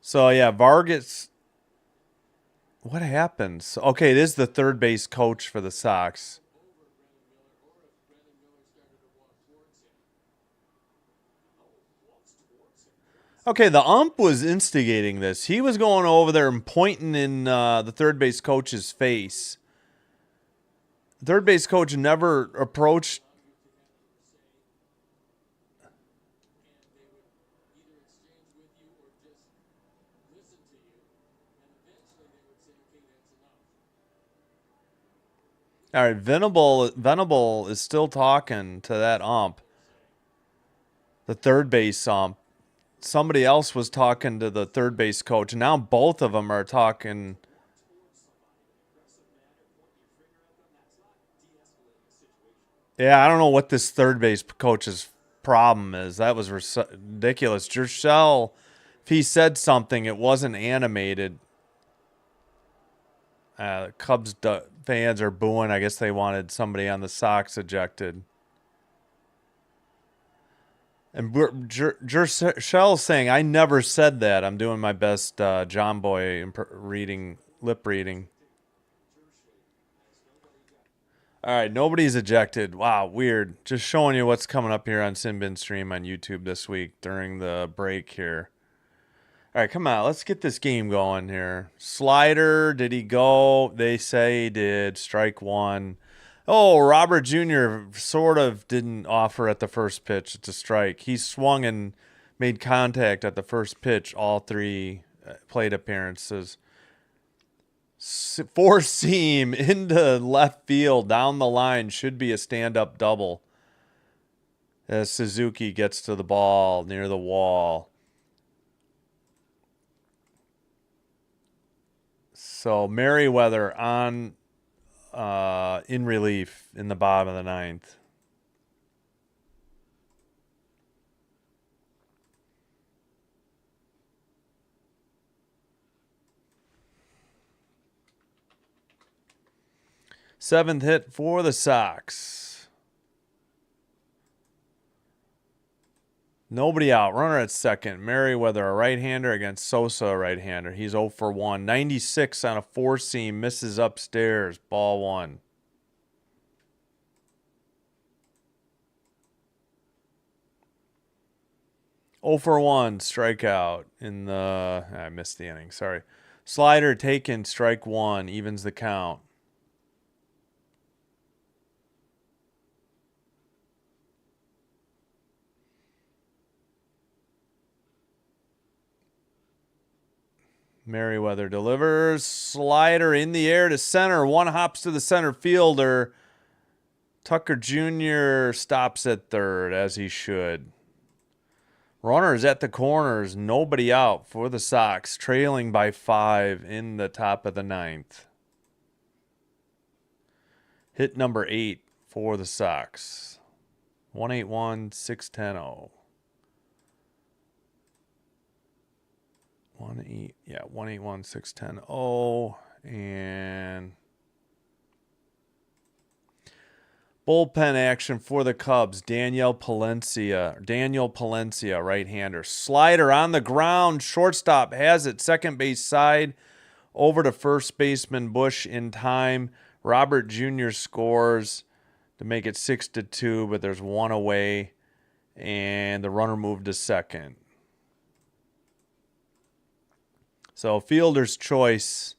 So yeah, Vargas. What happens? Okay, it is the third base coach for the Sox. Okay, the ump was instigating this. He was going over there and pointing in the third base coach's face. Third base coach never approached. All right, Venable is still talking to that ump, the third base ump. Somebody else was talking to the third base coach. And now both of them are talking. Yeah, I don't know what this third base coach's problem is. That was ridiculous. Jershell, if he said something, it wasn't animated. Cubs fans are booing. I guess they wanted somebody on the Sox ejected. And Jershell's saying, I never said that. I'm doing my best John Boy lip reading. All right, nobody's ejected. Wow, weird. Just showing you what's coming up here on Sinbin Stream on YouTube this week during the break here. All right, come on. Let's get this game going here. Slider, did he go? They say he did. Strike one. Oh, Robert Jr. sort of didn't offer at the first pitch. It's a strike. He swung and made contact at the first pitch, all three plate appearances. Four seam into left field down the line should be a stand-up double as Suzuki gets to the ball near the wall. So Merriweather on in relief in the bottom of the ninth. Seventh hit for the Sox. Nobody out. Runner at second. Merriweather, a right-hander against Sosa, a right-hander. He's 0 for 1. 96 on a four-seam. Misses upstairs. Ball one. Oh for 1. Strikeout in the... I missed the inning. Sorry. Slider taken. Strike one. Evens the count. Merriweather delivers. Slider in the air to center. One hops to the center fielder. Tucker Jr. stops at third, as he should. Runners at the corners. Nobody out for the Sox. Trailing by 5 in the top of the ninth. Hit number 8 for the Sox. 181-610-0. 181-610-0. And bullpen action for the Cubs. Daniel Palencia, right-hander. Slider on the ground. Shortstop has it. Second base side. Over to first baseman Bush in time. Robert Jr. scores to make it 6-2, but there's one away. And the runner moved to second. So fielder's choice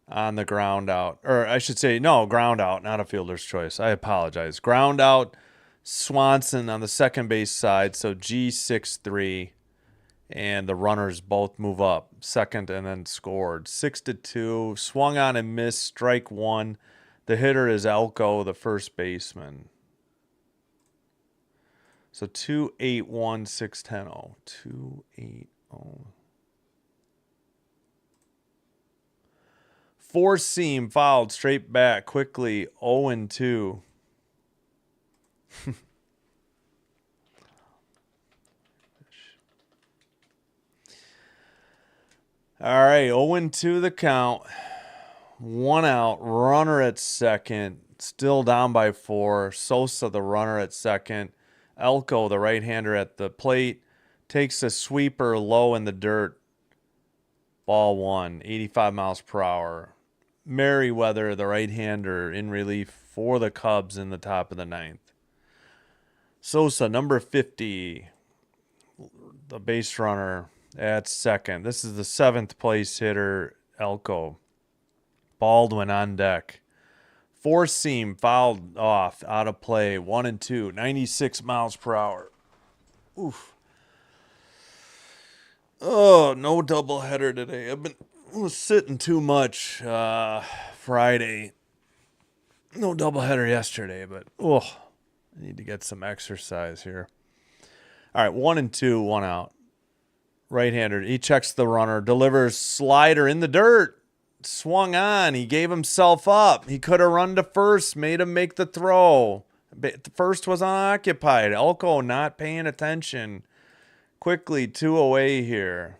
on the ground out. Or I should say, no, ground out, not a fielder's choice. I apologize. Ground out, Swanson on the second base side. So G6-3. and the runners both move up, second and then scored. 6-2, swung on and missed, strike one. The hitter is Elko, the first baseman. So 2-8-1, 6-10-0. 2-8-0. Four seam fouled straight back quickly. 0-2. All right, 0-2 the count. One out, runner at second. Still down by 4. Sosa, the runner at second. Elko, the right-hander at the plate, takes a sweeper low in the dirt. Ball 1, 85 miles per hour. Merriweather, the right-hander, in relief for the Cubs in the top of the 9th. Sosa, number 50, the base runner at second. This is the 7th place hitter, Elko. Baldwin on deck. Four seam fouled off, out of play. 1-2, 96 miles per hour. Oof. Oh, no doubleheader today. I was sitting too much Friday. No doubleheader yesterday, but I need to get some exercise here. All right, 1-2, one out. Right-hander. He checks the runner, delivers slider in the dirt. Swung on. He gave himself up. He could have run to first, made him make the throw. The first was unoccupied. Elko not paying attention. Quickly 2 away here.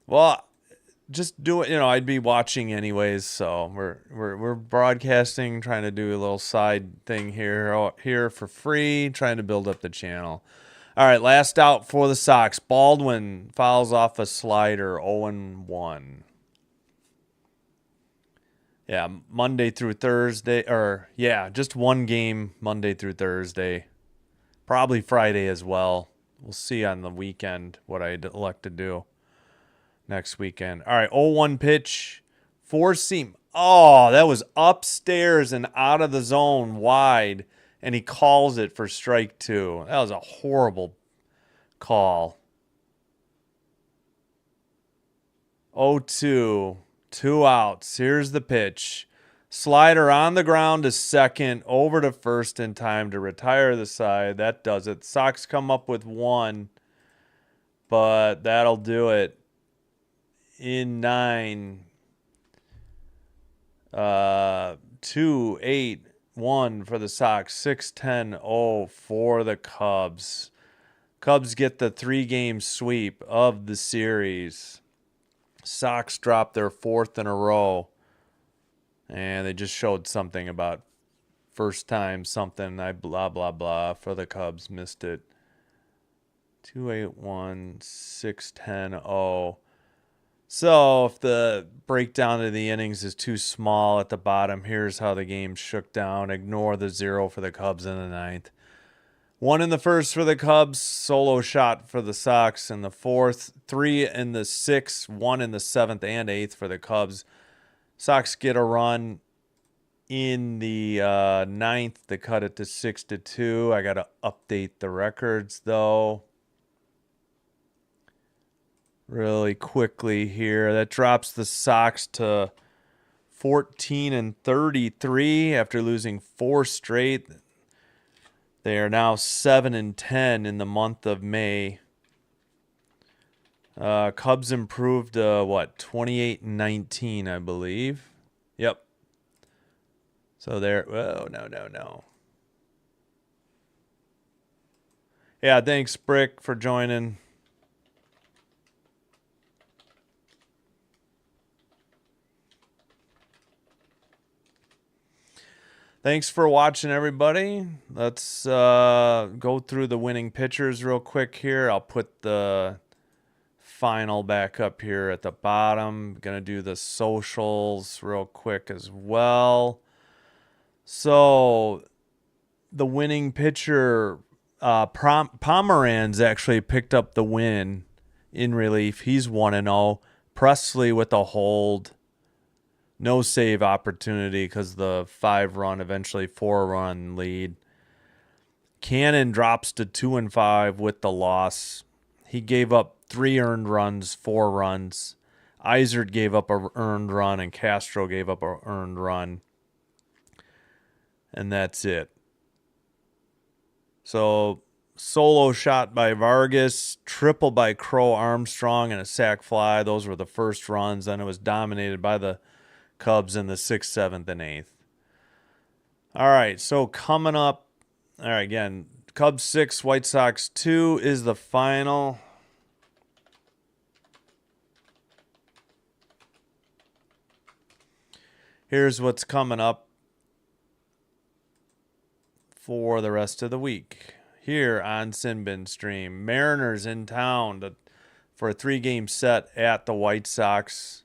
Well, just do it. I'd be watching anyways. So we're broadcasting, trying to do a little side thing here for free, trying to build up the channel. All right, last out for the Sox. Baldwin fouls off a slider, 0-1. Yeah, Monday through Thursday, just one game Monday through Thursday. Probably Friday as well. We'll see on the weekend what I elect to do next weekend. All right, 0-1 pitch, four seam. Oh, that was upstairs and out of the zone, wide. And he calls it for strike 2. That was a horrible call. 0-2, 2 outs. Here's the pitch. Slider on the ground to second, over to first in time to retire the side. That does it. Sox come up with 1, but that'll do it. In 9, 2-8. 1 for the Sox, 6-10-0 for the Cubs. Cubs get the 3-game sweep of the series. Sox drop their 4th in a row. And they just showed something about first time something. Blah, blah, blah for the Cubs. Missed it. 2-8-1, 6-10-0. So if the breakdown of the innings is too small at the bottom, here's how the game shook down. Ignore the 0 for the Cubs in the 9th. 1 in the 1st for the Cubs, solo shot for the Sox in the 4th. 3 in the 6th, 1 in the 7th and 8th for the Cubs. Sox get a run in the 9th to cut it to 6-2. I got to update the records though. Really quickly here. That drops the Sox to 14-33 after losing 4 straight. They are now 7-10 in the month of May. Cubs improved 28-19, I believe. Yep. So there. Oh, no. Yeah, thanks, Brick, for joining. Thanks for watching, everybody. Let's go through the winning pitchers real quick here. I'll put the final back up here at the bottom. Going to do the socials real quick as well. So the winning pitcher, Pomeranz actually picked up the win in relief. He's 1-0. Presley with a hold. No save opportunity because the 5-run, eventually 4-run lead. Cannon drops to 2-5 with the loss. He gave up 3 earned runs, 4 runs. Izard gave up a earned run, and Castro gave up a earned run. And that's it. So, solo shot by Vargas, triple by Crow-Armstrong, and a sac fly. Those were the first runs. Then it was dominated by the Cubs in the 6th, 7th, and 8th. All right, so coming up, all right, again, Cubs 6, White Sox 2 is the final. Here's what's coming up for the rest of the week here on Sinbin Stream. Mariners in town for a 3-game set at the White Sox.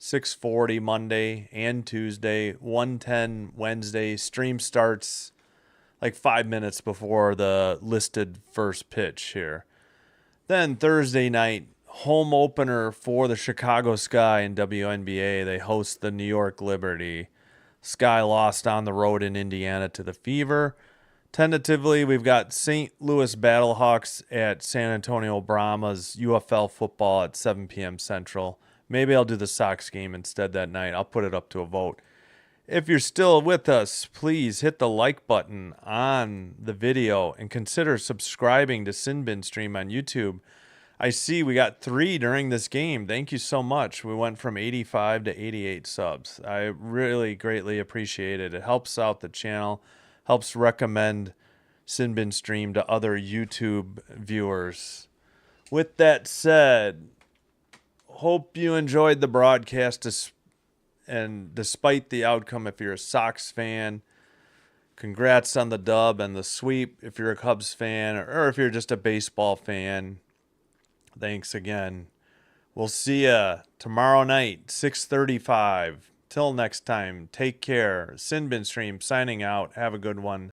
6:40 Monday and Tuesday, 1:10 Wednesday. Stream starts like 5 minutes before the listed first pitch here. Then Thursday night, home opener for the Chicago Sky in WNBA. They host the New York Liberty. Sky lost on the road in Indiana to the Fever. Tentatively, we've got St. Louis Battlehawks at San Antonio Brahmas, UFL football at 7 p.m. Central. Maybe I'll do the Sox game instead that night. I'll put it up to a vote. If you're still with us, please hit the like button on the video and consider subscribing to Sinbin Stream on YouTube. I see we got 3 during this game. Thank you so much. We went from 85 to 88 subs. I really greatly appreciate it. It helps out the channel, helps recommend Sinbin Stream to other YouTube viewers. With that said, hope you enjoyed the broadcast. And despite the outcome, if you're a Sox fan, congrats on the dub and the sweep. If you're a Cubs fan, or if you're just a baseball fan, thanks again. We'll see ya tomorrow night, 6:35. Till next time, take care. Sinbin Stream signing out. Have a good one.